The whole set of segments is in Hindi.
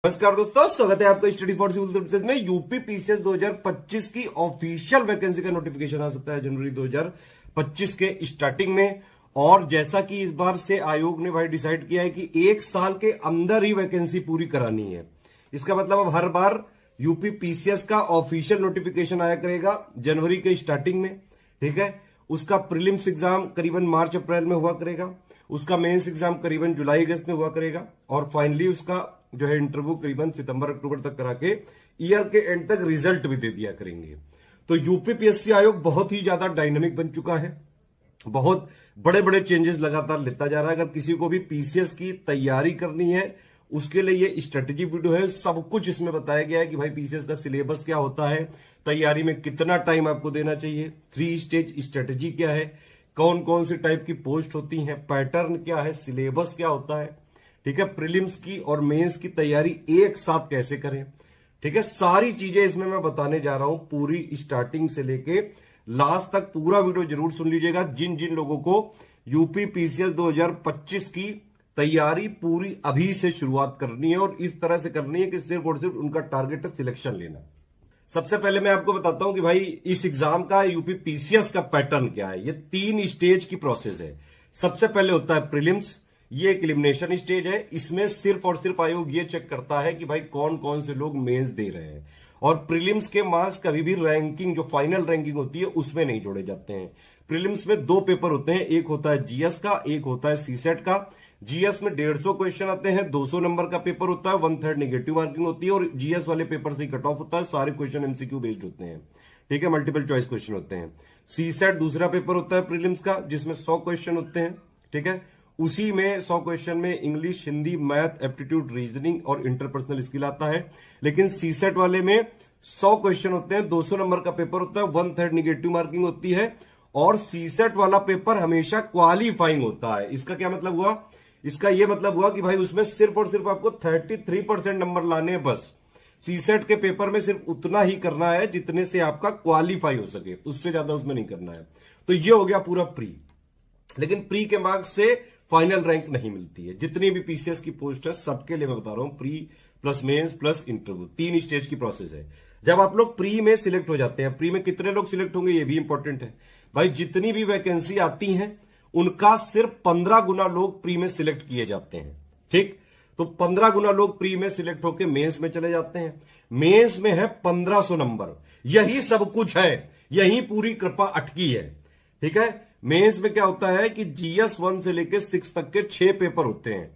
नमस्कार दोस्तों, स्वागत है आपका स्टडी फॉर सिविल सर्विसेज में। यूपी पीसीएस 2025 की ऑफिशियल वैकेंसी का नोटिफिकेशन आ सकता है जनवरी 2025 के स्टार्टिंग में। और जैसा कि इस बार से आयोग ने भाई डिसाइड किया है कि एक साल के अंदर ही वैकेंसी पूरी करानी है। इसका मतलब अब हर बार यूपी पीसीएस का ऑफिशियल नोटिफिकेशन आया करेगा जनवरी के स्टार्टिंग में। ठीक है, उसका प्रीलिम्स एग्जाम करीबन मार्च अप्रैल में हुआ करेगा, उसका मेंस एग्जाम करीबन जुलाई अगस्त में हुआ करेगा, और फाइनली उसका जो है इंटरव्यू करीबन सितंबर अक्टूबर तक करा के ईयर के एंड तक रिजल्ट भी दे दिया करेंगे। तो यूपी पीएससी आयोग बहुत ही ज्यादा डायनामिक बन चुका है, बहुत बड़े बड़े चेंजेस लगातार लेता जा रहा है। अगर किसी को भी पीसीएस की तैयारी करनी है उसके लिए ये स्ट्रेटेजी वीडियो है। सब कुछ इसमें बताया गया है कि भाई पीसीएस का सिलेबस क्या होता है, तैयारी में कितना टाइम आपको देना चाहिए, 3 स्टेज स्ट्रेटेजी क्या है, कौन कौन सी टाइप की पोस्ट होती है, पैटर्न क्या है, सिलेबस क्या होता है। ठीक है, प्रीलिम्स की और मेंस की तैयारी एक साथ कैसे करें। ठीक है, सारी चीजें इसमें मैं बताने जा रहा हूं, पूरी स्टार्टिंग से लेके लास्ट तक पूरा वीडियो जरूर सुन लीजिएगा। जिन जिन लोगों को यूपी पीसीएस 2025 की तैयारी पूरी अभी से शुरुआत करनी है और इस तरह से करनी है कि सिर्फ और सिर्फ उनका टारगेट है सिलेक्शन लेना। सबसे पहले मैं आपको बताता हूं कि भाई इस एग्जाम का यूपी पीसीएस का पैटर्न क्या है। ये 3 स्टेज की प्रोसेस है। सबसे पहले होता है प्रीलिम्स, ये एक एलिमिनेशन स्टेज है। इसमें सिर्फ और सिर्फ आयोग ये चेक करता है कि भाई कौन कौन से लोग मेंस दे रहे हैं, और प्रीलिम्स के मार्क्स कभी भी रैंकिंग जो फाइनल रैंकिंग होती है उसमें नहीं जोड़े जाते हैं। प्रीलिम्स में 2 पेपर होते हैं, एक होता है जीएस का, एक होता है सीसेट का। जीएस में 150 क्वेश्चन आते हैं, 200 नंबर का पेपर होता है, 1/3 नेगेटिव मार्किंग होती है, और जीएस वाले पेपर से ही कट ऑफ होता है। सारे क्वेश्चन एमसीक्यू बेस्ड होते हैं। ठीक है, मल्टीपल चॉइस क्वेश्चन होते हैं। सीसेट दूसरा पेपर होता है प्रीलिम्स का, जिसमें 100 क्वेश्चन होते हैं। ठीक है, उसी में 100 क्वेश्चन में English, Hindi, math, aptitude, reasoning और इंटरपर्सनल स्किल आता है। लेकिन सीसेट वाले में 100 क्वेश्चन होते हैं, 200 नंबर का पेपर होता है, 1/3 नेगेटिव मार्किंग होती है, और सीसेट वाला पेपर हमेशा क्वालिफाइंग होता है। इसका क्या मतलब हुआ? इसका यह मतलब हुआ कि भाई उसमें सिर्फ और सिर्फ आपको 33% नंबर लाने हैं बस। सीसेट के पेपर में सिर्फ उतना ही करना है जितने से आपका क्वालिफाई हो सके, उससे ज्यादा उसमें नहीं करना है। तो ये हो गया पूरा प्री। लेकिन प्री के मार्क्स से फाइनल रैंक नहीं मिलती है। जितनी भी पीसीएस की पोस्ट है सबके लिए मैं बता रहा हूं, pre plus mains plus interview, 3 stage की प्रोसेस है। जब आप लोग प्री में सिलेक्ट हो जाते हैं, प्री में कितने लोग सिलेक्ट होंगे ये भी इंपॉर्टेंट है भाई। जितनी भी वैकेंसी आती हैं उनका सिर्फ 15 गुना लोग प्री में सिलेक्ट किए जाते हैं। ठीक, तो 15 गुना लोग प्री में सिलेक्ट होकर मेंस में चले जाते हैं। मेंस में है 1500 नंबर। यही सब कुछ है, यही पूरी कृपा अटकी है। ठीक है, मेंस में क्या होता है कि जीएस 1 से लेकर 6 तक के 6 पेपर होते हैं।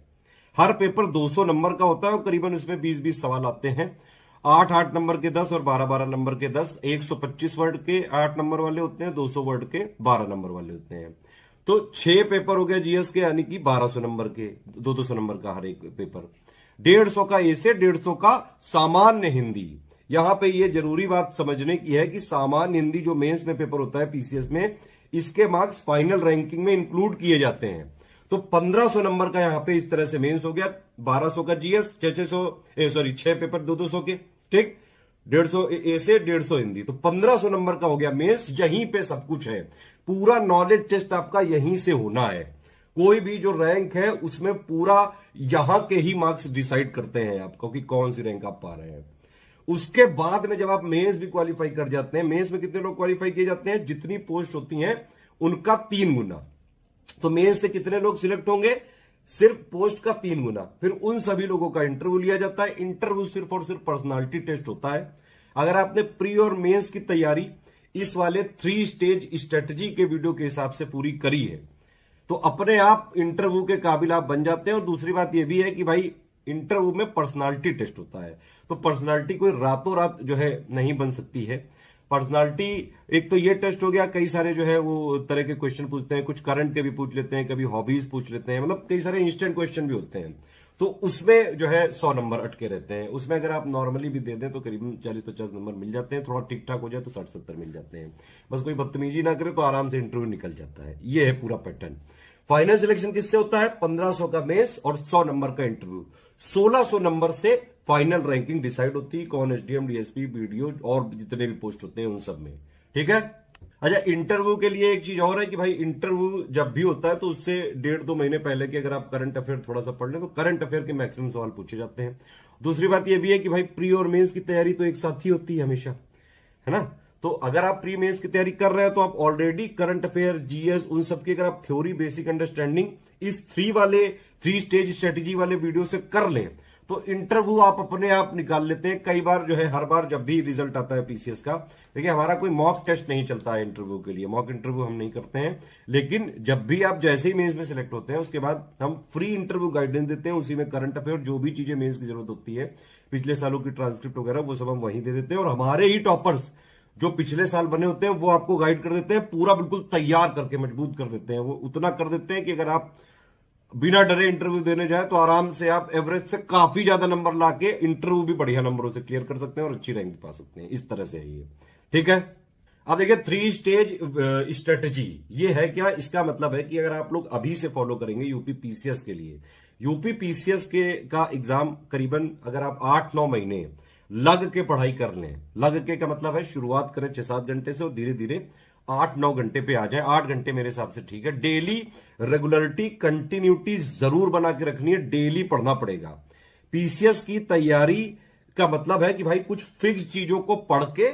हर पेपर 200 नंबर का होता है और करीबन उसमें 20-20 सवाल आते हैं। 8-8 नंबर के 10 और 12-12 नंबर के 10, 125 वर्ड के 8 नंबर वाले होते हैं, 200 वर्ड के 12 नंबर वाले होते हैं। तो 6 पेपर हो गए जीएस के, यानी कि 1200 नंबर के, 200 नंबर का हर एक पेपर। 150 का ए से 150 का सामान्य हिंदी। यहां पे ये जरूरी बात समझने की है कि सामान्य हिंदी जो मेंस में पेपर होता है पीसीएस में, इसके मार्क्स फाइनल रैंकिंग में इंक्लूड किए जाते हैं। तो 1500 नंबर का यहां पे इस तरह से मेंस हो गया, 1200 का जीएस, 6 पेपर 200 के। ठीक, 150 ए से 150 हिंदी, तो 1500 नंबर का हो गया मेंस। यहीं पे सब कुछ है, पूरा नॉलेज टेस्ट आपका यहीं से होना है। कोई भी जो रैंक है उसमें पूरा यहां के ही मार्क्स डिसाइड करते हैं आपको कि कौन सी रैंक आप पा रहे हैं। उसके बाद में जब आप मेंस भी क्वालिफाई कर जाते हैं, मेंस में कितने लोग क्वालिफाई किए जाते हैं? जितनी पोस्ट होती हैं उनका 3 गुना। तो मेंस से कितने लोग सिलेक्ट होंगे? सिर्फ पोस्ट का 3 गुना। फिर उन सभी लोगों का इंटरव्यू लिया जाता है। इंटरव्यू सिर्फ और सिर्फ पर्सनालिटी टेस्ट होता है। अगर आपने प्री और मेंस की तैयारी इस वाले 3 स्टेज स्ट्रेटेजी के वीडियो के हिसाब से पूरी करी है तो अपने आप इंटरव्यू के काबिल आप बन जाते हैं। और दूसरी बात यह भी है कि भाई इंटरव्यू में पर्सनालिटी टेस्ट होता है, तो पर्सनालिटी कोई रातों रात जो है नहीं बन सकती है। पर्सनालिटी एक तो ये टेस्ट हो गया, कई सारे जो है वो तरह के क्वेश्चन पूछते हैं, कुछ करंट के भी पूछ लेते हैं, कभी हॉबीज पूछ लेते हैं, मतलब कई सारे इंस्टेंट क्वेश्चन भी होते हैं। तो उसमें जो है 100 नंबर अटके रहते हैं। उसमें अगर आप नॉर्मली भी दे दें तो करीबन 40-50 नंबर मिल जाते हैं। थोड़ा ठीक ठाक हो जाए तो 60-70 मिल जाते हैं। बस कोई बदतमीजी ना करे तो आराम से इंटरव्यू निकल जाता है। ये है पूरा पैटर्न। फाइनल सिलेक्शन किससे होता है? 1500 का मेंस और 100 नंबर का इंटरव्यू। 1600 नंबर से फाइनल रैंकिंग डिसाइड होती है, कौन एसडीएम, डीएसपी, बीडीओ और जितने भी पोस्ट होते हैं उन सब में। ठीक है, अच्छा, इंटरव्यू के लिए एक चीज और है कि भाई इंटरव्यू जब भी होता है तो उससे 1.5-2 महीने पहले के अगर आप करंट अफेयर थोड़ा सा पढ़ लें तो करंट अफेयर के मैक्सिमम सवाल पूछे जाते हैं। दूसरी बात यह भी है कि भाई प्री और मेंस की तैयारी तो एक साथ ही होती है हमेशा, है ना। तो अगर आप प्री मेंस की तैयारी कर रहे हैं तो आप ऑलरेडी करंट अफेयर, जीएस, उन सब की अगर आप थ्योरी, बेसिक अंडरस्टैंडिंग इस 3 स्टेज स्ट्रेटेजी वाले वीडियो से कर लें तो इंटरव्यू आप अपने आप निकाल लेते हैं। कई बार जो है, हर बार जब भी रिजल्ट आता है पीसीएस का, देखिए हमारा कोई मॉक टेस्ट नहीं चलता है इंटरव्यू के लिए, मॉक इंटरव्यू हम नहीं करते हैं। लेकिन जब भी आप जैसे ही मेंस में सिलेक्ट होते हैं उसके बाद हम फ्री इंटरव्यू गाइडेंस देते हैं, उसी में करंट अफेयर जो भी चीजें मेंस की जरूरत होती है, पिछले सालों की ट्रांसक्रिप्ट वगैरह, वो सब हम वहीं दे देते हैं। और हमारे ही टॉपर्स जो पिछले साल बने होते हैं वो आपको गाइड कर देते हैं, पूरा बिल्कुल तैयार करके मजबूत कर देते हैं। वो उतना कर देते हैं कि अगर आप बिना डरे इंटरव्यू देने जाए तो आराम से आप एवरेज से काफी ज्यादा नंबर लाके इंटरव्यू भी बढ़िया नंबरों से क्लियर कर सकते हैं और अच्छी रैंक पा सकते हैं। इस तरह से है ये, ठीक है। अब देखिए 3 स्टेज स्ट्रेटेजी ये है क्या, इसका मतलब है कि अगर आप लोग अभी से फॉलो करेंगे यूपी पीसीएस के लिए, यूपी पीसीएस के का एग्जाम करीबन अगर आप 8-9 महीने लग के पढ़ाई कर लें, लग के का मतलब है शुरुआत करें 6-7 घंटे से और धीरे धीरे 8-9 घंटे पे आ जाए। 8 घंटे मेरे हिसाब से ठीक है। डेली रेगुलरिटी, कंटिन्यूटी जरूर बना के रखनी है, डेली पढ़ना पड़ेगा। पीसीएस की तैयारी का मतलब है कि भाई कुछ फिक्स चीजों को पढ़ के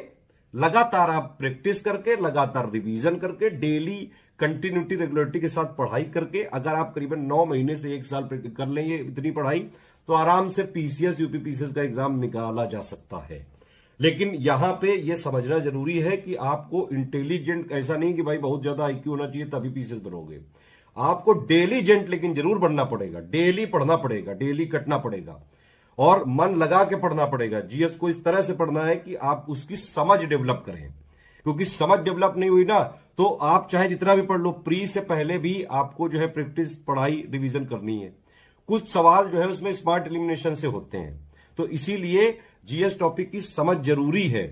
लगातार आप प्रैक्टिस करके, लगातार रिवीजन करके, डेली कंटिन्यूटी रेगुलरिटी के साथ पढ़ाई करके अगर आप करीबन 9 महीने से 1 साल कर लें ये इतनी पढ़ाई, तो आराम से पीसीएस, यूपी पीसीएस का एग्जाम निकाला जा सकता है। लेकिन यहां पे ये समझना जरूरी है कि आपको इंटेलिजेंट, ऐसा नहीं कि भाई बहुत ज्यादा आईक्यू होना चाहिए तभी पीसीएस बनोगे। आपको डेलीजेंट लेकिन जरूर बनना पड़ेगा, डेली पढ़ना पड़ेगा, डेली कटना पड़ेगा और मन लगा के पढ़ना पड़ेगा। जीएस को इस तरह से पढ़ना है कि आप उसकी समझ डेवलप करें, क्योंकि समझ डेवलप नहीं हुई ना तो आप चाहे जितना भी पढ़ लो, प्री से पहले भी आपको जो है प्रैक्टिस, पढ़ाई, रिवीजन करनी है। कुछ सवाल जो है उसमें स्मार्ट एलिमिनेशन से होते हैं, तो इसीलिए जीएस टॉपिक की समझ जरूरी है।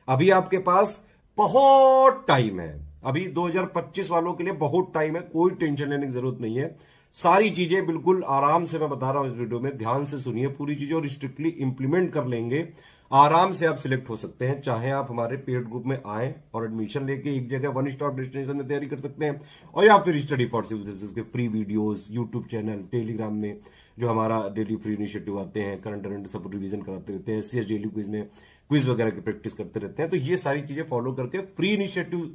अभी आपके पास बहुत टाइम है, अभी 2025 वालों के लिए बहुत टाइम है, कोई टेंशन लेने की जरूरत नहीं है। सारी चीजें बिल्कुल आराम से मैं बता रहा हूं इस वीडियो में, ध्यान से सुनिए पूरी चीजें और स्ट्रिक्टली इंप्लीमेंट कर लेंगे, आराम से आप सिलेक्ट हो सकते हैं। चाहे आप हमारे पेड ग्रुप में आए और एडमिशन लेके एक जगह वन स्टॉप डेस्टिनेशन में तैयारी कर सकते हैं, और या फिर स्टडी फॉर सिविल सर्विसेज के free videos, YouTube channel, Telegram में जो हमारा डेली फ्री इनिशिएटिव आते हैं, करंट अवेयर सब रिवीजन कराते रहते हैं, एससीएस डेली क्विज में क्विज वगैरह की प्रैक्टिस करते रहते हैं। तो ये सारी चीजें फॉलो करके free initiative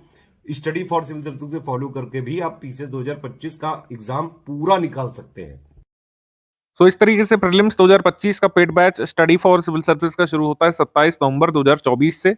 study for civil services से फॉलो करके भी आप पीसीएस 2025 का एग्जाम पूरा निकाल सकते हैं। इस तरीके से प्रीलिम्स 2025 का paid batch study for civil services का शुरू होता है 27 नवंबर 2024 से।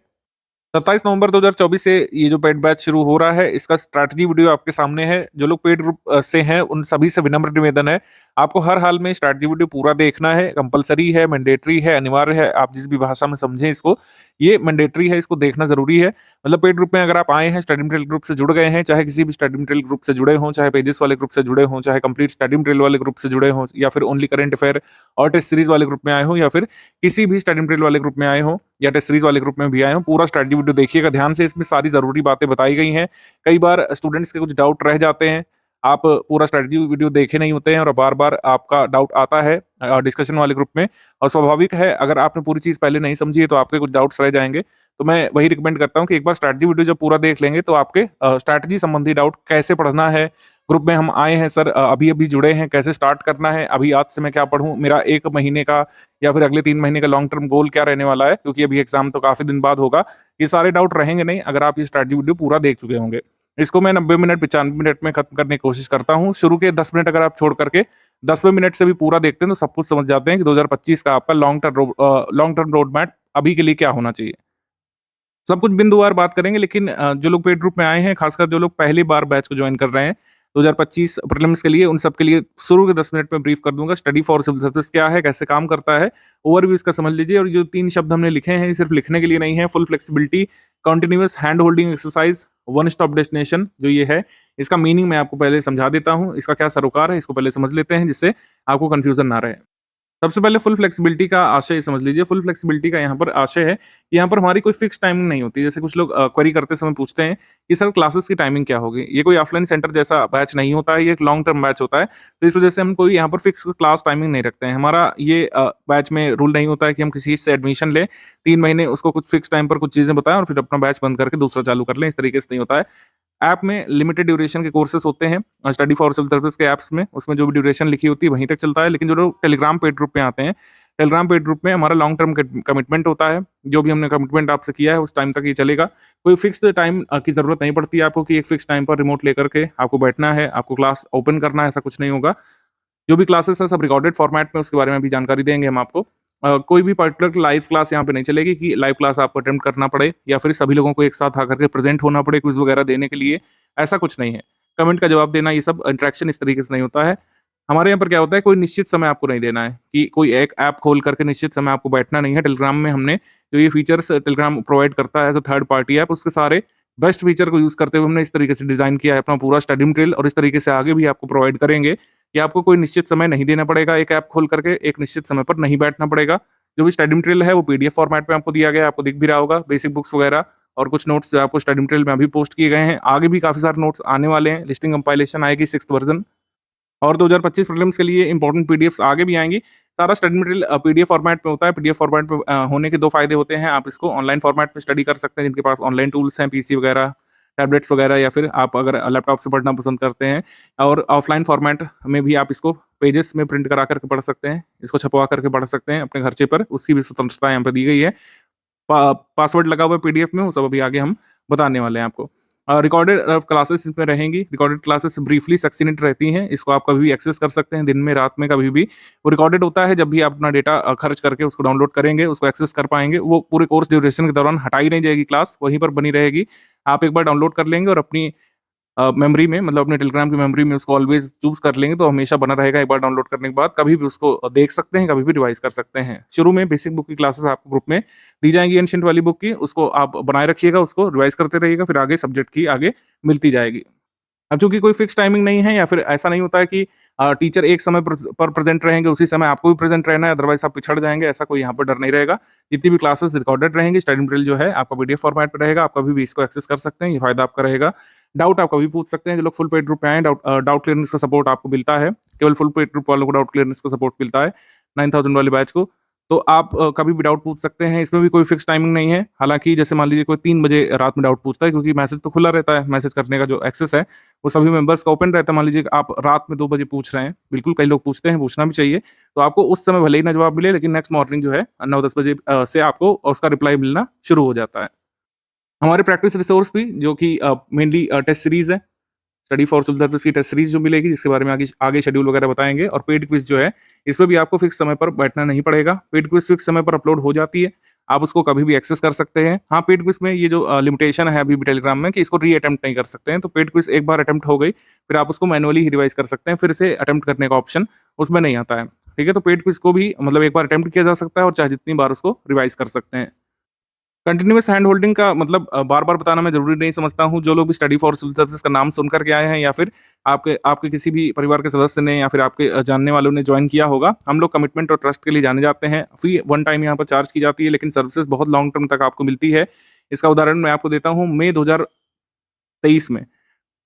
27 नवंबर 2024 से ये जो पेड बैच शुरू हो रहा है, इसका स्ट्रैटेजी वीडियो आपके सामने है। जो लोग पेड ग्रुप से हैं उन सभी से विनम्र निवेदन है, आपको हर हाल में स्ट्रैटेजी वीडियो पूरा देखना है। कंपलसरी है, मैंडेटरी है, अनिवार्य है। आप जिस भी भाषा में समझें इसको, ये मैंडेटरी है, इसको देखना जरूरी है। मतलब पेड ग्रुप में अगर आप आए हैं, स्टडी मटेरियल ग्रुप से जुड़ गए हैं, चाहे किसी भी स्टडी मटेरियल ग्रुप से जुड़े हों, चाहे पेजेस वाले ग्रुप से जुड़े हों, चाहे कंप्लीट स्टडी मटेरियल वाले ग्रुप से जुड़े हों, या फिर ओनली करंट अफेयर और टेस्ट सीरीज वाले ग्रुप में आए हों, या फिर किसी भी स्टडी मटेरियल वाले ग्रुप में आए हों या टेस्ट सीरीज वाले ग्रुप में भी आए हों, पूरा स्ट्रैटेजी वीडियो देखिएगा ध्यान से। इसमें सारी जरूरी बातें बताई गई हैं। कई बार स्टूडेंट्स के कुछ डाउट रह जाते हैं, आप पूरा स्ट्रैटेजी वीडियो देखे नहीं होते हैं और बार बार आपका डाउट आता है डिस्कशन वाले ग्रुप में, और स्वाभाविक है अगर आपने पूरी चीज पहले नहीं समझी है तो आपके कुछ डाउट्स रह जाएंगे। तो मैं वही रिकमेंड करता हूं कि एक बार स्ट्रैटेजी वीडियो जब पूरा देख लेंगे तो आपके स्ट्रैटेजी संबंधी डाउट, कैसे पढ़ना है, ग्रुप में हम आए हैं सर, अभी अभी जुड़े हैं, कैसे स्टार्ट करना है, अभी आज से मैं क्या पढ़ूं, मेरा 1 महीने का या फिर अगले 3 महीने का लॉन्ग टर्म गोल क्या रहने वाला है, क्योंकि अभी एग्जाम तो काफी दिन बाद होगा। ये सारे डाउट रहेंगे नहीं अगर आप ये स्ट्रैटेजी वीडियो पूरा देख चुके होंगे। इसको मैं 90 मिनट 95 मिनट में खत्म करने की कोशिश करता हूँ। शुरू के 10 मिनट अगर आप छोड़ करके 10वें मिनट से भी पूरा देखते हैं तो सब कुछ समझ जाते हैं कि 2025 का आपका लॉन्ग टर्म रोड मैप अभी के लिए क्या होना चाहिए। सब कुछ बिंदुवार बात करेंगे, लेकिन जो लोग पेड ग्रुप में आए हैं, खासकर जो लोग पहली बार बैच को ज्वाइन कर रहे हैं 2025 प्रीलिम्स के लिए, उन सब के लिए शुरू के 10 मिनट में ब्रीफ कर दूंगा। स्टडी फॉर सिविल सर्विस क्या है, कैसे काम करता है, ओवरव्यू इसका समझ लीजिए। और जो 3 शब्द हमने लिखे हैं, सिर्फ लिखने के लिए नहीं है। Full flexibility, continuous hand holding exercise, one stop destination, जो ये है इसका मीनिंग मैं आपको पहले समझा देता हूँ। इसका क्या सरोकार है इसको पहले समझ लेते हैं, जिससे आपको कंफ्यूजन ना रहे। सबसे पहले फुल फ्लेक्सिबिलिटी का आशय समझ लीजिए। फुल फ्लेक्सिबिलिटी का यहाँ पर आशय है कि यहाँ पर हमारी कोई फिक्स टाइमिंग नहीं होती। जैसे कुछ लोग क्वेरी करते समय पूछते हैं कि सर क्लासेस की टाइमिंग क्या होगी। ये कोई ऑफलाइन सेंटर जैसा बैच नहीं होता है, ये एक लॉन्ग टर्म बैच होता है। तो इस वजह से हम कोई यहाँ पर फिक्स क्लास टाइमिंग नहीं रखते हैं। हमारा ये बैच में रूल नहीं होता है कि हम किसी से एडमिशन लें, 3 महीने उसको कुछ फिक्स टाइम पर कुछ चीजें बताएं और फिर अपना बैच बंद करके दूसरा चालू कर लें। इस तरीके से नहीं होता है। ऐप में लिमिटेड ड्यूरेशन के कोर्सेज होते हैं स्टडी फॉर सिविल सर्विस के ऐप्स में, उसमें जो भी ड्यूरेशन लिखी होती है वहीं तक चलता है। लेकिन जो लोग टेलीग्राम पेड ग्रुप में आते हैं, टेलीग्राम पेड ग्रुप में हमारा लॉन्ग टर्म कमिटमेंट होता है। जो भी हमने कमिटमेंट आपसे किया है उस टाइम तक ये चलेगा। कोई फिक्स्ड टाइम की जरूरत नहीं पड़ती है आपको कि एक फिक्स टाइम पर रिमोट लेकर के आपको बैठना है, आपको क्लास ओपन करना है, ऐसा कुछ नहीं होगा। जो भी क्लासेस है सब रिकॉर्डेड फॉर्मेट में, उसके बारे में भी जानकारी देंगे हम आपको। कोई भी पर्टिकुलर लाइव क्लास यहाँ पे नहीं चलेगी कि लाइव क्लास आपको अटेम्प्ट करना पड़े या फिर सभी लोगों को एक साथ आकर के प्रेजेंट होना पड़े क्विज वगैरह देने के लिए, ऐसा कुछ नहीं है। कमेंट का जवाब देना, ये सब इंटरेक्शन इस तरीके से नहीं होता है। हमारे यहाँ पर क्या होता है, कोई निश्चित समय आपको नहीं देना है कि कोई एक ऐप खोल करके निश्चित समय आपको बैठना नहीं है। टेलीग्राम में हमने जो ये फीचर्स टेलीग्राम प्रोवाइड करता है as a third party app, उसके सारे बेस्ट फीचर को यूज करते हुए हमने इस तरीके से डिजाइन किया है अपना पूरा स्टडी मटेरियल, और इस तरीके से आगे भी आपको प्रोवाइड करेंगे कि आपको कोई निश्चित समय नहीं देना पड़ेगा। एक ऐप खोल करके एक निश्चित समय पर नहीं बैठना पड़ेगा। जो भी स्टडी मटेरियल है वो पीडीएफ फॉर्मेट में आपको दिया गया है, आपको दिख भी रहा होगा। बेसिक बुक्स वगैरह और कुछ नोट्स जो आपको स्टडी मटेरियल में अभी पोस्ट किए गए हैं। आगे भी काफी सारे नोट्स आने वाले हैं। लिस्टिंग कंपाइलेशन आएगी 6th वर्जन, और 2025 प्रीलिम्स के लिए इंपॉर्टेंट पीडीएफ्स आगे भी आएंगी। सारा स्टडी मटेरियल पीडीएफ फॉर्मेट में होता है। पीडीएफ फॉर्मेट में होने के दो फायदे होते हैं, आप इसको ऑनलाइन फॉर्मेट में स्टडी कर सकते हैं जिनके पास ऑनलाइन टूल्स हैं, पीसी वगैरह, टैबलेट्स वगैरह, या फिर आप अगर लैपटॉप से पढ़ना पसंद करते हैं। और ऑफलाइन फॉर्मेट में भी आप इसको पेजेस में प्रिंट करा करके पढ़ सकते हैं, इसको छपवा करके पढ़ सकते हैं अपने खर्चे पर, उसकी भी स्वतंत्रता यहाँ पर दी गई है। पासवर्ड लगा हुआ है पीडीएफ में, वो सब अभी आगे हम बताने वाले हैं आपको। रिकॉर्डेड क्लासेस इसमें रहेंगी। रिकॉर्डेड क्लासेस ब्रीफली सक्सीनेंट रहती हैं, इसको आप कभी भी एक्सेस कर सकते हैं, दिन में रात में कभी भी। वो रिकॉर्डेड होता है, जब भी आप अपना डेटा खर्च करके उसको डाउनलोड करेंगे उसको एक्सेस कर पाएंगे। वो पूरे कोर्स ड्यूरेशन के दौरान हटाई नहीं जाएगी, क्लास वहीं पर बनी रहेगी। आप एक बार डाउनलोड कर लेंगे और अपनी मेमोरी में, मतलब अपने टेलीग्राम की मेमोरी में उसको ऑलवेज चूज कर लेंगे तो हमेशा बना रहेगा। एक बार डाउनलोड करने के बाद कभी भी उसको देख सकते हैं, कभी भी रिवाइज कर सकते हैं। शुरू में बेसिक बुक की क्लासेस आपको ग्रुप में दी जाएंगी एंशिएंट वाली बुक की, उसको आप बनाए रखिएगा, उसको रिवाइज करते रहिएगा, फिर आगे सब्जेक्ट की आगे मिलती जाएगी। अब चूंकि कोई फिक्स टाइमिंग नहीं है, या फिर ऐसा नहीं होता है कि टीचर एक समय पर प्रेजेंट रहेंगे उसी समय आपको भी प्रेजेंट रहना है, अदरवाइज आप पिछड़ जाएंगे, ऐसा कोई यहाँ पर डर नहीं रहेगा। जितनी भी क्लासेस रिकॉर्डेड रहेंगी, स्टडी मटेरियल जो है आपका पीडीएफ फॉर्मेट में रहेगा, आप कभी भी इसको एक्सेस कर सकते हैं, ये फायदा आपका रहेगा। डाउट आप कभी पूछ सकते हैं। जो लोग फुल पेड ग्रुप पे आए, डाउट क्लियरेंस का सपोर्ट आपको मिलता है। केवल फुल पेड ग्रुप वालों को डाउट क्लियरेंस का सपोर्ट मिलता है 9000 वाले बैच को। तो आप कभी भी डाउट पूछ सकते हैं, इसमें भी कोई फिक्स टाइमिंग नहीं है। हालांकि जैसे मान लीजिए कोई 3 बजे रात में डाउट पूछता है, क्योंकि मैसेज तो खुला रहता है, मैसेज करने का जो एक्सेस है वो सभी मेंबर्स का ओपन रहता है। मान लीजिए आप रात में 2 बजे पूछ रहे हैं, बिल्कुल कई लोग पूछते हैं, पूछना भी चाहिए। तो आपको उस समय भले ही ना जवाब मिले, लेकिन नेक्स्ट मॉर्निंग जो है 9-10 बजे से आपको उसका रिप्लाई मिलना शुरू हो जाता है। हमारे प्रैक्टिस रिसोर्स भी, जो कि मेनली टेस्ट सीरीज है, स्टडी फॉर सिविल सर्विस की टेस्ट सीरीज जो मिलेगी, जिसके बारे में आगे शेड्यूल वगैरह बताएंगे। और पेड क्विज जो है, इस पर भी आपको फिक्स समय पर बैठना नहीं पड़ेगा। पेड क्विज फिक्स समय पर अपलोड हो जाती है, आप उसको कभी भी एक्सेस कर सकते हैं। हाँ, पेड क्विज में ये जो लिमिटेशन है अभी भी टेलीग्राम में कि इसको री अटेम्प्ट नहीं कर सकते हैं। तो पेड क्विज एक बार अटेम्प्ट हो गई, फिर आप उसको मैनुअली ही रिवाइज कर सकते हैं, फिर से अटेम्प्ट करने का ऑप्शन उसमें नहीं आता है। ठीक है, तो पेड क्विज को भी मतलब एक बार अटेम्प्ट किया जा सकता है और चाहे जितनी बार उसको रिवाइज कर सकते हैं। कंटिन्यूअस हैंड होल्डिंग का मतलब बार बार बताना मैं जरूरी नहीं समझता हूँ। जो लोग भी स्टडी फॉर सिविल सर्विस का नाम सुन करके आए हैं, या फिर आपके आपके किसी भी परिवार के सदस्य ने या फिर आपके जानने वालों ने ज्वाइन किया होगा, हम लोग कमिटमेंट और ट्रस्ट के लिए जाने जाते हैं। फी वन टाइम यहाँ पर चार्ज की जाती है, लेकिन सर्विसेज बहुत लॉन्ग टर्म तक आपको मिलती है। इसका उदाहरण मैं आपको देता हूँ। मई 2023 में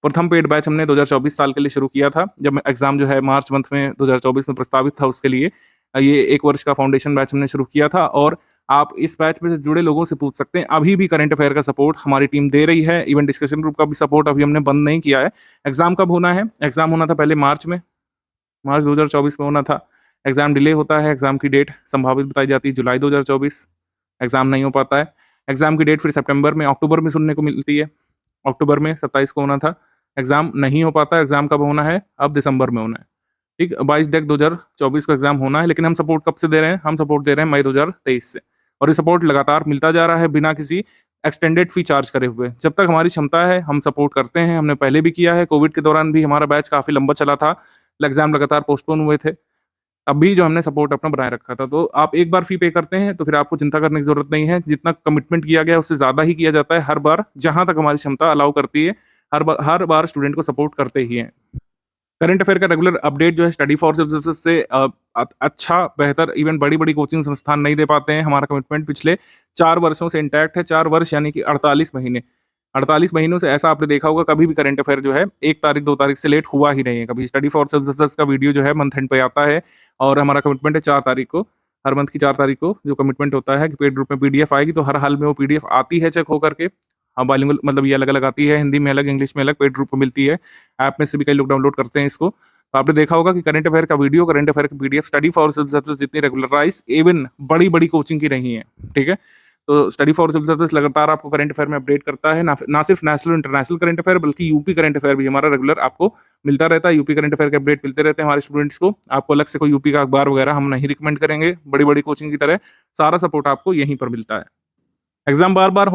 प्रथम पेड बैच हमने 2024 साल के लिए शुरू किया था, जब एग्जाम जो है मार्च मंथ में 2024 में प्रस्तावित था। उसके लिए ये 1 वर्ष का फाउंडेशन बैच हमने शुरू किया था, और आप इस बैच में से जुड़े लोगों से पूछ सकते हैं। अभी भी करंट अफेयर का सपोर्ट हमारी टीम दे रही है, इवन डिस्कशन ग्रुप का भी सपोर्ट अभी हमने बंद नहीं किया है। एग्जाम कब होना है? एग्जाम होना था पहले मार्च 2024 में होना था। एग्जाम डिले होता है, एग्जाम की डेट संभावित बताई जाती है जुलाई 2024, एग्जाम नहीं हो पाता है। एग्जाम की डेट फिर सितंबर में, अक्टूबर में सुनने को मिलती है। अक्टूबर में 27 को होना था, एग्जाम नहीं हो पाता। एग्जाम कब होना है? अब दिसंबर में होना है। ठीक, 22 डेक 2024 को एग्जाम होना है। लेकिन हम सपोर्ट कब से दे रहे हैं? हम सपोर्ट दे रहे हैं मई 2023 से, और ये सपोर्ट लगातार मिलता जा रहा है बिना किसी एक्सटेंडेड फी चार्ज करे हुए। जब तक हमारी क्षमता है हम सपोर्ट करते हैं। हमने पहले भी किया है, कोविड के दौरान भी हमारा बैच काफी लंबा चला था, एग्जाम लगातार पोस्टपोन हुए थे, अब भी जो हमने सपोर्ट अपना बनाए रखा था। तो आप एक बार फी पे करते हैं तो फिर आपको चिंता करने की जरूरत नहीं है। जितना कमिटमेंट किया गया उससे ज्यादा ही किया जाता है हर बार, जहां तक हमारी क्षमता अलाउ करती है। हर बार स्टूडेंट को सपोर्ट करते ही हैं। करंट अफेयर का रेगुलर अपडेट जो है स्टडी फॉर सिविल सर्विसेज से अच्छा, बेहतर, इवन बड़ी बड़ी कोचिंग संस्थान नहीं दे पाते हैं। हमारा कमिटमेंट पिछले 4 वर्षों से इंटैक्ट है। 4 वर्ष यानी कि 48 महीने। 48 महीनों से ऐसा आपने देखा होगा, कभी भी करंट अफेयर जो है 1 तारीख 2 तारीख से लेट हुआ ही नहीं है कभी। स्टडी फॉर सिविल सर्विसेज का वीडियो जो है मंथ एंड पे आता है, और हमारा कमिटमेंट है 4 तारीख को, हर मंथ की 4 तारीख को जो कमिटमेंट होता है कि पेड ग्रुप में पीडीएफ आएगी। तो हर हाल में वो पीडीएफ आती है चेक होकर के। हाँ, बाइलिंगुअल मतलब ये अलग अलग आती है, हिंदी में अलग, इंग्लिश में अलग, पेड ग्रुप को मिलती है। ऐप में से भी कई लोग डाउनलोड करते हैं इसको। तो आपने देखा होगा कि करंट अफेयर का वीडियो, करंट अफेयर की PDF study for civil service जितनी रेगुलराइज इवन बड़ी बड़ी कोचिंग की नहीं है, ठीक है। तो स्टडी फॉर सिविल सर्विस लगातार आपको करंट अफेयर में अपडेट करता है, ना सिर्फ नेशनल इंटरनेशनल करंट अफेयर बल्कि यूपी करंट अफेयर भी हमारा रेगुलर आपको मिलता रहता है। यूपी करंट अफेयर के अपडेट मिलते रहते हैं हमारे स्टूडेंट्स को। आपको अलग से कोई यूपी का अखबार वगैरह हम नहीं रिकमेंड करेंगे, बड़ी बड़ी कोचिंग की तरह सारा सपोर्ट आपको यहीं पर मिलता है। एग्जाम बार बार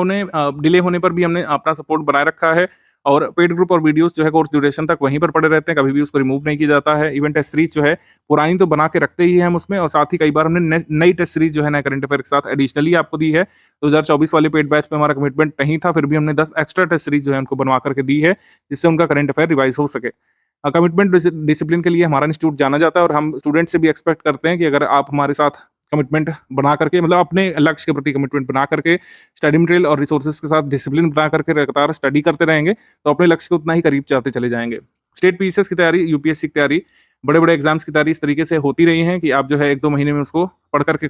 डिले होने पर भी हमने अपना सपोर्ट बनाए रखा है, और पेड ग्रुप और वीडियोस जो है कोर्स ड्यूरेशन तक वहीं पर पड़े रहते हैं, कभी भी उसको रिमूव नहीं किया जाता है। इवन टेस्ट सीरीज जो है पुरानी तो बना के रखते ही हैं हम उसमें, और साथ ही कई बार हमने नई टेस्ट सीरीज जो है नए करंट अफेयर के साथ एडिशनली आपको दी है। 2024 वाले पेड बैच में हमारा कमिटमेंट नहीं था, फिर भी हमने 10 एक्स्ट्रा टेस्ट सीरीज जो है उनको बनवा करके दी है, जिससे उनका करंट अफेयर रिवाइज हो सके। कमिटमेंट डिसिप्लिन के लिए हमारा इंस्टीट्यूट जाना जाता है, और हम स्टूडेंट से भी एक्सपेक्ट करते हैं कि अगर आप हमारे साथ कमिटमेंट बना करके, मतलब अपने लक्ष्य के प्रति कमिटमेंट बना करके, स्टडी मटेरियल और रिसोर्सेज के साथ डिसिप्लिन बना करके लगातार स्टडी करते रहेंगे, तो अपने लक्ष्य को उतना ही करीब जाते चले जाएंगे। स्टेट पीसीएस की तैयारी, यूपीएससी की तैयारी, बड़े बड़े एग्जाम्स की तैयारी इस तरीके से होती रही है कि आप जो है 1-2 महीने में उसको पढ़ करके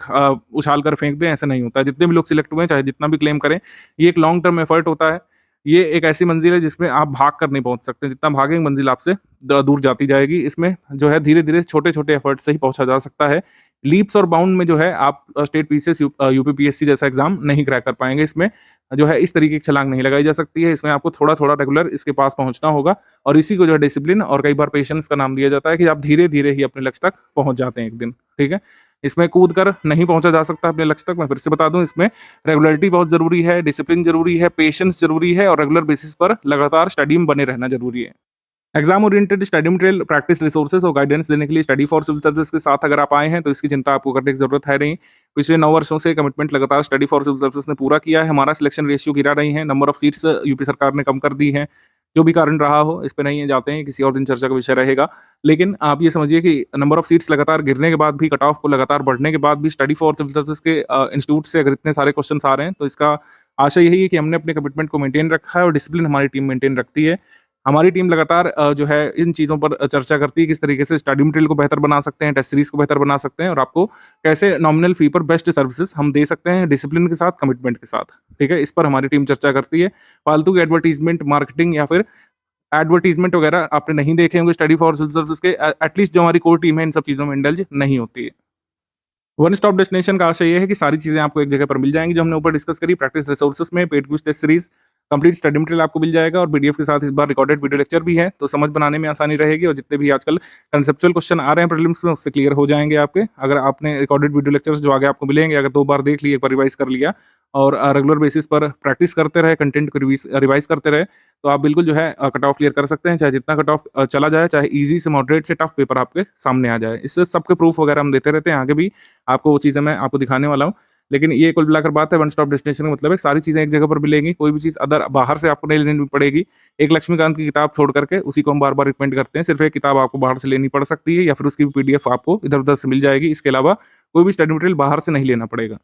उछाल कर फेंक दें, ऐसा नहीं होता है। जितने भी लोग सिलेक्ट हुए हैं, चाहे जितना भी क्लेम करें, ये एक लॉन्ग टर्म एफर्ट होता है। ये एक ऐसी मंजिल है जिसमें आप भाग कर नहीं पहुंच सकते, जितना भागेंगे मंजिल आपसे दूर जाती जाएगी। इसमें जो है धीरे धीरे छोटे छोटे एफर्ट से ही पहुंचा जा सकता है। लीप्स और बाउंड में जो है आप स्टेट पीसीएस यूपीपीएससी जैसा एग्जाम नहीं क्रैक कर पाएंगे। इसमें जो है इस तरीके की छलांग नहीं लगाई जा सकती है। इसमें आपको थोड़ा थोड़ा रेगुलर इसके पास पहुंचना होगा, और इसी को जो है डिसिप्लिन और कई बार पेशेंस का नाम दिया जाता है, कि आप धीरे धीरे ही अपने लक्ष्य तक पहुंच जाते हैं एक दिन, ठीक है। इसमें कूद कर नहीं पहुंचा जा सकता अपने लक्ष्य तक। मैं फिर से बता दूं, इसमें रेगुलरिटी बहुत जरूरी है, डिसिप्लिन जरूरी है, पेशेंस जरूरी है, और रेगुलर बेसिस पर लगातार स्टडी में बने रहना जरूरी है। Exam oriented study material, practice resources और गाइडेंस देने के लिए स्टडी फॉर सिविल सर्विस के साथ अगर आप आए हैं, तो इसकी चिंता आपको करने की जरूरत है नहीं। पिछले 9 वर्षों से कमिटमेंट लगातार स्टडी फॉर सिविल सर्विस ने पूरा किया है। हमारा सिलेक्शन रेशियो गिरा रही है, नंबर ऑफ सीट्स यूपी सरकार ने कम कर दी है। जो भी कारण रहा हो, इस पे नहीं जाते हैं, किसी और दिन चर्चा का विषय रहेगा। लेकिन आप ये समझिए कि नंबर ऑफ सीट्स लगातार गिरने के बाद भी, कट ऑफ को लगातार बढ़ने के बाद भी, स्टडी फॉर सिविल सर्विस के इंस्टीट्यूट से अगर इतने सारे क्वेश्चन आ रहे हैं, तो इसका आशा यही है कि हमने अपने कमिटमेंट को मेंटेन रखा है, और डिसिप्लिन हमारी टीम मेंटेन रखती है। हमारी टीम लगातार जो है इन चीज़ों पर चर्चा करती है, किस तरीके से स्टडी मटेरियल को बेहतर बना सकते हैं, टेस्ट सीरीज को बेहतर बना सकते हैं, और आपको कैसे नॉमिनल फी पर बेस्ट सर्विसेज हम दे सकते हैं, डिसिप्लिन के साथ, कमिटमेंट के साथ, ठीक है। इस पर हमारी टीम चर्चा करती है। फालतू की एडवर्टीजमेंट, मार्केटिंग या फिर एडवर्टीजमेंट वगैरह आपने नहीं देखे होंगे स्टडी फॉर सिविल सर्विस के। एटलीस्ट जो हमारी कोर टीम है, इन सब चीज़ों में इंडल्ज नहीं होती है। वन स्टॉप डेस्टिनेशन का आशय ये है कि सारी चीजें आपको एक जगह पर मिल जाएंगी, जो हमने ऊपर डिस्कस करी। प्रैक्टिस रिसोर्सेज में paid quiz test series, complete study material आपको मिल जाएगा, और पीडीएफ के साथ इस बार रिकॉर्डेड वीडियो लेक्चर भी है, तो समझ बनाने में आसानी रहेगी। और जितने भी आजकल कंसेप्चुअल क्वेश्चन आ रहे हैं प्रीलिम्स में, उससे क्लियर हो जाएंगे आपके। अगर आपने रिकॉर्डेड वीडियो लेक्चर्स जो आगे आपको मिलेंगे, अगर 2 बार देख लिए, एक बार रिवाइज कर लिया, और रेगुलर बेसिस पर प्रैक्टिस करते रहे, कंटेंट को रिवाइज करते रहे, तो आप बिल्कुल जो है कट ऑफ क्लियर कर सकते हैं। चाहे जितना कट ऑफ चला जाए, चाहे इजी से मॉडरेट से टफ पेपर आपके सामने आ जाए। इससे सबके प्रूफ वगैरह हम देते रहते हैं, आगे भी आपको वो चीज़ें मैं आपको दिखाने वाला हूँ। लेकिन ये कुल मिलाकर बात है, वन स्टॉप डेस्टिनेशन का मतलब है सारी चीज़ें एक जगह पर मिलेंगी, कोई भी चीज़ अदर बाहर से आपको नहीं लेनी पड़ेगी। एक लक्ष्मीकांत की किताब छोड़ करके, उसी को हम बार बार रिकमेंड करते हैं, सिर्फ एक किताब आपको बाहर से लेनी पड़ सकती है, या फिर उसकी पीडीएफ आपको इधर उधर से मिल जाएगी। इसके अलावा कोई भी स्टडी मटेरियल बाहर से नहीं लेना पड़ेगा।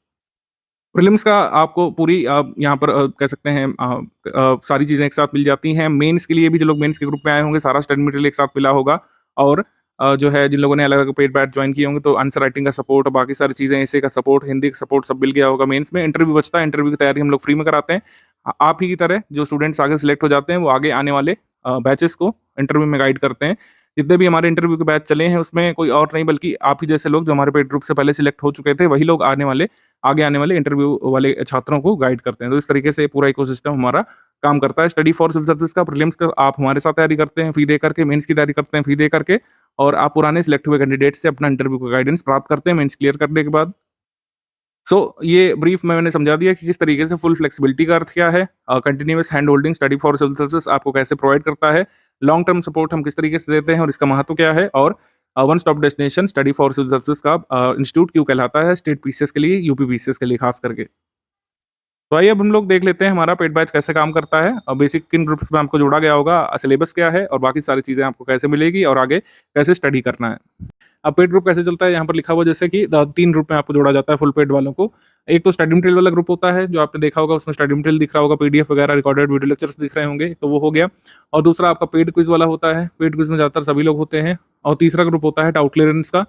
प्रीलिम्स का आपको पूरी यहाँ पर कह सकते हैं सारी चीज़ें एक साथ मिल जाती हैं। मेंस के लिए भी जो लोग मेंस के ग्रुप में आए होंगे, सारा स्टडी मटेरियल एक साथ मिला होगा। और जो है जिन लोगों ने अलग अलग पेड बैच ज्वाइन किए होंगे, तो आंसर राइटिंग का सपोर्ट और बाकी सारी चीज़ें, ऐसे का सपोर्ट, हिंदी का सपोर्ट सब मिल गया होगा। मेंस में इंटरव्यू बचता है, इंटरव्यू की तैयारी हम लोग फ्री में कराते हैं। आप ही की तरह जो स्टूडेंट्स आगे सिलेक्ट हो जाते हैं, वो आगे आने वाले बैचेस को इंटरव्यू में गाइड करते हैं। जितने भी हमारे इंटरव्यू के बैच चले हैं, उसमें कोई और नहीं बल्कि आप ही जैसे लोग जो हमारे पेड ग्रुप से पहले सिलेक्ट हो चुके थे, वही लोग आगे आने वाले इंटरव्यू वाले छात्रों को गाइड करते हैं। तो इस तरीके से पूरा इकोसिस्टम हमारा काम करता है। स्टडी फॉर सिविल सर्विस का प्रीलिम्स का आप हमारे साथ तैयारी करते हैं फी दे करके, मेंस की तैयारी करते हैं फी दे करके, और आप पुराने सिलेक्ट हुए कैंडिडेट से अपना इंटरव्यू का गाइडेंस प्राप्त करते हैं मेंस क्लियर करने के बाद। ये ब्रीफ में मैंने समझा दिया कि किस तरीके से फुल फ्लेक्सिबिलिटी का अर्थ क्या है, continuous hand holding study for civil service आपको कैसे प्रोवाइड करता है, लॉन्ग टर्म सपोर्ट हम किस तरीके से देते हैं और इसका महत्व क्या है, और one stop destination study for civil service का इंस्टीट्यूट क्यों कहलाता है स्टेट पीसीएस के लिए, यूपी पीसीएस के लिए खास करके। तो आइए अब हम लोग देख लेते हैं हमारा पेड बैच कैसे काम करता है, और बेसिक किन ग्रुप्स में आपको जोड़ा गया होगा, सिलेबस क्या है, और बाकी सारी चीज़ें आपको कैसे मिलेगी, और आगे कैसे स्टडी करना है। अब पेड ग्रुप कैसे चलता है, यहाँ पर लिखा हुआ जैसे कि 3 ग्रुप में आपको जोड़ा जाता है फुल पेड वालों को। एक तो स्टडी मटेरियल वाला ग्रुप होता है, जो आपने देखा होगा, उसमें स्टडी मटेरियल दिख रहा होगा, पीडीएफ वगैरह, रिकॉर्डेड वीडियो लेक्चर्स दिख रहे होंगे, तो वो हो गया। और दूसरा आपका पेड क्विज वाला होता है, पेड क्विज में ज़्यादातर सभी लोग होते हैं। और तीसरा ग्रुप होता है डाउट क्लियरेंस का।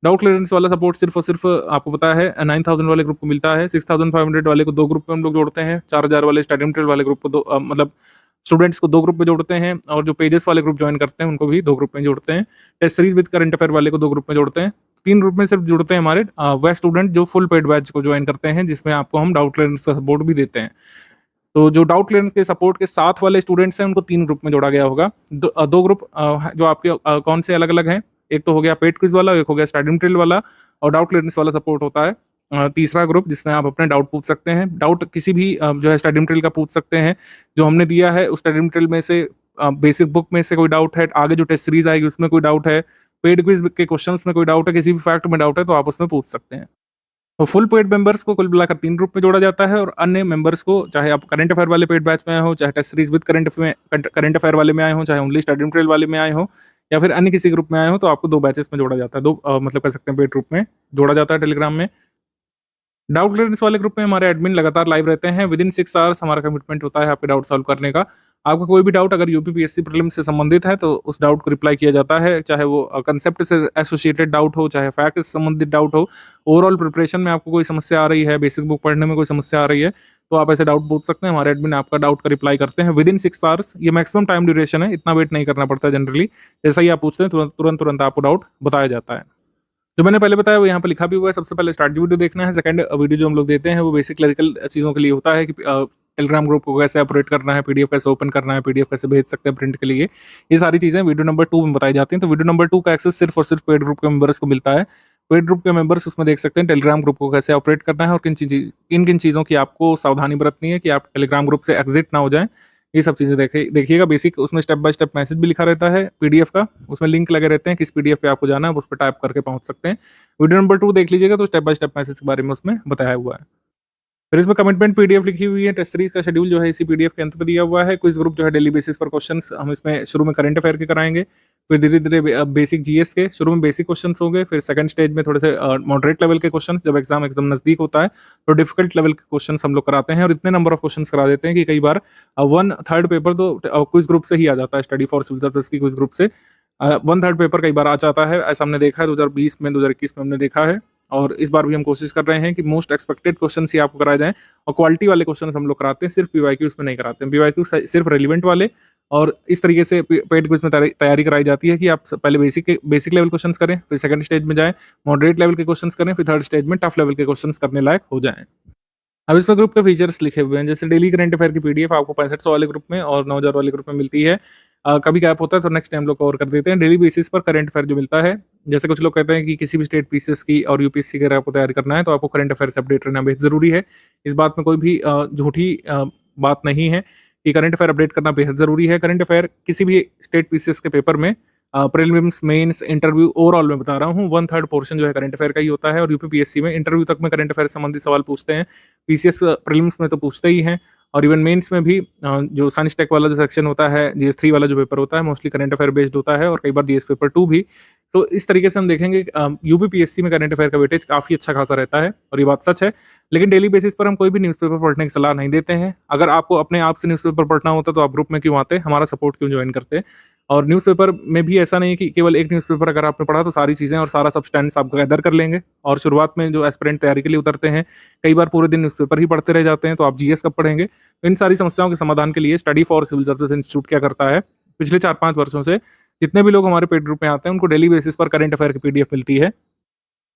डाउट क्लियरेंस वाला सपोर्ट सिर्फ और सिर्फ आपको पता है 9000 वाले ग्रुप को मिलता है। 6500 वाले को 2 ग्रुप में हम लोग जोड़ते हैं, 4000 वाले स्टडी मटेरियल वाले ग्रुप को मतलब स्टूडेंट्स को 2 ग्रुप में जोड़ते हैं और जो पेजेस वाले ग्रुप ज्वाइन करते हैं उनको भी 2 ग्रुप में जोड़ते हैं। Test series with current affair वाले को 2 ग्रुप में जोड़ते हैं। 3 ग्रुप में सिर्फ जुड़ते हैं हमारे वह स्टूडेंट जो फुल पेड बैच को ज्वाइन करते हैं, जिसमें आपको हम डाउट क्लियरेंस का सपोर्ट भी देते हैं। तो जो डाउट क्लियरेंस के सपोर्ट के साथ वाले स्टूडेंट्स हैं उनको 3 ग्रुप में जोड़ा गया होगा। 2 ग्रुप जो आपके कौन से अलग-अलग हैं, एक तो हो गया पेड क्विज वाला, एक हो गया स्टडी मटेरियल वाला और डाउट क्लियरेंस वाला सपोर्ट होता है। तीसरा ग्रुप जिसमें आप अपने डाउट पूछ सकते हैं। डाउट किसी भी जो है स्टडी मटेरियल का पूछ सकते हैं जो हमने दिया है उस स्टडी मटेरियल में से, बेसिक बुक में से कोई डाउट है, आगे जो टेस्ट सीरीज आएगी उसमें कोई डाउट है, पेड क्विज के क्वेश्चंस में कोई डाउट है, किसी भी फैक्ट में डाउट है तो आप उसमें पूछ सकते हैं। तो फुल पेड मेंबर्स को कुल मिलाकर 3 ग्रुप में जोड़ा जाता है और अन्य मेंबर्स को, चाहे आप करंट अफेयर वाले पेड बैच में आए हो, चाहे test series with current affair वाले में आए हो, चाहे ओनली स्टडी मटेरियल वाले में आए हो या फिर अन्य किसी ग्रुप में आए हो, तो आपको 2 बैचेस में जोड़ा जाता है। 2 मतलब कह सकते हैं पेड ग्रुप में जोड़ा जाता है टेलीग्राम में। डाउट क्लियरेंस वाले ग्रुप में हमारे एडमिन लगातार लाइव रहते हैं। विदिन 6 आवर्स हमारा कमिटमेंट होता है आपके डाउट सॉल्व करने का। आपका कोई भी डाउट अगर यूपीपीएससी प्रीलिम से संबंधित है तो उस डाउट को रिप्लाई किया जाता है, चाहे वो कंसेप्ट से एसोसिएटेड डाउट हो, चाहे फैक्ट से संबंधित डाउट हो। ओवरऑल प्रिपरेशन में आपको कोई समस्या आ रही है, बेसिक बुक पढ़ने में कोई समस्या आ रही है, तो आप ऐसे डाउट पूछ सकते हैं। हमारे एडमिन आपका डाउट का रिप्लाई करते हैं विदिन 6 आवर्स। ये मैक्सिमम टाइम ड्यूरेशन है, इतना वेट नहीं करना पड़ता जनरली। जैसा ही आप पूछते हैं तुरंत आपको डाउट बताया जाता है। जो मैंने पहले बताया वो यहाँ पे लिखा भी हुआ है। सबसे पहले स्टार्ट वीडियो देखना है। सेकंड वीडियो जो हम लोग देते हैं वो बेसिक क्लरिकल चीज़ों के लिए होता है कि टेलीग्राम ग्रुप को कैसे ऑपरेट करना है, पीडीएफ कैसे ओपन करना है, पीडीएफ कैसे भेज सकते हैं प्रिंट के लिए, ये सारी चीज़ें वीडियो नंबर 2 में बताई जाती हैं। तो वीडियो नंबर 2 का एक्सेस सिर्फ और सिर्फ पेड ग्रुप के मेंबर्स को मिलता है। पेड ग्रुप के मेंबर्स उसमें देख सकते हैं टेलीग्राम ग्रुप को कैसे ऑपरेट करना है और किन किन चीज़ों की आपको सावधानी बरतनी है कि आप टेलीग्राम ग्रुप से एग्जिट ना हो जाएं। ये सब चीज़ें देखिएगा। बेसिक उसमें स्टेप बाय स्टेप मैसेज भी लिखा रहता है पीडीएफ का, उसमें लिंक लगे रहते हैं किस पीडीएफ पे आपको जाना है, उस पर टाइप करके पहुंच सकते हैं। वीडियो नंबर 2 देख लीजिएगा तो स्टेप बाय स्टेप मैसेज के बारे में उसमें बताया हुआ है। फिर इसमें कमिटमेंट पीडीएफ लिखी हुई है। टेस्ट सीरीज का शेड्यूल जो है इसी पीडीएफ के अंत पे दिया हुआ है। क्विज ग्रुप जो है डेली बेसिस पर क्वेश्चंस हम इसमें शुरू में करंट अफेयर के कराएंगे, फिर धीरे धीरे बेसिक जीएस के, शुरू में बेसिक क्वेश्चंस होंगे, फिर सेकंड स्टेज में थोड़े से मॉडरेट लेवल के क्वेश्चंस, जब एग्जाम एकदम नजदीक होता है तो डिफिकल्ट लेवल के क्वेश्चंस हम लोग कराते हैं और इतने नंबर ऑफ क्वेश्चंस करा देते हैं कि कई बार 1/3 पेपर तो क्विज ग्रुप से ही आ जाता है। स्टडी फॉर सिविल सर्विस की क्विज ग्रुप से 1/3 पेपर कई बार आ जाता है। ऐसा हमने देखा है 2020 में, 2021 में हमने देखा है और इस बार भी हम कोशिश कर रहे हैं कि मोस्ट एक्सपेक्टेड क्वेश्चन ही आपको कराए जाएं और क्वालिटी वाले क्वेश्चन हम लोग कराते हैं, सिर्फ पीवाईक्यूज में नहीं कराते हैं। पीवाईक्यू सिर्फ रेलिवेंट वाले, और इस तरीके से पेड क्विज में तैयारी कराई जाती है कि आप पहले बेसिक लेवल क्वेश्चंस करें, फिर सेकंड स्टेज में जाएं मॉडरेट लेवल के क्वेश्चंस करें, फिर थर्ड स्टेज में टफ लेवल के क्वेश्चंस करने लायक हो जाएं। अब इसमें ग्रुप के फीचर्स लिखे हुए हैं, जैसे डेली करंट अफेयर की पीडीएफ आपको 6500 वाले ग्रुप में और 9000 वाले ग्रुप में मिलती है। कभी गैप होता है तो नेक्स्ट टाइम लोग कवर कर देते हैं। डेली बेसिस पर करंट अफेयर जो मिलता है, जैसे कुछ लोग कहते हैं कि किसी भी स्टेट पीसीएस की और यूपीएससी की अगर आपको तैयारी करना है तो आपको करंट अफेयर से अपडेट रहना बेहद जरूरी है। इस बात में कोई भी झूठी बात नहीं है कि करंट अफेयर अपडेट करना बेहद जरूरी है। करंट अफेयर किसी भी स्टेट पीसीएस के पेपर में प्रीलिम्स, मेंस, इंटरव्यू, ओवरऑल में बता रहा हूँ 1/3 पोर्शन जो है करंट अफेयर का ही होता है। और यूपीपीएससी में इंटरव्यू तक में करंट अफेयर से संबंधित सवाल पूछते हैं, पीसीएस प्रीलिम्स में तो पूछते ही हैं, और इवन मेंस में भी जो साइंस टेक वाला जो सेक्शन होता है, जीएस 3 वाला जो पेपर होता है, मोस्टली करंट अफेयर बेस्ड होता है और कई बार जीएस पेपर 2 भी। तो इस तरीके से हम देखेंगे यूपीपीएससी में करंट अफेयर का वेटेज काफी अच्छा खासा रहता है और ये बात सच है। लेकिन डेली बेसिस पर हम कोई भी न्यूज़पेपर पढ़ने की सलाह नहीं देते हैं। अगर आपको अपने आप से न्यूज़पेपर पढ़ना होता तो आप ग्रुप में क्यों आते, हमारा सपोर्ट क्यों ज्वाइन करते। और न्यूज़पेपर में भी ऐसा नहीं कि केवल एक न्यूज़पेपर अगर आपने पढ़ा तो सारी चीज़ें और सारा सब्सटेंस आप गैदर कर लेंगे। और शुरुआत में जो एस्पिरेंट तैयारी के लिए उतरते हैं कई बार पूरे दिन न्यूज़पेपर ही पढ़ते रह जाते हैं, तो आप जीएस कब पढ़ेंगे। तो इन सारी समस्याओं के समाधान के लिए study for civil service institute क्या करता है, पिछले 4-5 वर्षों से जितने भी लोग हमारे पेड ग्रुप में आते हैं उनको डेली बेसिस पर करंट अफेयर की पीडीएफ मिलती है।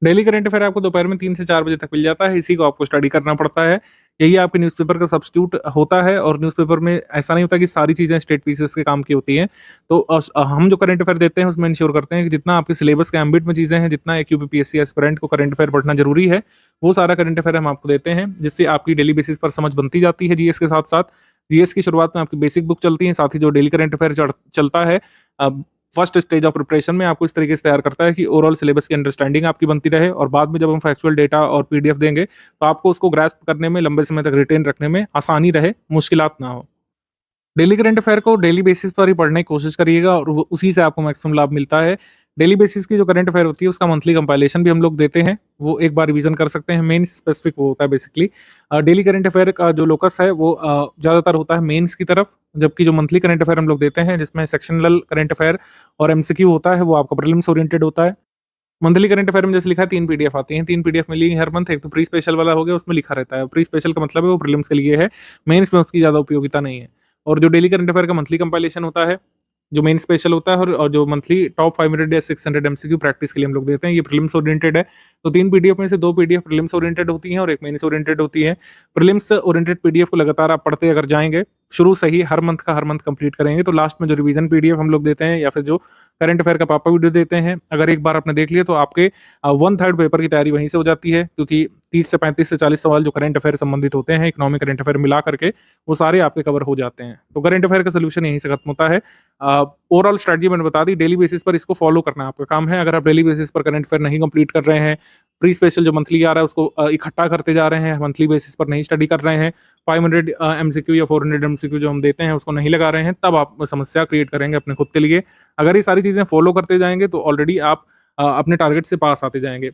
डेली करंट अफेयर आपको दोपहर में 3 से 4 बजे तक मिल जाता है। इसी को आपको स्टडी करना पड़ता है, यही आपके न्यूज़पेपर का सब्स्टिट्यूट होता है। और न्यूज़पेपर में ऐसा नहीं होता कि सारी चीज़ें स्टेट पीसीएस के काम की होती हैं। तो हम जो करंट अफेयर देते हैं उसमें इंश्योर करते हैं कि जितना आपके सिलेबस के एम्बिट में चीज़ें हैं, जितना एक यूपीपीएससी एस्पिरेंट को करंट अफेयर पढ़ना जरूरी है, वो सारा करंट अफेयर हम आपको देते हैं, जिससे आपकी डेली बेसिस पर समझ बनती जाती है। जीएस के साथ साथ जीएस की शुरुआत में आपकी बेसिक बुक चलती है, साथ ही जो डेली करंट अफेयर चलता है फर्स्ट स्टेज ऑफ प्रिपरेशन में आपको इस तरीके से तैयार करता है कि ओवरऑल सिलेबस की अंडरस्टैंडिंग आपकी बनती रहे, और बाद में जब हम फैक्चुअल डेटा और पीडीएफ देंगे तो आपको उसको ग्रास्प करने में, लंबे समय तक रिटेन रखने में आसानी रहे, मुश्किलात ना हो। डेली करंट अफेयर को डेली बेसिस पर ही पढ़ने की कोशिश करिएगा और उसी से आपको मैक्सिमम लाभ मिलता है। डेली बेसिस की जो करंट अफेयर होती है उसका मंथली कंपाइलेशन भी हम लोग देते हैं, वो एक बार रिवीजन कर सकते हैं। मेन स्पेसिफिक वो होता है बेसिकली। डेली करंट अफेयर का जो लोकस है वो ज़्यादातर होता है मेंस की तरफ, जबकि जो मंथली करंट अफेयर हम लोग देते हैं जिसमें सेक्शनल करंट अफेयर और एमसीक्यू होता है वो आपका प्रीलिम्स ओरिएंटेड होता है। मंथली करंट अफेयर में जैसे लिखा है 3 पीडीएफ आती हैं, 3 पीडीएफ मिलेंगी हर मंथ। एक तो प्री स्पेशल वाला हो गया, उसमें लिखा रहता है, प्री स्पेशल का मतलब है वो प्रीलिम्स के लिए है, मेंस में उसकी ज़्यादा उपयोगिता नहीं है। और जो डेली करंट अफेयर का मंथली कंपाइलेशन होता है, जो मेन स्पेशल होता है, और जो मंथली टॉप 500 या 600 एमसीक्यू प्रैक्टिस के लिए हम लोग देते हैं, ये प्रीलिम्स ओरिएंटेड है। तो 3 पीडीएफ में से 2 पीडीएफ प्रीलिम्स ओरिएंटेड होती हैं और 1 मेंस ओरिएंटेड होती है। प्रीलिम्स ओरिएंटेड पीडीएफ को लगातार आप पढ़ते अगर जाएंगे, शुरू से ही हर मंथ कंप्लीट करेंगे, तो लास्ट में जो रिवीजन पीडीएफ हम लोग देते हैं या फिर जो करंट अफेयर का पापा वीडियो देते हैं, अगर एक बार आपने देख लिया तो आपके 1/3 पेपर की तैयारी वहीं से हो जाती है, क्योंकि 30 से 35 से 40 सवाल जो करंट अफेयर संबंधित होते हैं, इकोनॉमिक करंट अफेयर मिला करके, वो सारे आपके कवर हो जाते हैं। तो करंट अफेयर का सोल्यूशन यहीं से खत्म होता है। ओवरऑल स्ट्रेटजी मैंने बता दी, डेली बेसिस पर इसको फॉलो करना आपका काम है। अगर आप डेली बेसिस पर करंट अफेयर नहीं कंप्लीट कर रहे हैं, प्री स्पेशल जो मंथली आ रहा है उसको इकट्ठा करते जा रहे हैं, मंथली बेसिस पर नहीं स्टडी कर रहे हैं, 500 एमसीक्यू या 400 एमसीक्यू जो हम देते हैं उसको नहीं लगा रहे हैं, तब आप समस्या क्रिएट करेंगे अपने खुद के लिए। अगर ये सारी चीजें फॉलो करते जाएंगे तो ऑलरेडी आप अपने टारगेट से पास आते जाएंगे।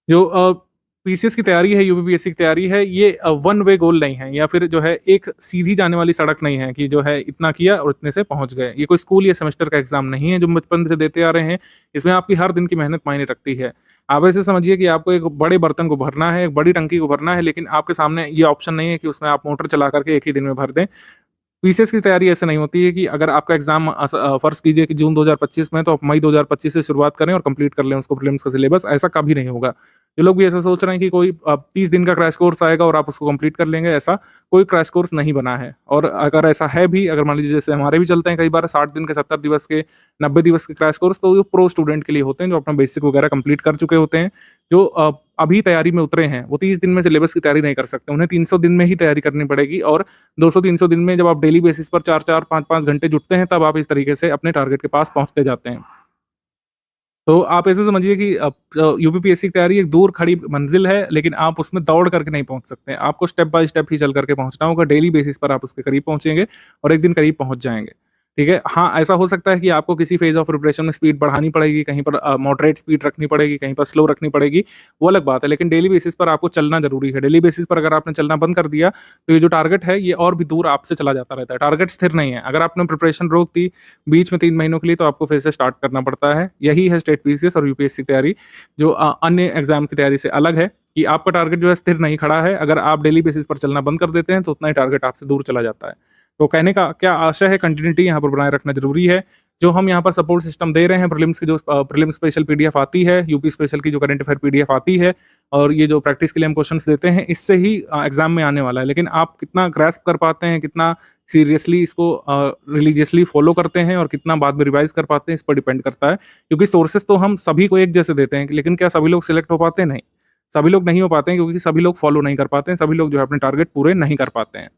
जो पीसीएस की तैयारी है, यूपीपीएससी की तैयारी है, ये वन वे गोल नहीं है, या फिर जो है एक सीधी जाने वाली सड़क नहीं है कि जो है इतना किया और इतने से पहुंच गए। ये कोई स्कूल या सेमेस्टर का एग्जाम नहीं है जो बचपन से देते आ रहे हैं। इसमें आपकी हर दिन की मेहनत मायने रखती है। आप ऐसे समझिए कि आपको एक बड़े बर्तन को भरना है, एक बड़ी टंकी को भरना है, लेकिन आपके सामने ये ऑप्शन नहीं है कि उसमें आप मोटर चला करके एक ही दिन में भर दें। पीसीएस की तैयारी ऐसे नहीं होती है कि अगर आपका एग्जाम फर्ज कीजिए कि जून 2025 में, तो आप मई 2025 से शुरुआत करें और कंप्लीट कर लें उसको प्रीलिम्स का सिलेबस। ऐसा कभी नहीं होगा। जो लोग भी ऐसा सोच रहे हैं कि कोई 30 दिन का क्रैश कोर्स आएगा और आप उसको कंप्लीट कर लेंगे, ऐसा कोई क्रैश कोर्स नहीं बना है। और अगर ऐसा है भी, अगर मान लीजिए जैसे हमारे भी चलते हैं कई बार 60 दिन के, 70 दिवस के, 90 दिवस के क्रैश कोर्स, तो वो प्रो स्टूडेंट के लिए होते हैं जो अपना बेसिक वगैरह कंप्लीट कर चुके होते हैं। जो अभी तैयारी में उतरे हैं वो 30 दिन में सिलेबस की तैयारी नहीं कर सकते, उन्हें 300 दिन में ही तैयारी करनी पड़ेगी। और 200-300 दिन में जब आप डेली बेसिस पर 4-4, 5-5 घंटे जुटते हैं, तब आप इस तरीके से अपने टारगेट के पास पहुंचते जाते हैं। तो आप ऐसे समझिए कि यूपीपीएससी की तैयारी एक दूर खड़ी मंजिल है, लेकिन आप उसमें दौड़ करके नहीं पहुंच सकते। आपको स्टेप बाय स्टेप ही चल करके पहुंचना होगा। डेली बेसिस पर आप उसके करीब पहुंचेंगे और एक दिन करीब पहुंच जाएंगे। ठीक है। हाँ, ऐसा हो सकता है कि आपको किसी फेज ऑफ प्रिपरेशन में स्पीड बढ़ानी पड़ेगी, कहीं पर मॉडरेट स्पीड रखनी पड़ेगी, कहीं पर स्लो रखनी पड़ेगी, वो अलग बात है। लेकिन डेली बेसिस पर आपको चलना जरूरी है। डेली बेसिस पर अगर आपने चलना बंद कर दिया तो ये जो टारगेट है ये और भी दूर आपसे चला जाता रहता है। टारगेट स्थिर नहीं है। अगर आपने प्रिपरेशन रोक दी बीच में 3 महीनों के लिए, तो आपको फिर से स्टार्ट करना पड़ता है। यही है स्टेट पीसीएस और यूपीएससी की तैयारी, जो अन्य एग्जाम की तैयारी से अलग है, कि आपका टारगेट जो है स्थिर नहीं खड़ा है। अगर आप डेली बेसिस पर चलना बंद कर देते हैं तो उतना ही टारगेट आपसे दूर चला जाता है। तो कहने का क्या आशय है, कंटिन्यूटी यहाँ पर बनाए रखना जरूरी है। जो हम यहाँ पर सपोर्ट सिस्टम दे रहे हैं, प्रीलिम्स की जो प्रीलिम्स स्पेशल पीडीएफ आती है, यूपी स्पेशल की जो करंट अफेयर पीडीएफ आती है, और ये जो प्रैक्टिस के लिए हम क्वेश्चंस देते हैं, इससे ही एग्जाम में आने वाला है। लेकिन आप कितना ग्रैस्प कर पाते हैं, कितना सीरियसली इसको रिलीजियसली फॉलो करते हैं और कितना बाद में रिवाइज कर पाते हैं, इस पर डिपेंड करता है। क्योंकि सोर्सेस तो हम सभी को एक जैसे देते हैं, लेकिन क्या सभी लोग सिलेक्ट हो पाते हैं? नहीं, सभी लोग नहीं हो पाते हैं, क्योंकि सभी लोग फॉलो नहीं कर पाते हैं, सभी लोग जो है अपने टारगेट पूरे नहीं कर पाते हैं।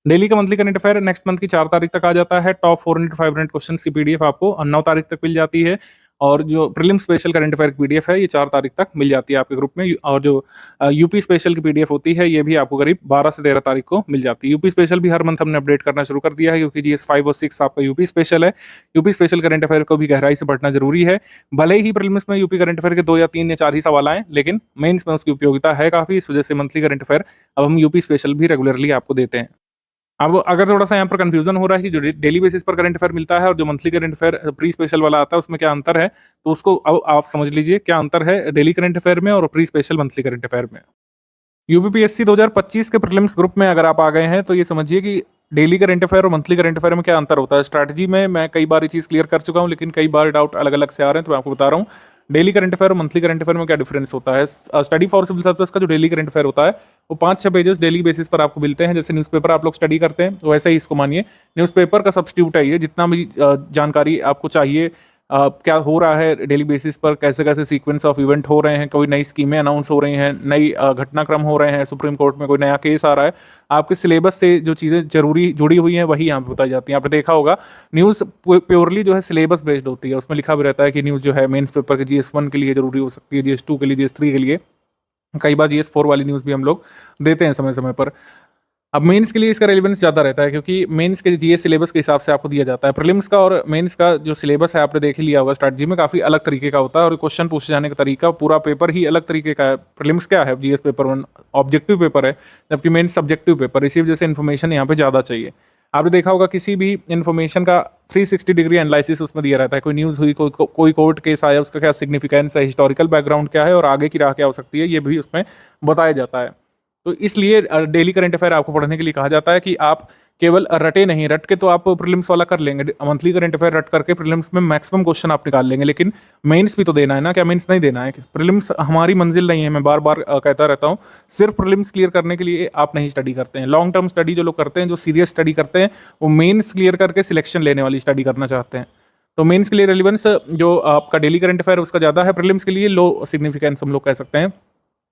डेली का monthly current affair next month की 4 तारीख तक आ जाता है। टॉप 400-500 क्वेश्चंस की पीडीएफ आपको 9 तारीख तक मिल जाती है। और जो प्रीलिम स्पेशल करंट अफेयर की पीडीएफ है, ये 4 तारीख तक मिल जाती है आपके ग्रुप में। और जो यूपी स्पेशल की पीडीएफ होती है, ये भी आपको करीब 12 से 13 तारीख को मिल जाती है। यूपी स्पेशल भी हर मंथ हमने अपडेट करना शुरू कर दिया है, क्योंकि जीएस 5 और 6 आपका यूपी स्पेशल है। यूपी स्पेशल करंट अफेयर को भी गहराई से पढ़ना जरूरी है। भले ही प्रीलिम्स में यूपी करंट अफेयर के 2 या 3 या 4 ही सवाल आए, लेकिन मेंस में उसकी उपयोगिता है काफी। इस वजह से मंथली करंट अफेयर अब हम यूपी स्पेशल भी रेगुलरली आपको देते हैं। अब अगर थोड़ा सा यहाँ पर कंफ्यूजन हो रहा है कि जो डेली बेसिस पर करंट अफेयर मिलता है और जो monthly current affair pre special वाला आता है, उसमें क्या अंतर है, तो उसको अब आप समझ लीजिए क्या अंतर है डेली करंट अफेयर में और pre special monthly current affair में। यूपीपीएससी 2025 के प्रीलिम्स ग्रुप में अगर आप आ गए हैं, तो ये समझिए कि डेली करंट अफेयर और मंथली करंट अफेयर में क्या अंतर होता है। स्ट्रैटेजी में मैं कई बार ये चीज़ क्लियर कर चुका हूँ, लेकिन कई बार डाउट अलग अलग से आ रहे हैं, तो मैं आपको बता रहा हूँ डेली करंट अफेयर और मंथली करंट अफेयर में क्या डिफरेंस होता है। स्टडी फॉर सिविल सर्विस का जो डेली करंट अफेयर होता है, वो 5-6 पेजेस डेली बेसिस पर आपको मिलते हैं। जैसे न्यूज़पेपर आप लोग स्टडी करते हैं, वैसे ही इसको मानिए न्यूज़पेपर का सब्स्टिट्यूट है ये। जितना भी जानकारी आपको चाहिए, क्या हो रहा है डेली बेसिस पर, कैसे कैसे सीक्वेंस ऑफ इवेंट हो रहे हैं, कोई नई स्कीमें अनाउंस हो रही हैं, नई घटनाक्रम हो रहे हैं, सुप्रीम कोर्ट में कोई नया केस आ रहा है, आपके सिलेबस से जो चीज़ें जरूरी जुड़ी हुई हैं वही यहाँ पे बताई जाती हैं। आपने देखा होगा न्यूज़ प्योरली जो है सिलेबस बेस्ड होती है। उसमें लिखा भी रहता है कि न्यूज़ जो है मेंस पेपर के GS1 के लिए जरूरी हो सकती है, GS2 के लिए, GS3 के लिए। कई बार GS4 वाली न्यूज़ भी हम लोग देते हैं समय समय पर। अब मेंस के लिए इसका रेलेवेंस ज़्यादा रहता है, क्योंकि मेंस के जीएस सिलेबस के हिसाब से आपको दिया जाता है। प्रीलिम्स का और मेंस का जो सिलेबस है आपने देख ही लिया होगा, स्ट्रैटेजी में काफ़ी अलग तरीके का होता है और क्वेश्चन पूछे जाने का तरीका, पूरा पेपर ही अलग तरीके का है। प्रीलिम्स क्या है, जीएस पेपर 1 ऑब्जेक्टिव पेपर है, जबकि मेंस सब्जेक्टिव पेपर। इसी वजह से इन्फॉर्मेशन यहाँ पे ज़्यादा चाहिए। आपने देखा होगा किसी भी इन्फॉर्मेशन का 360 डिग्री एनालिसिस उसमें दिया रहता है। कोई न्यूज़ हुई, कोई कोर्ट केस आया, उसका क्या सिग्निफिकेंस है, हिस्टोरिकल बैकग्राउंड क्या है और आगे की राह क्या हो सकती है, ये भी उसमें बताया जाता है। तो इसलिए डेली करंट अफेयर आपको पढ़ने के लिए कहा जाता है कि आप केवल रटे नहीं, रट के तो आप प्रीलिम्स वाला कर लेंगे, मंथली करंट अफेयर रट करके प्रीलिम्स में मैक्सिमम क्वेश्चन आप निकाल लेंगे, लेकिन मेंस भी तो देना है ना, क्या मेंस नहीं देना है? प्रीलिम्स हमारी मंजिल नहीं है, मैं बार बार कहता रहता हूँ। सिर्फ प्रीलिम्स क्लियर करने के लिए आप नहीं स्टडी करते हैं, लॉन्ग टर्म स्टडी जो लोग करते हैं, जो सीरियस स्टडी करते हैं, वो मेंस क्लियर करके सिलेक्शन लेने वाली स्टडी करना चाहते हैं। तो मेंस के लिए रेलिवेंस जो आपका डेली करंट अफेयर उसका ज़्यादा है, प्रीलिम्स के लिए लो सिग्निफिकेंस हम लोग कह सकते हैं।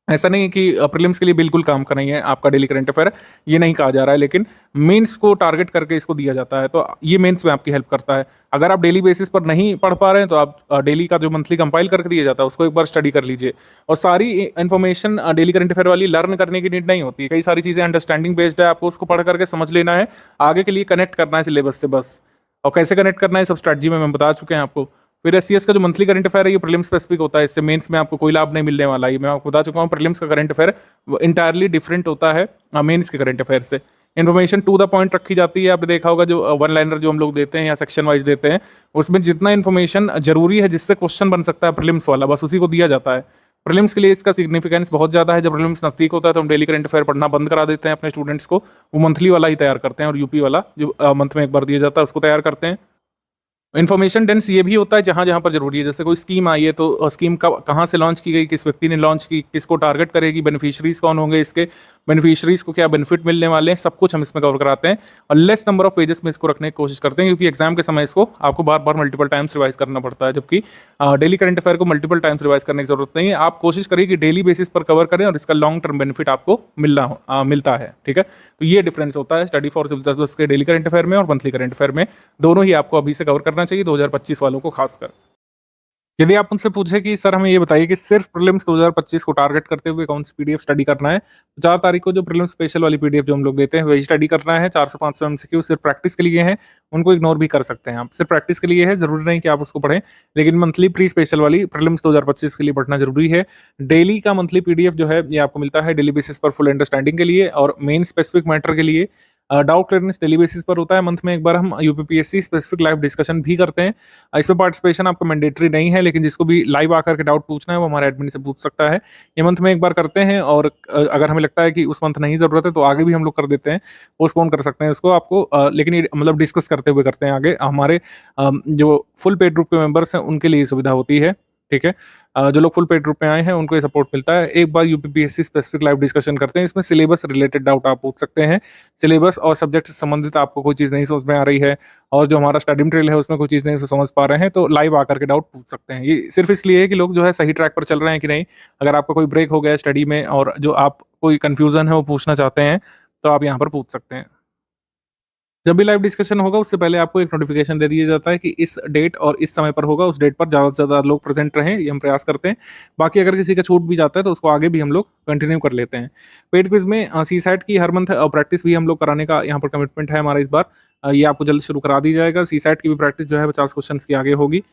ऐसा नहीं है कि प्रीलिम्स के लिए बिल्कुल काम का नहीं है आपका डेली करंट अफेयर, ये नहीं कहा जा रहा है, लेकिन मेंस को टारगेट करके इसको दिया जाता है, तो ये मेंस में आपकी हेल्प करता है। अगर आप डेली बेसिस पर नहीं पढ़ पा रहे हैं तो आप डेली का जो मंथली कंपाइल करके दिया जाता है उसको एक बार स्टडी कर लीजिए। और सारी इन्फॉर्मेशन डेली करंट अफेयर वाली लर्न करने की नीड नहीं होती है, कई सारी चीज़ें अंडरस्टैंडिंग बेस्ड है, आपको उसको पढ़ करके समझ लेना है, आगे के लिए कनेक्ट करना है सिलेबस से बस। और कैसे कनेक्ट करना है सब स्ट्रैटेजी में मैं बता चुके हैं आपको। फिर एससीएस का जो मंथली करंट अफेयर है ये प्रीलिम्स स्पेसिफिक होता है, इससे मेंस में आपको कोई लाभ नहीं मिलने वाला है, मैं आपको बता चुका हूँ। प्रीलिम्स का करंट अफेयर इंटायरली डिफरेंट होता है मेंस के करंट अफेयर से। इन्फॉर्मेशन टू द पॉइंट रखी जाती है, आपने देखा होगा जो वन लाइनर जो हम लोग देते हैं या सेक्शन वाइज देते हैं, उसमें जितना इन्फॉर्मेशन जरूरी है जिससे क्वेश्चन बन सकता है प्रीलिम्स वाला, बस उसी को दिया जाता है। प्रीलिम्स के लिए इसका सिग्निफिकेंस बहुत ज़्यादा है। जब प्रीलिम्स नज़दीक होता है तो हम डेली करंट अफेयर पढ़ना बंद करा देते हैं अपने स्टूडेंट्स को, वो मंथली वाला ही तैयार करते हैं, और यूपी वाला जो मंथ में एक बार दिया जाता है उसको तैयार करते हैं। इन्फॉर्मेशन डेंस ये भी होता है जहाँ जहाँ पर जरूरी है, जैसे कोई स्कीम आई है तो स्कीम कहाँ से लॉन्च की गई, किस व्यक्ति ने लॉन्च की, किसको टारगेट करेगी, बेनिफिशियरीज कौन होंगे, इसके बेनिफिशियरीज को क्या बेनिफिट मिलने वाले हैं, सब कुछ हम इसमें कवर कराते हैं। और लेस नंबर ऑफ पेजेस में इसको रखने की कोशिश करते हैं, क्योंकि एग्जाम के समय इसको आपको बार बार मल्टीपल टाइम्स रिवाइज करना पड़ता है, जबकि डेली करंट अफेयर को मल्टीपल टाइम्स रिवाइज करने की जरूरत नहीं है। आप कोशिश करिए कि डेली बेसिस पर कवर करें और इसका लॉन्ग टर्म बेनिफिट आपको मिलता है, ठीक है। तो ये डिफरेंस होता है स्टडी फॉर सिविल सर्विस के डेली करंट अफेयर में और मंथली करंट अफेयर में, दोनों ही आपको अभी से कवर करना चाहिए 2025 वालों को खासकर। यदि आप उनसे पूछे कि सर हमें ये बताइए कि सिर्फ प्रीलिम्स 2025 को टारगेट करते हुए कौन सी पीडीएफ स्टडी करना है, तो 4 तारीख को जो प्रीलिम्स स्पेशल वाली पीडीएफ जो हम लोग देते हैं वही स्टडी करना है। 400-500 एमसीक्यू सिर्फ प्रैक्टिस के लिए हैं, उनको इग्नोर भी कर सकते हैं आप, सिर्फ प्रैक्टिस के लिए है, जरूरी नहीं कि आप उसको पढ़ें, लेकिन मंथली प्री स्पेशल वाली प्रीलिम्स 2025 के लिए पढ़ना जरूरी है। डेली का मंथली पीडीएफ जो है ये आपको मिलता है डेली बेसिस पर फुल अंडरस्टैंडिंग के लिए और मेन स्पेसिफिक मैटर के लिए। डाउट क्लियरेंस डेली बेसिस पर होता है, मंथ में एक बार हम यूपीपीएससी स्पेसिफिक लाइव डिस्कशन भी करते हैं। इसमें पार्टिसिपेशन आपका मैंडेटरी नहीं है, लेकिन जिसको भी लाइव आकर के डाउट पूछना है वो हमारे एडमिन से पूछ सकता है। ये मंथ में एक बार करते हैं, और अगर हमें लगता है कि उस मंथ नहीं जरूरत है तो आगे भी हम लोग कर देते हैं, पोस्टपोन कर सकते हैं उसको आपको, लेकिन ये मतलब डिस्कस करते हुए करते हैं आगे। हमारे जो फुल पेड ग्रुप के मेंबर्स हैं उनके लिए सुविधा होती है, ठीक है। जो लोग फुल पेड ग्रुप में आए हैं उनको ये सपोर्ट मिलता है। एक बार यूपीपीएससी स्पेसिफिक लाइव डिस्कशन करते हैं, इसमें सिलेबस रिलेटेड डाउट आप पूछ सकते हैं, सिलेबस और सब्जेक्ट से संबंधित आपको कोई चीज़ नहीं समझ में आ रही है और जो हमारा स्टडी मटेरियल है उसमें कोई चीज़ नहीं समझ पा रहे हैं, तो लाइव आकर के डाउट पूछ सकते हैं। ये सिर्फ इसलिए है कि लोग जो है सही ट्रैक पर चल रहे हैं कि नहीं। अगर आपका कोई ब्रेक हो गया स्टडी में और जो आप कोई कन्फ्यूजन है वो पूछना चाहते हैं तो आप यहाँ पर पूछ सकते हैं। जब भी लाइव डिस्कशन होगा उससे पहले आपको एक नोटिफिकेशन दे दिया जाता है कि इस डेट और इस समय पर होगा, उस डेट पर ज़्यादा से ज़्यादा लोग प्रेजेंट रहें, ये हम प्रयास करते हैं। बाकी अगर किसी का छूट भी जाता है तो उसको आगे भी हम लोग कंटिन्यू कर लेते हैं। पेड क्विज में सीसैट की हर मंथ प्रैक्टिस भी हम लोग कराने का यहाँ पर कमिटमेंट है हमारा इस बार। ये आपको जल्द शुरू करा दी जाएगा। सीसैट की भी प्रैक्टिस जो है 50 क्वेश्चन की आगे होगी।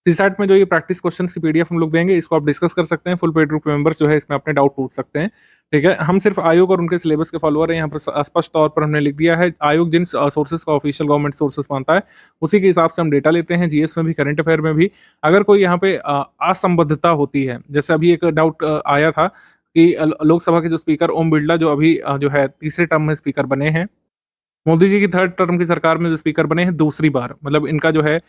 सीसैट में जो ये प्रैक्टिस क्वेश्चंस की पीडीएफ हम लोग देंगे, इसको आप डिस्कस कर सकते हैं। फुल पेड ग्रुप मेंबर्स जो है इसमें अपने डाउट पूछ सकते हैं, ठीक है। हम सिर्फ आयोग और उनके सिलेबस के फॉलोअर हैं, यहाँ पर स्पष्ट तौर पर हमने लिख दिया है। आयोग जिन सोर्सेज का ऑफिशियल गवर्नमेंट सोर्सेज मानता है उसी के हिसाब से हम डेटा लेते हैं, जीएस में भी करंट अफेयर में भी। अगर कोई यहाँ पे असंबद्धता होती है, जैसे अभी एक डाउट आया था कि लोकसभा के जो स्पीकर ओम बिरला जो अभी जो है तीसरे टर्म में स्पीकर बने हैं, मोदी जी की थर्ड टर्म की सरकार में जो स्पीकर बने हैं दूसरी बार, मतलब इनका जो है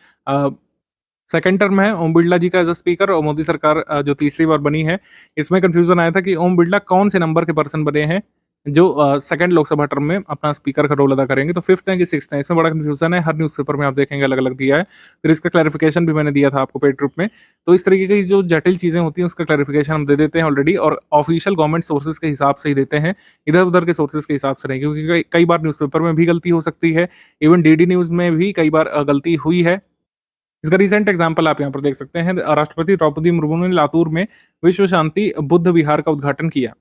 सेकंड टर्म है ओम बिरला जी का एज अ स्पीकर, और मोदी सरकार जो तीसरी बार बनी है, इसमें कंफ्यूजन आया था कि ओम बिरला कौन से नंबर के पर्सन बने हैं जो सेकंड लोकसभा टर्म में अपना स्पीकर का रोल अदा करेंगे, तो फिफ्थ है कि सिक्स्थ है, इसमें बड़ा कंफ्यूजन है। हर न्यूज़पेपर में आप देखेंगे अलग अलग दिया है। फिर इसका क्लैरिफिकेशन भी मैंने दिया था आपको पेड ग्रुप में। तो इस तरीके की जो जटिल चीज़ें होती हैं उसका क्लैरिफिकेशन हम दे देते हैं ऑलरेडी, और ऑफिशियल गवर्नमेंट सोर्सेज के हिसाब से ही देते हैं, इधर उधर के सोर्सेज के हिसाब से नहीं, क्योंकि कई बार न्यूज़पेपर में भी गलती हो सकती है, इवन डीडी न्यूज़ में भी कई बार गलती हुई है। इसका रिसेंट एग्जांपल आप यहाँ पर देख सकते हैं। राष्ट्रपति द्रौपदी मुर्मू ने लातूर में विश्व शांति बुद्ध विहार का उद्घाटन किया।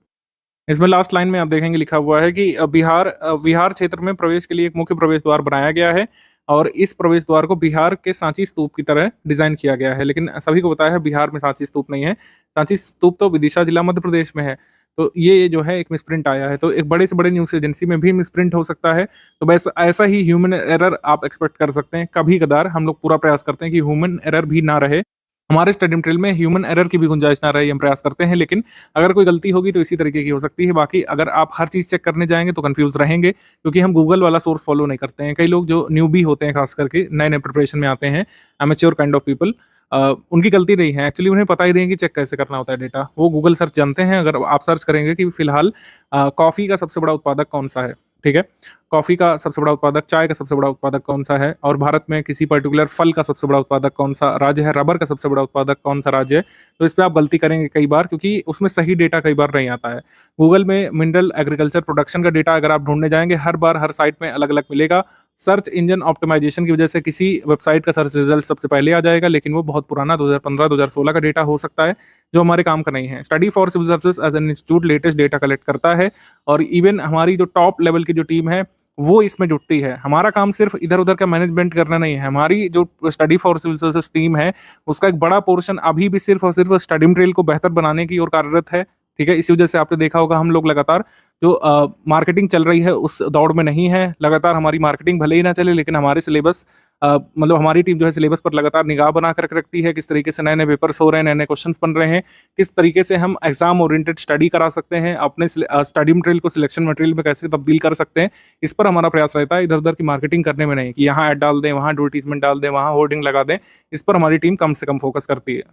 इसमें लास्ट लाइन में आप देखेंगे लिखा हुआ है कि विहार क्षेत्र में प्रवेश के लिए एक मुख्य प्रवेश द्वार बनाया गया है, और इस प्रवेश द्वार को बिहार के सांची स्तूप की तरह डिजाइन किया गया है। लेकिन सभी को पता है बिहार में सांची स्तूप नहीं है, सांची स्तूप तो विदिशा जिला मध्य प्रदेश में है। तो ये जो है एक मिसप्रिंट आया है, तो एक बड़े से बड़े न्यूज़ एजेंसी में भी मिसप्रिंट हो सकता है। तो बस ऐसा ही ह्यूमन एरर आप एक्सपेक्ट कर सकते हैं। कभी कदार हम लोग पूरा प्रयास करते हैं कि ह्यूमन एरर भी ना रहे, हमारे स्टडी मटेरियल में ह्यूमन एरर की भी गुंजाइश ना रहे, हम प्रयास करते हैं, लेकिन अगर कोई गलती होगी तो इसी तरीके की हो सकती है। बाकी अगर आप हर चीज़ चेक करने जाएँगे तो कन्फ्यूज़ रहेंगे, क्योंकि हम गूगल वाला सोर्स फॉलो नहीं करते हैं। कई लोग जो न्यूबी होते हैं, खास करके नए-नए प्रिपरेशन में आते हैं, एमेच्योर काइंड ऑफ पीपल, उनकी गलती नहीं है, एक्चुअली उन्हें पता ही नहीं है कि चेक कैसे करना होता है डेटा। वो गूगल सर्च जानते हैं। अगर आप सर्च करेंगे कि फिलहाल कॉफ़ी का सबसे बड़ा उत्पादक कौन-सा है, ठीक है? कॉफ़ी का सबसे बड़ा उत्पादक, चाय का सबसे बड़ा उत्पादक कौन-सा है, और भारत में किसी पर्टिकुलर फल का सबसे बड़ा उत्पादक कौन-सा राज्य है, रबर का सबसे बड़ा उत्पादक कौन-सा राज्य है, तो इस पे आप गलती करेंगे कई बार, क्योंकि उसमें सही डेटा कई बार नहीं आता है। गूगल में मिनरल एग्रीकल्चर प्रोडक्शन का डेटा अगर आप ढूँढने जाएँगे, हर बार हर साइट में अलग-अलग मिलेगा। सर्च इंजन ऑप्टिमाइज़ेशन की वजह से किसी वेबसाइट का सर्च रिज़ल्ट सबसे पहले आ जाएगा, लेकिन वो बहुत पुराना 2015-2016 का डेटा हो सकता है, जो हमारे काम का नहीं है। Study for civil services as an institute latest data collect करता है, और इवन हमारी जो टॉप लेवल की जो टीम है, वो इसमें जुटती है। हमारा काम सिर्फ इधर-उधर का मैनेजमेंट करना नहीं है। हमारी जो study for civil services team है, उसका एक बड़ा पोर्शन अभी भी सिर्फ और सिर्फ स्टडी मटेरियल को बेहतर बनाने की ओर कार्यरत है, ठीक है? इसी वजह से आपने देखा होगा हम लोग लगातार जो मार्केटिंग चल रही है उस दौड़ में नहीं है। लगातार हमारी मार्केटिंग भले ही ना चले, लेकिन हमारे सिलेबस मतलब हमारी टीम जो है सिलेबस पर लगातार निगाह बना कर के रखती है, किस तरीके से नए-नए पेपर्स हो रहे हैं, नए-नए क्वेश्चंस बन रहे हैं, किस तरीके से हम एग्ज़ाम ओरिएंटेड स्टडी करा सकते हैं, अपने स्टडी मटेरियल को सिलेक्शन मटेरियल में कैसे तब्दील कर सकते हैं, इस पर हमारा प्रयास रहता है। इधर-उधर की मार्केटिंग करने में नहीं कि यहाँ ऐड डाल दें, वहाँ एडवर्टाइज़मेंट डाल दें, वहाँ होर्डिंग लगा दें, इस पर हमारी टीम कम से कम फोकस करती है।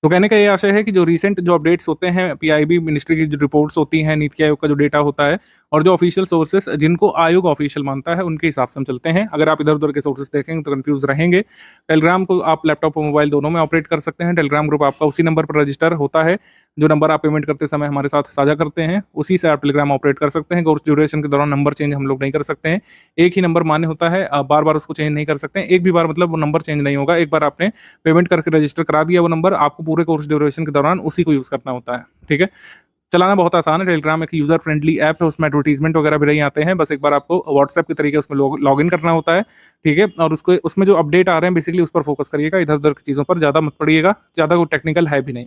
तो कहने का ये आशय है कि जो रीसेंट जो अपडेट्स होते हैं, पीआईबी मिनिस्ट्री की जो रिपोर्ट्स होती हैं, नीति आयोग का जो डेटा होता है, और जो ऑफिशियल सोर्सेस जिनको आयोग ऑफिशियल मानता है, उनके हिसाब से हम चलते हैं। अगर आप इधर-उधर के सोर्सेस देखेंगे तो कंफ्यूज रहेंगे। टेलीग्राम को आप लैपटॉप और मोबाइल दोनों में ऑपरेट कर सकते हैं। टेलीग्राम ग्रुप आपका उसी नंबर पर रजिस्टर होता है, जो नंबर आप पेमेंट करते समय हमारे साथ साझा करते हैं, उसी से आप टेलीग्राम ऑपरेट कर सकते हैं। कोर्स ड्यूरेशन के दौरान नंबर चेंज हम लोग नहीं कर सकते हैं। एक ही नंबर मान्य होता है, आप बार-बार उसको चेंज नहीं कर सकते हैं। एक भी बार मतलब वो नंबर चेंज नहीं होगा। एक बार आपने पेमेंट करके रजिस्टर करा दिया वो नंबर, आपको पूरे कोर्स ड्यूरेशन के दौरान उसी को यूज़ करना होता है, ठीक है? चलाना बहुत आसान है। टेलीग्राम एक यूज़र फ्रेंडली ऐप है, उसमें एडवर्टाइज़मेंट वगैरह भी नहीं आते हैं। बस एक बार आपको व्हाट्सएप के तरीके उसमें लॉगिन करना होता है, ठीक है? और उसको उसमें जो अपडेट आ रहे हैं बेसिकली उस पर फोकस करिएगा, इधर-उधर की चीज़ों पर ज़्यादा मत पड़िएगा, ज़्यादा वो टेक्निकल है भी नहीं।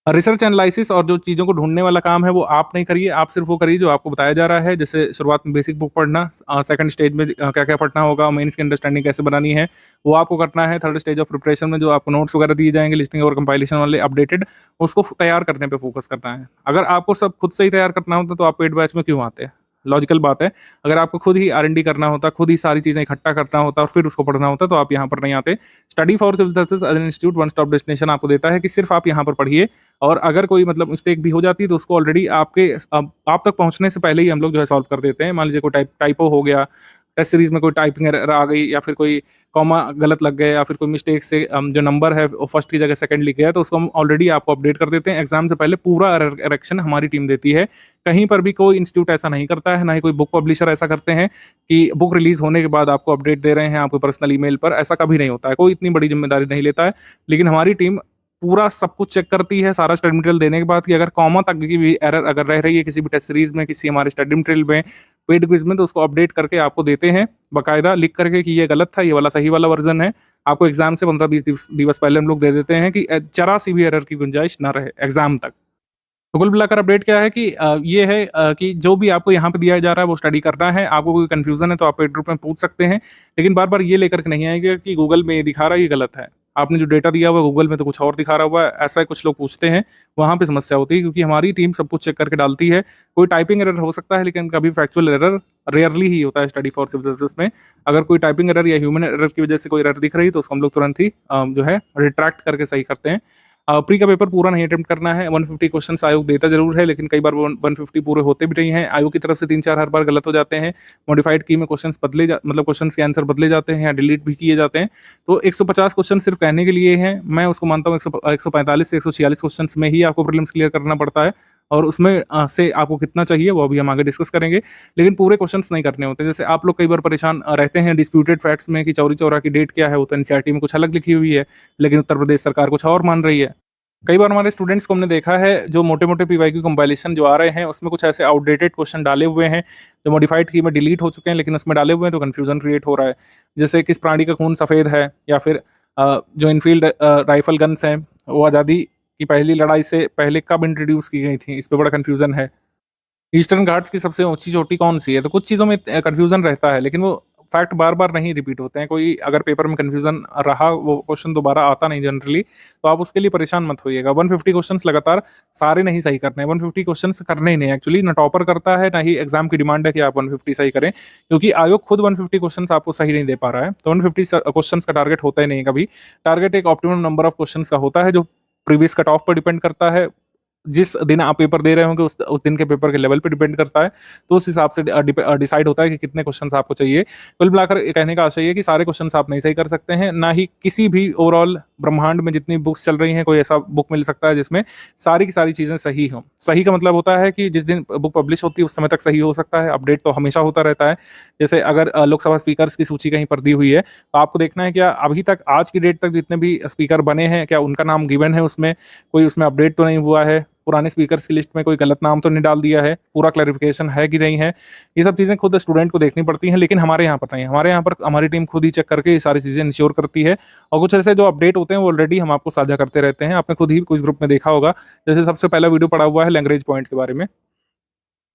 रिसर्च एनालिसिस और जो चीज़ों को ढूँढने वाला काम है वो आप नहीं करिए, आप सिर्फ़ वो करिए जो आपको बताया जा रहा है। जैसे शुरुआत में बेसिक बुक पढ़ना, सेकंड स्टेज में क्या-क्या पढ़ना होगा, मेंस की अंडरस्टैंडिंग कैसे बनानी है, वो आपको करना है। थर्ड स्टेज ऑफ प्रिपरेशन में जो आपको नोट्स वगैरह दिए जाएँगे, लिस्टिंग और कंपाइलेशन वाले अपडेटेड, उसको तैयार करने पे फ़ोकस करना है। अगर आपको सब खुद से ही तैयार करना होता तो आप पेड बैच में क्यों आते? लॉजिकल बात है। अगर आपको खुद ही आर-एन-डी करना होता, खुद ही सारी चीज़ें इकट्ठा करना होता और फिर उसको पढ़ना होता, तो आप यहाँ पर नहीं आते। Study for civil services as an institute one stop destination आपको देता है कि सिर्फ़ आप यहाँ पर पढ़िए, और अगर कोई मतलब मिस्टेक भी हो जाती है तो उसको ऑलरेडी आपके आप तक पहुँचने से पहले ही हम लोग जो है सॉल्व कर देते हैं। मान लीजिए कोई टाइपो हो गया, टेस्ट सीरीज़ में कोई टाइपिंग एरर आ गई, या फिर कोई कॉमा गलत लग गया, या फिर कोई मिस्टेक से जो नंबर है वो फर्स्ट की जगह सेकंड लिख गया, तो उसको हम ऑलरेडी आपको अपडेट कर देते हैं। एग्जाम से पहले पूरा एरर करेक्शन हमारी टीम देती है। कहीं पर भी कोई इंस्टीट्यूट ऐसा नहीं करता है, ना ही कोई बुक पब्लिशर ऐसा करते हैं कि बुक रिलीज होने के बाद आपको अपडेट दे रहे हैं आपको पर्सनल ईमेल पर। ऐसा कभी नहीं होता है, कोई इतनी बड़ी जिम्मेदारी नहीं लेता है। लेकिन हमारी टीम पूरा सब कुछ चेक करती है, सारा स्टडी मटेरियल देने के बाद, कि अगर कॉमा तक की भी एरर अगर रह रही है किसी भी टेस्ट सीरीज में, किसी हमारे स्टडी मटेरियल में, पेड क्विज में, तो उसको अपडेट करके आपको देते हैं बाकायदा लिख करके कि ये गलत था, ये वाला सही वाला वर्जन है। आपको एग्जाम से 15-20 दिवस पहले हम लोग दे देते हैं कि जरा सी भी एरर की गुंजाइश ना रहे एग्जाम तक। तो कुल मिलाकर अपडेट क्या है कि ये है कि जो भी आपको यहाँ पे दिया जा रहा है वो स्टडी करना है। आपको कोई कंफ्यूजन है तो आप पेड ग्रुप में पूछ सकते हैं, लेकिन बार बार ये लेकर के नहीं आएगा कि गूगल में ये दिखा रहा है ये गलत है, आपने जो डेटा दिया हुआ है गूगल में तो कुछ और दिखा रहा हुआ है। ऐसा कुछ लोग पूछते हैं, वहाँ पे समस्या होती है, क्योंकि हमारी टीम सब कुछ चेक करके डालती है। कोई टाइपिंग एरर हो सकता है, लेकिन कभी फैक्चुअल एरर रेयरली ही होता है स्टडी फॉर सिविल सर्विसेज में। अगर कोई टाइपिंग एरर या ह्यूमन एरर की वजह से कोई एरर दिख रही है तो उसको हम लोग तुरंत ही जो है रिट्रैक्ट करके सही करते हैं। प्री का पेपर पूरा नहीं अटेम्प्ट करना है। 150 क्वेश्चंस आयोग देता जरूर है, लेकिन कई बार वो 150 पूरे होते भी नहीं हैं। आयोग की तरफ से 3-4 हर बार गलत हो जाते हैं। मॉडिफाइड की में क्वेश्चंस मतलब क्वेश्चंस के आंसर बदले जाते हैं या डिलीट भी किए जाते हैं। तो 150 क्वेश्चन सिर्फ कहने के लिए हैं। मैं उसको मानता हूँ 145 से 146 क्वेश्चंस में ही आपको प्रीलिम्स क्लियर करना पड़ता है, और उसमें से आपको कितना चाहिए वो अभी हम आगे डिस्कस करेंगे। लेकिन पूरे क्वेश्चंस नहीं करने होते। जैसे आप लोग कई बार परेशान रहते हैं डिस्प्यूटेड फैक्ट्स में कि चौरी चौरा की डेट क्या है, वो तो एनसीईआरटी में कुछ अलग लिखी हुई है, लेकिन उत्तर प्रदेश सरकार कुछ और मान रही है। कई बार हमारे स्टूडेंट्स को हमने देखा है जो मोटे-मोटे पीवाईक्यू कंपाइलेशन जो आ रहे हैं उसमें कुछ ऐसे आउटडेटेड क्वेश्चन डाले हुए हैं जो मॉडिफाइड की में डिलीट हो चुके हैं, लेकिन उसमें डाले हुए हैं तो कन्फ्यूजन क्रिएट हो रहा है। जैसे किस प्राणी का खून सफ़ेद है, या फिर जो इनफील्ड राइफल गन्स हैं वो आज़ादी की पहली लड़ाई से पहले कब इंट्रोड्यूस की गई थी, इस पे बड़ा कन्फ्यूजन है। ईस्टर्न घाट्स की सबसे ऊंची चोटी कौन सी है, तो कुछ चीज़ों में कन्फ्यूजन रहता है, लेकिन वो फैक्ट बार बार नहीं रिपीट होते हैं। कोई अगर पेपर में कंफ्यूजन रहा, वो क्वेश्चन दोबारा आता नहीं जनरली, तो आप उसके लिए परेशान मत होइएगा। 150 क्वेश्चंस लगातार सारे नहीं सही करने हैं, 150 क्वेश्चंस करने ही नहीं एक्चुअली, ना टॉपर करता है ना ही एग्जाम की डिमांड है कि आप 150 सही करें, क्योंकि आयोग खुद 150 क्वेश्चंस आपको सही नहीं दे पा रहा है। तो 150 क्वेश्चंस का टारगेट होता ही नहीं कभी। टारगेट एक ऑप्टिमम नंबर ऑफ क्वेश्चंस का होता है, जो प्रीवियस कट ऑफ पर डिपेंड करता है। जिस दिन आप पेपर दे रहे होंगे उस दिन के पेपर के लेवल पे डिपेंड करता है, तो उस हिसाब से डिसाइड होता है कि कितने क्वेश्चंस आपको चाहिए। कुल मिलाकर ये कहने का आशय है कि सारे क्वेश्चंस आप नहीं सही कर सकते हैं, ना ही किसी भी ओवरऑल ब्रह्मांड में जितनी बुक्स चल रही हैं कोई ऐसा बुक मिल सकता है जिसमें सारी की सारी चीजें सही हों। सही का मतलब होता है कि जिस दिन बुक पब्लिश होती है उस समय तक सही हो सकता है, अपडेट तो हमेशा होता रहता है। जैसे अगर लोकसभा स्पीकर्स की सूची कहीं पर दी हुई है, तो आपको देखना है क्या अभी तक आज की डेट तक जितने भी स्पीकर बने हैं क्या उनका नाम गिवन है उसमें, कोई उसमें अपडेट तो नहीं हुआ है, पुराने स्पीकर्स की लिस्ट में कोई गलत नाम तो नहीं डाल दिया है, पूरा क्लैरिफिकेशन है कि नहीं है। ये सब चीज़ें खुद स्टूडेंट को देखनी पड़ती हैं, लेकिन हमारे यहाँ पर नहीं। हमारे यहाँ पर हमारी टीम खुद ही चेक करके ये सारी चीज़ें इंश्योर करती है। और कुछ ऐसे जो अपडेट होते हैं वो ऑलरेडी हम आपको साझा करते रहते हैं, आपने खुद ही कुछ ग्रुप में देखा होगा। जैसे सबसे पहला वीडियो पड़ा हुआ है लैग्रेंज पॉइंट के बारे में,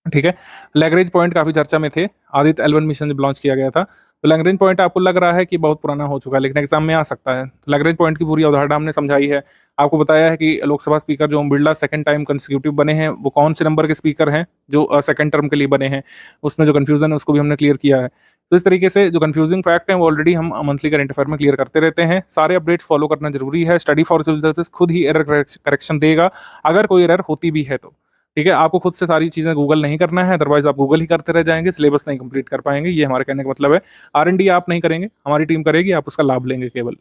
ठीक है। लैग्रेंज पॉइंट काफी चर्चा में थे, आदित्य L1 मिशन जब लॉन्च किया गया था। तो लैग्रेंज पॉइंट आपको लग रहा है कि बहुत पुराना हो चुका है, लेकिन एग्जाम में आ सकता है। लैग्रेंज पॉइंट की पूरी अवधारणा हमने समझाई है, आपको बताया है कि लोकसभा स्पीकर जो Om Birla second time consecutive बने हैं, वो कौन से नंबर के स्पीकर हैं जो सेकंड टर्म के लिए बने हैं। उसमें जो कंफ्यूजन है उसको भी हमने क्लियर किया है। तो इस तरीके से जो कंफ्यूजिंग फैक्ट है वो ऑलरेडी हम मंथली करंट अफेयर में क्लियर करते रहते हैं। सारे अपडेट्स फॉलो करना जरूरी है। स्टडी फॉर सिविल सर्विसेज खुद ही एरर करेक्शन देगा अगर कोई एरर होती भी है तो, ठीक है। आपको खुद से सारी चीजें गूगल नहीं करना है, अदरवाइज आप गूगल ही करते रह जाएंगे, सिलेबस नहीं कंप्लीट कर पाएंगे। ये हमारे कहने का मतलब है। R&D आप नहीं करेंगे, हमारी टीम करेगी, आप उसका लाभ लेंगे केवल।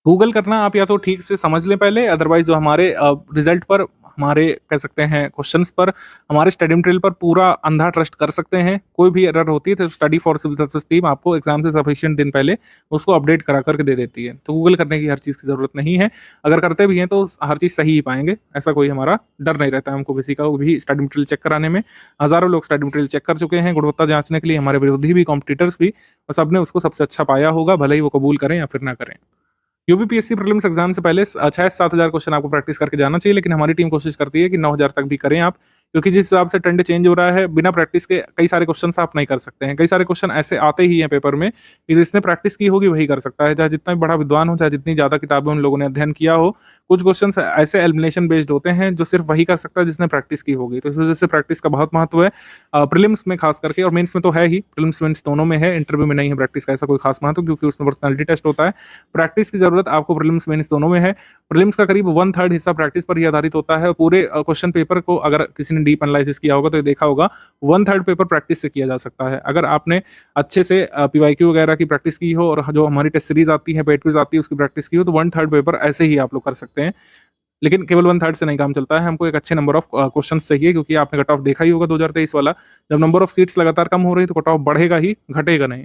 गूगल करना आप या तो ठीक से समझ लें पहले, अदरवाइज जो हमारे रिजल्ट पर, हमारे कह सकते हैं क्वेश्चंस पर, हमारे स्टडी मटेरियल पर पूरा अंधा ट्रस्ट कर सकते हैं। कोई भी एरर होती है तो study for civil services team आपको एग्जाम से सफिशिएंट दिन पहले उसको अपडेट करा करके दे देती है। तो गूगल करने की हर चीज़ की जरूरत नहीं है। अगर करते भी हैं तो हर चीज़ सही ही पाएंगे, ऐसा कोई हमारा डर नहीं रहता है हमको किसी का भी स्टडी मटेरियल चेक कराने में। हजारों लोग स्टडी मटेरियल चेक कर चुके हैं गुणवत्ता जांचने के लिए, हमारे विरोधी भी, कॉम्पिटिटर्स भी, और सबने उसको सबसे अच्छा पाया होगा, भले ही वो कबूल करें या फिर ना करें। यूपीपीएससी प्रीलिम्स एग्जाम से पहले 6-7 हज़ार क्वेश्चन आपको प्रैक्टिस करके जाना चाहिए, लेकिन हमारी टीम कोशिश करती है कि 9 हज़ार तक भी करें आप, क्योंकि जिस हिसाब से ट्रेंड चेंज हो रहा है, बिना प्रैक्टिस के कई सारे क्वेश्चन आप नहीं कर सकते हैं। कई सारे क्वेश्चन ऐसे आते ही हैं पेपर में कि जिसने प्रैक्टिस की होगी वही कर सकता है, चाहे जितना भी बड़ा विद्वान हो, चाहे जितनी ज्यादा किताबें उन लोगों ने अध्ययन किया हो। कुछ क्वेश्चन ऐसे एलिमिनेशन बेस्ड होते हैं जो सिर्फ वही कर सकता है जिसने प्रैक्टिस की होगी। तो इस वजह से प्रैक्टिस का बहुत महत्व है प्रीलिम्स में खास करके, और मेंस में तो है ही, प्रीलिम्स मेंस दोनों में है, इंटरव्यू में नहीं है प्रैक्टिस का ऐसा कोई खास महत्व, क्योंकि उसमें पर्सनैलिटी टेस्ट होता है। प्रैक्टिस की जरूरत आपको प्रीलिम्स मेंस दोनों में है। प्रीलिम्स का करीब 1/3 हिस्सा प्रैक्टिस पर ही आधारित होता है। पूरे क्वेश्चन पेपर को अगर किसी ने डीप एनालिसिस किया होगा तो देखा होगा 1/3 पेपर प्रैक्टिस से किया जा सकता है। अगर आपने अच्छे से पीवाईक्यू वगैरह की प्रैक्टिस की हो और जो हमारी टेस्ट सीरीज आती है, पेड क्विज आती है, उसकी प्रैक्टिस की हो, तो 1/3 पेपर ऐसे ही आप लोग कर सकते हैं। लेकिन केवल 1/3 से नहीं काम चलता है, हमको एक अच्छे नंबर ऑफ क्वेश्चन चाहिए, क्योंकि आपने कट ऑफ देखा ही होगा 2023 वाला। जब नंबर ऑफ सीट्स लगातार कम हो रही तो कट ऑफ बढ़ेगा ही, घटेगा नहीं।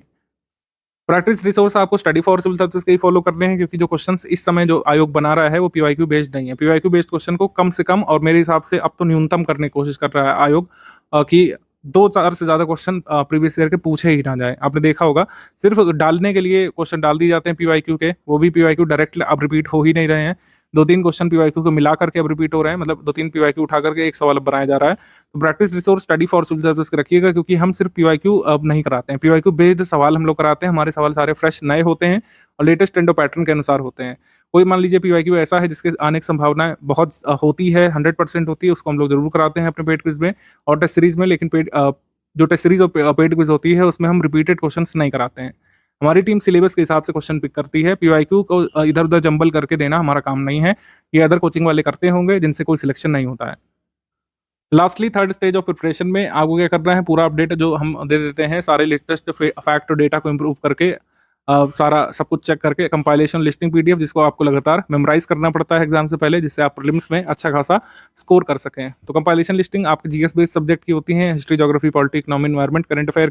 प्रैक्टिस रिसोर्स आपको स्टडी फॉर सिविल सर्विसेज के ही फॉलो करने हैं, क्योंकि जो क्वेश्चंस इस समय जो आयोग बना रहा है वो पीवाईक्यू बेस्ड नहीं है। पीवाईक्यू बेस्ड क्वेश्चन को कम से कम, और मेरे हिसाब से अब तो न्यूनतम करने की कोशिश कर रहा है आयोग, कि 2-4 से ज्यादा क्वेश्चन प्रीवियस ईयर के पूछे ही ना जाए। आपने देखा होगा सिर्फ डालने के लिए क्वेश्चन डाल दिए जाते हैं पीवाईक्यू के, वो भी पीवाईक्यू डायरेक्ट अब रिपीट हो ही नहीं रहे हैं। 2-3 क्वेश्चन पीवाईक्यू को मिला करके अब रिपीट हो रहे हैं, मतलब 2-3 पीवाईक्यू उठा करके एक सवाल अब बनाया जा रहा है। तो practice resource study for civil services रखिएगा, क्योंकि हम सिर्फ पीवाईक्यू अब नहीं कराते हैं, पीवाईक्यू बेस्ड सवाल हम लोग कराते हैं। हमारे सवाल सारे फ्रेश नए होते हैं और लेटेस्ट ट्रेंड और पैटर्न के अनुसार होते हैं। कोई मान लीजिए पीवाईक्यू ऐसा है जिसके आने की संभावना बहुत होती है, 100% होती है, उसको हम लोग जरूर कराते हैं अपने पेड क्विज में और टेस्ट सीरीज में। लेकिन जो टेस्ट सीरीज और पेड क्विज होती है उसमें हम रिपीटेड क्वेश्चंस नहीं कराते हैं। हमारी टीम सिलेबस के हिसाब से क्वेश्चन पिक करती है। पीवाईक्यू को इधर उधर जंबल करके देना हमारा काम नहीं है, ये अदर कोचिंग वाले करते होंगे जिनसे कोई सिलेक्शन नहीं होता है। Lastly third stage of preparation में आपको क्या करना है, पूरा अपडेट जो हम दे देते हैं, सारे लेटेस्ट फैक्ट और डेटा को इम्प्रूव करके, सारा सब कुछ चेक करके, कंपाइलेशन लिस्टिंग पीडीएफ जिसको आपको लगातार मेमोराइज करना पड़ता है एग्जाम से पहले, जिससे आप प्रीलिम्स में अच्छा खासा स्कोर कर सकें। तो कंपाइलेशन लिस्टिंग आपके जीएस बेस्ड सब्जेक्ट की होती है, history, geography, polity, economy, environment, current affair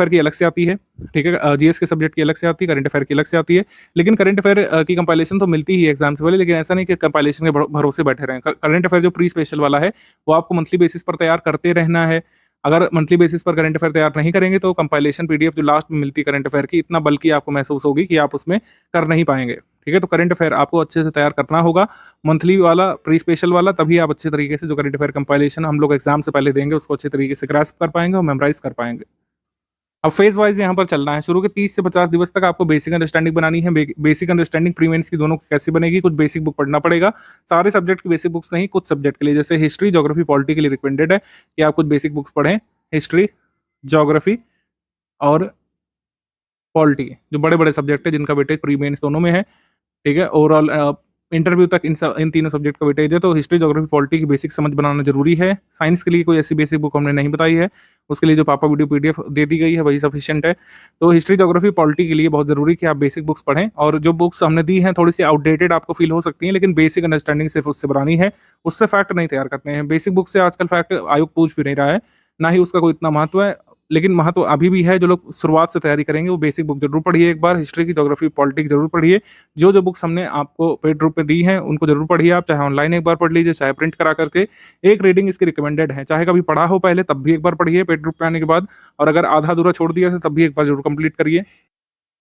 की अलग से आती है, ठीक है। जीएस के सब्जेक्ट की अलग से आती है, करंट अफेयर की अलग से आती है। लेकिन करंट अफेयर की कंपाइलेशन तो मिलती ही है एग्जाम से पहले, लेकिन ऐसा नहीं कि कंपाइलेशन के भरोसे बैठे रहें। करंट अफेयर जो प्री स्पेशल वाला है वो आपको मंथली बेसिस पर तैयार करते रहना है। अगर मंथली बेसिस पर करंट अफेयर तैयार नहीं करेंगे तो कंपाइलेशन पीडीएफ जो लास्ट में मिलती है करंट अफेयर की, इतना बल्कि आपको महसूस होगी कि आप उसमें कर नहीं पाएंगे, ठीक है। तो करंट अफेयर आपको अच्छे से तैयार करना होगा, मंथली वाला, प्री स्पेशल वाला, तभी आप अच्छे तरीके से जो करंट अफेयर कंपाइलेशन हम लोग एग्जाम से पहले देंगे उसको अच्छे तरीके से ग्रास्प कर पाएंगे और मेमोराइज कर पाएंगे। अब फेज वाइज यहाँ पर चलना है। शुरू के 30 से 50 दिवस तक आपको बेसिक अंडरस्टैंडिंग बनानी है। बेसिक अंडरस्टैंडिंग प्री मेंस की दोनों की कैसे बनेगी, कुछ बेसिक बुक पढ़ना पड़ेगा। सारे सब्जेक्ट की बेसिक बुक्स नहीं, कुछ सब्जेक्ट के लिए, जैसे हिस्ट्री, ज्योग्राफी, पॉलिटी के लिए रिकमेंडेड है कि आप कुछ बेसिक बुक्स पढ़ें। हिस्ट्री, ज्योग्राफी और पॉलिटी, जो बड़े बड़े सब्जेक्ट है जिनका वेटेज प्री मेंस दोनों में है, ठीक है। ओवरऑल इंटरव्यू तक इन तीनों सब्जेक्ट का वेटेज है। तो हिस्ट्री, ज्योग्राफी, पॉलिटी की बेसिक समझ बनाना जरूरी है। साइंस के लिए कोई ऐसी बेसिक बुक हमने नहीं बताई है, उसके लिए जो पापा वीडियो पीडीएफ दे दी गई है वही सफिशिएंट है। तो हिस्ट्री, ज्योग्राफी, पॉलिटी के लिए बहुत जरूरी कि आप बेसिक बुक्स पढ़ें। और जो बुक्स हमने दी हैं थोड़ी सी आउटडेटेड आपको फील हो सकती हैं, लेकिन बेसिक अंडरस्टैंडिंग सिर्फ उससे बनानी है, उससे फैक्ट नहीं तैयार करने हैं। बेसिक बुक से आजकल फैक्ट आयोग पूछ भी नहीं रहा है, ना ही उसका कोई इतना महत्व है, लेकिन महत्व अभी भी है। जो लोग शुरुआत से तैयारी करेंगे वो बेसिक बुक जरूर पढ़िए, एक बार हिस्ट्री की, ज्योग्राफी, पॉलिटिक्स जरूर पढ़िए। जो जो बुक्स हमने आपको पेड रूप में दी हैं उनको जरूर पढ़िए आप, चाहे ऑनलाइन एक बार पढ़ लीजिए, चाहे प्रिंट करा करके। एक रीडिंग इसकी रिकमेंडेड है, चाहे कभी पढ़ा हो पहले तब भी एक बार पढ़िए पेड रूप में आने के बाद, और अगर आधा अधूरा छोड़ दिया है तब भी एक बार जरूर कंप्लीट करिए।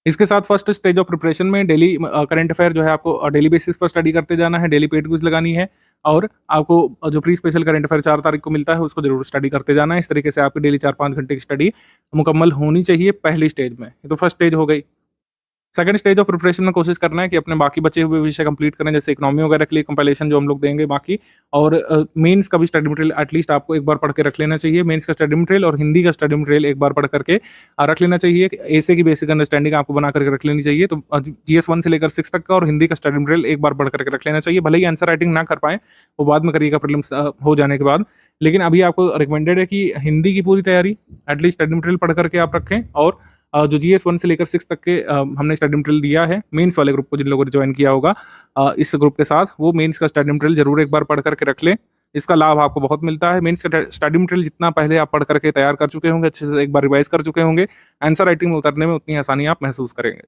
इसके साथ फर्स्ट स्टेज ऑफ प्रिपरेशन में डेली करंट अफेयर जो है आपको डेली बेसिस पर स्टडी करते जाना है, डेली पेड क्विज लगानी है, और आपको जो प्री स्पेशल करंट अफेयर 4 तारीख को मिलता है उसको जरूर स्टडी करते जाना है। इस तरीके से आपकी डेली 4-5 घंटे की स्टडी मुकम्मल होनी चाहिए पहली स्टेज में। ये तो फर्स्ट स्टेज हो गई। सेकंड स्टेज ऑफ प्रिपरेशन में कोशिश करना है कि अपने बाकी बचे हुए विषय कंप्लीट करें, जैसे इकोनॉमी वगैरह के लिए कंपाइलेशन जो हम लोग देंगे बाकी, और मेंस का भी स्टडी मटेरियल एटलीस्ट आपको एक बार पढ़ के रख लेना चाहिए। मेंस का स्टडी मटेरियल और हिंदी का स्टडी मटेरियल एक बार पढ़ करके रख लेना चाहिए। ऐसे की बेसिक अंडरस्टैंडिंग आपको बना करके रख लेनी चाहिए। तो जीएस 1 से लेकर 6 तक का और हिंदी का स्टडी मटेरियल एक बार पढ़ करके रख लेना चाहिए। भले ही आंसर राइटिंग ना कर पाए, वो बाद में करिएगा प्रीलिम्स हो जाने के बाद, लेकिन अभी आपको रिकमेंडेड है कि हिंदी की पूरी तैयारी एटलीस्ट स्टडी मटेरियल पढ़ करके आप रखें। और जो जीएस 1 से लेकर 6 तक के हमने स्टडी मटेरियल दिया है मेंस वाले ग्रुप को, जिन लोगों ने ज्वाइन किया होगा इस ग्रुप के साथ, वो मेंस का स्टडी मटेरियल जरूर एक बार पढ़ करके रख लें। इसका लाभ आपको बहुत मिलता है। मेंस का स्टडी मटेरियल जितना पहले आप पढ़ करके तैयार कर चुके होंगे, अच्छे से एक बार रिवाइज कर चुके होंगे, आंसर राइटिंग में उतरने में उतनी आसानी आप महसूस करेंगे।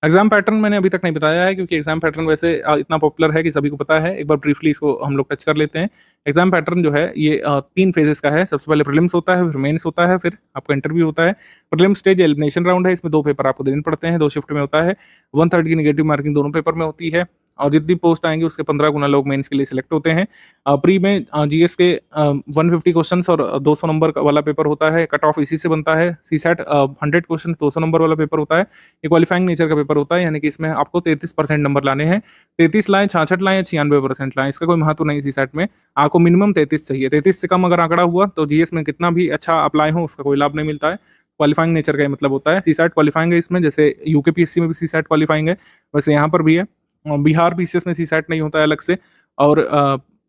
एग्जाम पैटर्न मैंने अभी तक नहीं बताया है, क्योंकि एग्जाम पैटर्न वैसे इतना पॉपुलर है कि सभी को पता है। एक बार ब्रीफली इसको हम लोग टच कर लेते हैं। एग्जाम पैटर्न जो है ये 3 फेजेस का है। सबसे पहले प्रीलिम्स होता है, फिर मेंस होता है, फिर आपका इंटरव्यू होता है। प्रीलिम्स स्टेज एलिमिनेशन राउंड है, इसमें 2 पेपर आपको देने पड़ते हैं, 2 शिफ्ट में होता है। 1/3 की नेगेटिव मार्किंग दोनों पेपर में होती है, और जितनी पोस्ट आएंगी उसके 15 गुना लोग मेंस के लिए सिलेक्ट होते हैं। प्री में जीएस के 150 क्वेश्चंस और 200 नंबर वाला पेपर होता है, कट ऑफ इसी से बनता है। सीसैट 100 क्वेश्चन 200 नंबर वाला पेपर होता है। ये क्वालिफाइंग नेचर का पेपर होता है, यानी कि इसमें आपको 33% नंबर लाने हैं। 33 लाएं, 66 लाएं, 96% लाएं, इसका कोई महत्व नहीं। सीसैट में आपको मिनिमम 33 चाहिए। 33 से कम अगर आंकड़ा हुआ तो जीएस में कितना भी अच्छा अप्लाई हो उसका कोई लाभ नहीं मिलता है। क्वालिफाइंग नेचर का मतलब होता है। सीसैट क्वालिफाइंग है इसमें, जैसे यूकेपीएससी में भी सीसैट क्वालिफाइंग है, वैसे यहाँ पर भी है। बिहार पीसीएस में सीसैट नहीं होता है अलग से, और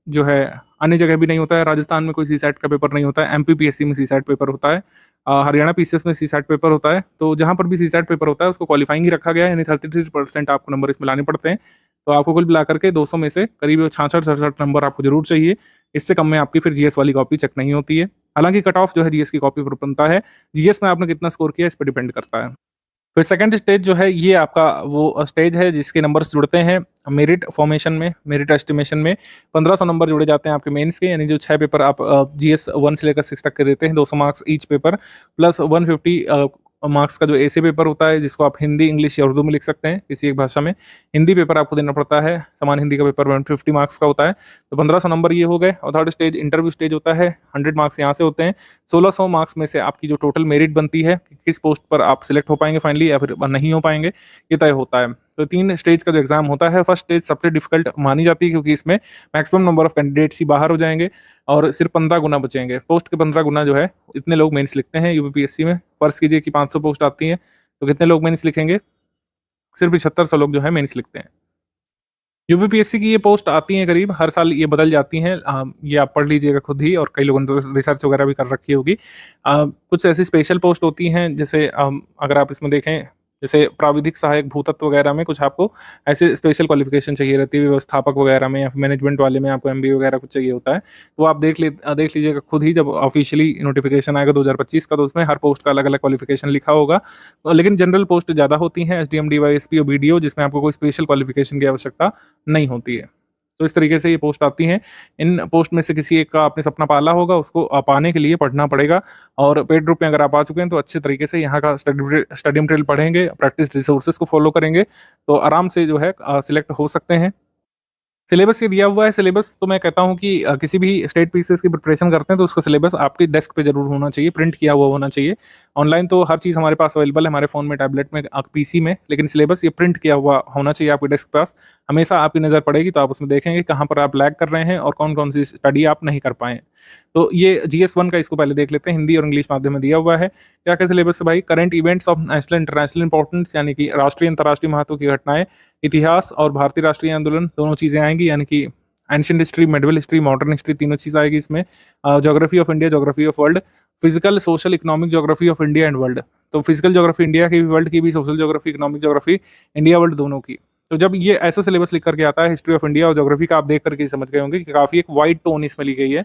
जो है अन्य जगह भी नहीं होता है। राजस्थान में कोई सीसैट का पेपर नहीं होता है। एमपी पीएससी में सीसैट पेपर होता है, हरियाणा पीसीएस में सीसैट पेपर होता है। तो जहाँ पर भी सीसैट पेपर होता है उसको क्वालिफाइंग ही रखा गया है, यानी 33% आपको नंबर इसमें लाने पड़ते हैं। तो आपको कुल मिला करके 200 में से करीब 66-67 नंबर आपको जरूर चाहिए। इससे कम में आपकी फिर जीएस वाली कॉपी चेक नहीं होती है। हालांकि कट ऑफ जो है जीएस की कॉपी पर बनता है, जीएस में आपने कितना स्कोर किया इस पर डिपेंड करता है। फिर सेकंड स्टेज जो है ये आपका वो स्टेज है जिसके नंबर्स जुड़ते हैं मेरिट फॉर्मेशन में, मेरिट एस्टिमेशन में। 1500 नंबर जुड़े जाते हैं आपके मेंस के, यानी जो 6 पेपर आप जीएस 1 से लेकर 6 तक के देते हैं, 200 marks each paper, plus 150 marks का जो ऐसे पेपर होता है, जिसको आप हिंदी, इंग्लिश या उर्दू में लिख सकते हैं किसी एक भाषा में। हिंदी पेपर आपको देना पड़ता है, समान हिंदी का पेपर 150 मार्क्स का होता है। तो 1500 नंबर ये हो गए। और थर्ड स्टेज इंटरव्यू स्टेज होता है, 100 मार्क्स यहाँ से होते हैं। 1600 मार्क्स में से आपकी जो टोटल मेरिट बनती है, किस पोस्ट पर आप सिलेक्ट हो पाएंगे फाइनली या फिर नहीं हो पाएंगे, ये तय होता है। तो 3 स्टेज का जो एग्जाम होता है, फर्स्ट स्टेज सबसे डिफिकल्ट मानी जाती है, क्योंकि इसमें मैक्सिमम नंबर ऑफ कैंडिडेट्स ही बाहर हो जाएंगे और सिर्फ 15 गुना बचेंगे। पोस्ट के 15 गुना जो है इतने लोग मेंस लिखते हैं यूपीपीएससी में। फर्ज कीजिए कि 500 पोस्ट आती हैं, तो कितने लोग मेंस लिखेंगे? सिर्फ 7500 लोग जो है मेंस लिखते हैं। यूपीपीएससी की ये पोस्ट आती हैं करीब हर साल, ये बदल जाती हैं। ये आप पढ़ लीजिएगा खुद ही, और कई लोगों ने तो रिसर्च वगैरह भी कर रखी होगी। कुछ ऐसी स्पेशल पोस्ट होती हैं, जैसे अगर आप इसमें देखें, जैसे प्राविधिक सहायक भूतत्व वगैरह में कुछ आपको ऐसे स्पेशल क्वालिफिकेशन चाहिए रहती है। व्यवस्थापक वगैरह में या मैनेजमेंट वाले में आपको एमबीए वगैरह कुछ चाहिए होता है। तो आप देख लीजिएगा खुद ही, जब ऑफिशियली नोटिफिकेशन आएगा 2025 का, तो उसमें हर पोस्ट का अलग अलग क्वालिफिकेशन लिखा होगा। लेकिन जनरल पोस्ट ज़्यादा होती हैं, एसडीएम, डीवाईएसपी और बीडीओ, जिसमें आपको कोई स्पेशल क्वालिफिकेशन की आवश्यकता नहीं होती है। तो इस तरीके से ये पोस्ट आती हैं। इन पोस्ट में से किसी एक का आपने सपना पाला होगा, उसको पाने के लिए पढ़ना पड़ेगा। और पेड ग्रुप में अगर आप आ चुके हैं तो अच्छे तरीके से यहाँ का स्टडी मटेरियल पढ़ेंगे, प्रैक्टिस रिसोर्सेज को फॉलो करेंगे, तो आराम से जो है सिलेक्ट हो सकते हैं। सिलेबस ये दिया हुआ है। सिलेबस तो मैं कहता हूँ कि किसी भी स्टेट पीसीएस की प्रिपरेशन करते हैं तो उसका सिलेबस आपके डेस्क पे जरूर होना चाहिए, प्रिंट किया हुआ होना चाहिए। ऑनलाइन तो हर चीज़ हमारे पास अवेलेबल है, हमारे फ़ोन में, टैबलेट में, पीसी में, लेकिन सिलेबस ये प्रिंट किया हुआ होना चाहिए आपके डेस्क के पास। हमेशा आपकी नज़र पड़ेगी तो आप उसमें देखेंगे कहाँ पर आप लैग कर रहे हैं और कौन कौन सी स्टडी आप नहीं कर पाए हैं। तो ये GS1 का इसको पहले देख लेते हैं। हिंदी और इंग्लिश माध्यम में दिया हुआ है। क्या क्या सिलेबस है भाई? Current events of national international importance, यानी कि राष्ट्रीय अंतर्राष्ट्रीय महत्व की घटनाएं, इतिहास और भारतीय राष्ट्रीय आंदोलन, दोनों चीज़ें आएंगी, यानी कि ancient history, medieval history, modern history, तीनों चीज़ आएगी इसमें। Geography of India, geography of world, physical, social, economic geography of India and world. तो फिजिकल ज्योग्राफी इंडिया की भी, वर्ल्ड की भी, social geography, economic geography India world दोनों की। तो जब ये ऐसा सिलेबस लिख करके आता है हिस्ट्री ऑफ इंडिया और ज्योग्राफी का, आप देख करके समझ गए होंगे कि काफ़ी एक वाइड टोन इसमें ली गई है।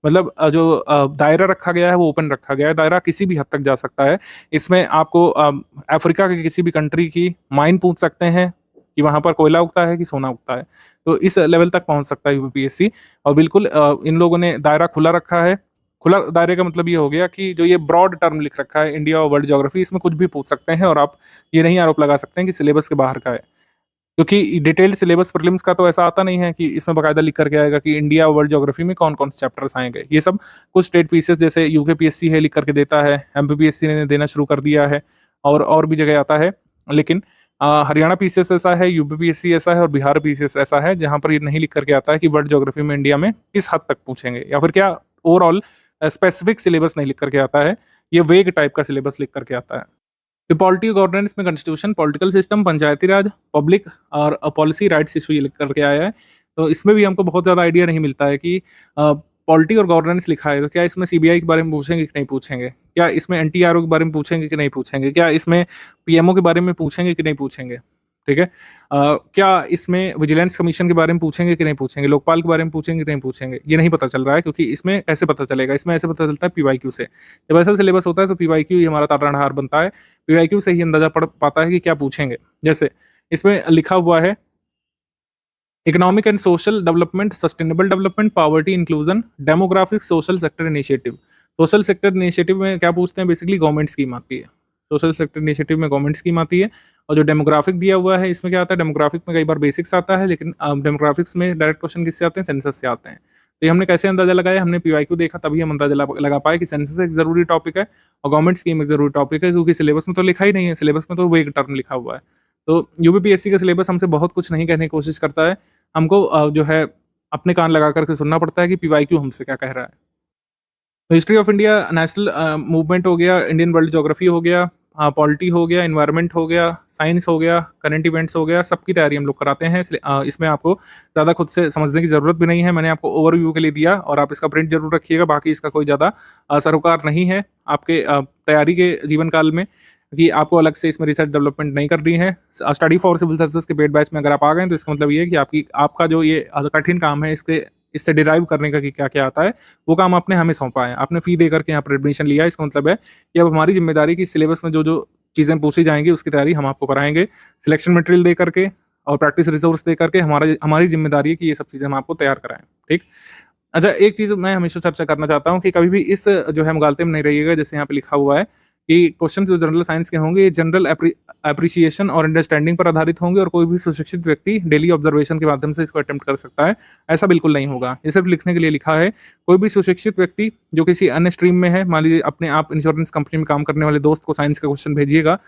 मतलब जो दायरा रखा गया है वो ओपन रखा गया है, दायरा किसी भी हद तक जा सकता है। इसमें आपको अफ्रीका के किसी भी कंट्री की माइन पूछ सकते हैं कि वहाँ पर कोयला उगता है कि सोना उगता है, तो इस लेवल तक पहुँच सकता है यूपीएससी। और बिल्कुल इन लोगों ने दायरा खुला रखा है। खुला दायरे का मतलब ये हो गया कि जो ये ब्रॉड टर्म लिख रखा है इंडिया और वर्ल्ड ज्योग्राफी, इसमें कुछ भी पूछ सकते हैं और आप ये नहीं आरोप लगा सकते हैं कि सिलेबस के बाहर का है, क्योंकि डिटेल्ड सिलेबस प्रीलिम्स का तो ऐसा आता नहीं है कि इसमें बाकायदा लिख करके आएगा कि इंडिया और वर्ल्ड ज्योग्राफी में कौन कौन से चैप्टर्स आएंगे। ये सब कुछ स्टेट पीसीएस जैसे यूकेपीएससी है लिख करके देता है, एमपीपीएससी ने देना शुरू कर दिया है, और भी जगह आता है। लेकिन हरियाणा पीसीएस ऐसा है, यूपी पीएससी ऐसा है और बिहार पीसीएस ऐसा है जहां पर ये नहीं लिख करके आता है कि वर्ल्ड ज्योग्राफी में इंडिया में किस हद तक पूछेंगे, या फिर क्या ओवरऑल स्पेसिफिक सिलेबस नहीं लिख करके आता है। ये वेग टाइप का सिलेबस लिख करके आता है। फिर पॉलिटी गवर्नेंस में कॉन्स्टिट्यूशन, पॉलिटिकल सिस्टम, पंचायती राज, पब्लिक और पॉलिसी राइट्स इशू ये लिख करके आया है। तो इसमें भी हमको बहुत ज़्यादा आइडिया नहीं मिलता है कि पॉलिटी और गवर्नेंस लिखा है तो क्या इसमें सीबीआई के बारे में पूछेंगे कि नहीं पूछेंगे, क्या इसमें एनटीआरओ के बारे में पूछेंगे कि नहीं पूछेंगे, क्या इसमें पीएमओ के बारे में पूछेंगे कि नहीं पूछेंगे, ठीक है। क्या इसमें विजिलेंस कमीशन के बारे में पूछेंगे कि नहीं पूछेंगे, लोकपाल के बारे में पूछेंगे कि नहीं पूछेंगे, ये नहीं पता चल रहा है। क्योंकि इसमें कैसे पता चलेगा, इसमें ऐसे पता चलता है पीवाईक्यू से। जब ऐसा सिलेबस होता है तो पीवाईक्यू ही हमारा तारणहार बनता है, पीवाईक्यू से ही अंदाजा पड़ पाता है कि क्या पूछेंगे। जैसे इसमें लिखा हुआ है economic and social development, sustainable development, poverty inclusion, demographic, social sector initiative. Social sector initiative में क्या पूछते हैं, बेसिकली गवर्नमेंट स्कीम आती है। सोशल सेक्टर इनिशिएटिव में गवर्नमेंट स्कीम आती है। और जो डेमोग्राफिक दिया हुआ है इसमें क्या आता है, डेमोग्राफिक में कई बार बेसिक्स आता है, लेकिन डेमोग्राफिक्स में डायरेक्ट क्वेश्चन किससे आते हैं, सेंसस से आते हैं। तो ये हमने कैसे अंदाजा लगाया, हमने पीवाईक्यू देखा तभी हम अंदाजा लगा पाए कि सेंसस एक जरूरी टॉपिक है और गवर्नमेंट स्कीम एक जरूरी टॉपिक है, क्योंकि सिलेबस में तो लिखा ही नहीं है, सिलेबस में तो वो एक टर्म लिखा हुआ है। तो यूपीपीएससी का सिलेबस हमसे बहुत कुछ नहीं कहने की कोशिश करता है, हमको जो है अपने कान लगा करके सुनना पड़ता है कि पीवाईक्यू हमसे क्या कह रहा है। तो history of India, national movement हो गया, इंडियन वर्ल्ड ज्योग्राफी हो गया, पॉलिटी हो गया, इन्वायरमेंट हो गया, साइंस हो गया, करंट इवेंट्स हो गया, सबकी तैयारी हम लोग कराते हैं। इसमें आपको ज़्यादा खुद से समझने की ज़रूरत भी नहीं है, मैंने आपको ओवरव्यू के लिए दिया और आप इसका प्रिंट जरूर रखिएगा। बाकी इसका कोई ज़्यादा सरोकार नहीं है आपके तैयारी के जीवन काल में, कि आपको अलग से इसमें रिसर्च डेवलपमेंट नहीं करनी है। स्टडी फॉर सिविल सर्विसेज के पेड बैच में अगर आप आ गए तो इसका मतलब ये है कि आपका जो ये कठिन काम है इससे डिराइव करने का कि क्या क्या आता है, वो काम आपने हमें सौंपा है। आपने फी दे करके यहाँ पर एडमिशन लिया है, इसका मतलब है कि अब हमारी जिम्मेदारी की सिलेबस में जो जो चीज़ें पूछी जाएंगी उसकी तैयारी हम आपको कराएंगे, सिलेक्शन मटेरियल दे करके और प्रैक्टिस रिसोर्स दे करके। हमारी जिम्मेदारी है कि ये सब चीज़ें हम आपको तैयार कराएं, ठीक। अच्छा, एक चीज़ मैं हमेशा चर्चा करना चाहता हूँ कि कभी भी इस जो है मुगालते में नहीं रहिएगा। जैसे यहाँ पे लिखा हुआ है कि क्वेश्चन जो जनरल साइंस के होंगे ये जनरल अप्रिसिएशन और अंडरस्टैंडिंग पर आधारित होंगे और कोई भी सुशिक्षित व्यक्ति डेली ऑब्जर्वेशन के माध्यम से इसको अटेम्प्ट कर सकता है। ऐसा बिल्कुल नहीं होगा, ये सिर्फ लिखने के लिए लिखा है। कोई भी सुशिक्षित व्यक्ति जो किसी अन्य स्ट्रीम में है, मान लीजिए अपने आप इंश्योरेंस कंपनी में काम करने वाले दोस्त को साइंस का क्वेश्चन भेजिएगा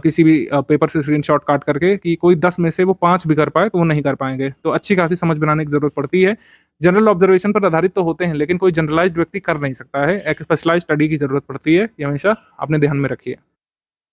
किसी भी पेपर से स्क्रीनशॉट काट करके कि कोई 10 में से वो 5 भी कर पाए तो वो नहीं कर पाएंगे। तो अच्छी खासी समझ बनाने की जरूरत पड़ती है। जनरल ऑब्जर्वेशन पर आधारित तो होते हैं लेकिन कोई जनरलाइज्ड व्यक्ति कर नहीं सकता है, एक स्पेशलाइज्ड स्टडी की जरूरत पड़ती है, ये हमेशा अपने ध्यान में रखिए।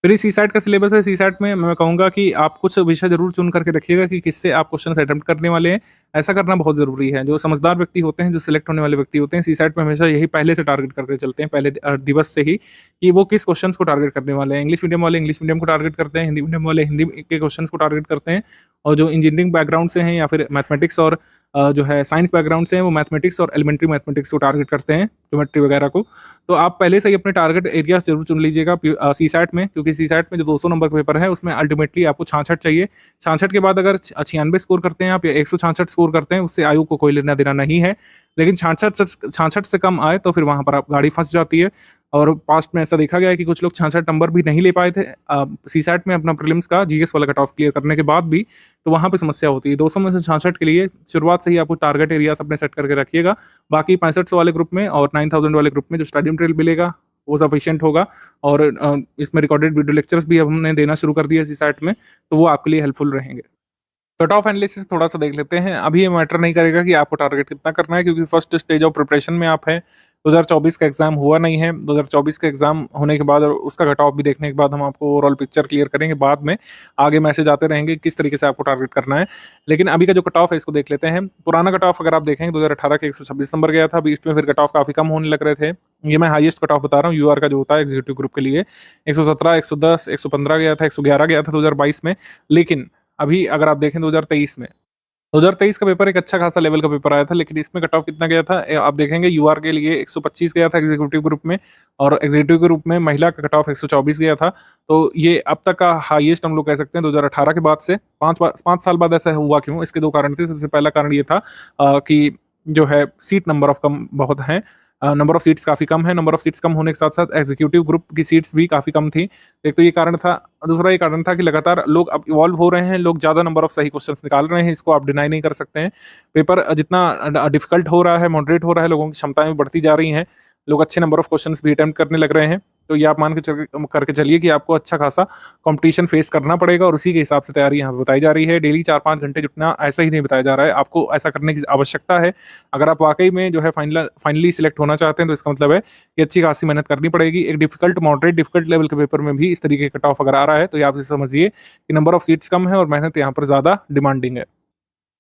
फिर सीसैट का सिलेबस है। सीसैट में मैं कहूँगा कि आप कुछ विषय जरूर चुन करके रखिएगा कि किससे आप क्वेश्चन अटेम्प्ट करने वाले हैं। ऐसा करना बहुत जरूरी है। जो समझदार व्यक्ति होते हैं, जो सिलेक्ट होने वाले व्यक्ति होते हैं, सीसैट में हमेशा यही पहले से टारगेट करके चलते हैं, पहले दिवस से ही, कि वो किस क्वेश्चन को टारगेट करने वाले हैं। इंग्लिश मीडियम वाले इंग्लिश मीडियम को टारगेट करते हैं, हिंदी मीडियम वाले हिंदी के क्वेश्चन को टारगेट करते हैं, और जो इंजीनियरिंग बैकग्राउंड से हैं या फिर मैथमेटिक्स और जो है साइंस बैकग्राउंड से हैं वो मैथमेटिक्स और एलिमेंट्री मैथमेटिक्स को टारगेट करते हैं, ज्योमेट्री वगैरह को। तो आप पहले से ही अपने टारगेट एरिया जरूर चुन लीजिएगा सीसैट में, क्योंकि सीसैट में जो 200 नंबर का पेपर है उसमें अल्टीमेटली आपको 66 चाहिए। 66 के बाद अगर 96 स्कोर करते हैं आप या 166 स्कोर करते हैं, उससे आयु को कोई लेना देना नहीं है। लेकिन 66 से कम आए तो फिर वहां पर आप गाड़ी फंस जाती है। और पास्ट में ऐसा देखा गया है कि कुछ लोग 66 नंबर भी नहीं ले पाए थे सीसैट में अपना प्रीलिम्स का जीएस वाला कट ऑफ क्लियर करने के बाद भी, तो वहाँ पे समस्या होती है। 200 में से 66 के लिए शुरुआत से ही आपको टारगेट एरियाज अपने सेट करके रखिएगा। बाकी 6500 वाले ग्रुप में और 9000 वाले ग्रुप में जो स्टडी मटेरियल मिलेगा वो सफिशिएंट होगा। और इसमें रिकॉर्डेड वीडियो लेक्चर्स भी अब हमने देना शुरू कर दिया सीसैट में, तो वो आपके लिए हेल्पफुल रहेंगे। कट ऑफ एनालिसिस थोड़ा सा देख लेते हैं। अभी ये मैटर नहीं करेगा कि आपको टारगेट कितना करना है, क्योंकि फर्स्ट स्टेज ऑफ प्रिपरेशन में आप हैं। 2024 का एग्जाम हुआ नहीं है। 2024 का एग्जाम होने के बाद और उसका कट ऑफ भी देखने के बाद हम आपको ओवरऑल पिक्चर क्लियर करेंगे। बाद में आगे मैसेज आते रहेंगे किस तरीके से आपको टारगेट करना है। लेकिन अभी का जो कट ऑफ है इसको देख लेते हैं। पुराना कट ऑफ अगर आप देखेंगे 2018 के 126 नंबर गया था। अभी इसमें फिर कट ऑफ काफी कम होने लग रहे थे। ये मैं हाईएस्ट कट ऑफ बता रहा हूँ यूआर का जो होता है एग्जीक्यूटिव ग्रुप के लिए। 117, 110, 115 गया था, 111 गया था 2022 में। लेकिन अभी अगर आप देखें 2023 में, 2023 का पेपर एक अच्छा खासा लेवल का पेपर आया था, लेकिन इसमें कट ऑफ कितना गया था आप देखेंगे। यूआर के लिए 125 गया था एग्जीक्यूटिव ग्रुप में, और एग्जीक्यूटिव ग्रुप में महिला का कट ऑफ 124 गया था। तो ये अब तक का हाईएस्ट हम लोग कह सकते हैं 2018 के बाद से। 5 साल बाद ऐसा हुआ क्यों? इसके 2 कारण थे। सबसे पहला कारण ये था कि जो है सीट नंबर ऑफ कम बहुत हैं, नंबर ऑफ सीट्स काफ़ी कम है। नंबर ऑफ सीट्स कम होने के साथ साथ एग्जीक्यूटिव ग्रुप की सीट्स भी काफ़ी कम थी। एक तो ये कारण था। दूसरा ये कारण था कि लगातार लोग अब इवॉल्व हो रहे हैं, लोग ज़्यादा नंबर ऑफ सही क्वेश्चंस निकाल रहे हैं। इसको आप डिनाई नहीं कर सकते हैं। पेपर जितना डिफिकल्ट हो रहा है, मॉडरेट हो रहा है, लोगों की क्षमताएं बढ़ती जा रही हैं, लोग अच्छे नंबर ऑफ क्वेश्चंस भी अटेम्प्ट करने लग रहे हैं। तो ये आप मान के करके चलिए कि आपको अच्छा खासा कंपटीशन फेस करना पड़ेगा, और उसी के हिसाब से तैयारी यहाँ पे बताई जा रही है। डेली 4-5 घंटे जुटना ऐसा ही नहीं बताया जा रहा है, आपको ऐसा करने की आवश्यकता है। अगर आप वाकई में जो है फाइनली सिलेक्ट होना चाहते हैं, तो इसका मतलब है कि अच्छी खासी मेहनत करनी पड़ेगी। एक मॉडरेट डिफिकल्ट लेवल के पेपर में भी इस तरीके का कट ऑफ अगर आ रहा है, तो ये आप इसे समझिए कि नंबर ऑफ सीट्स कम है और मेहनत यहाँ पर ज़्यादा डिमांडिंग है।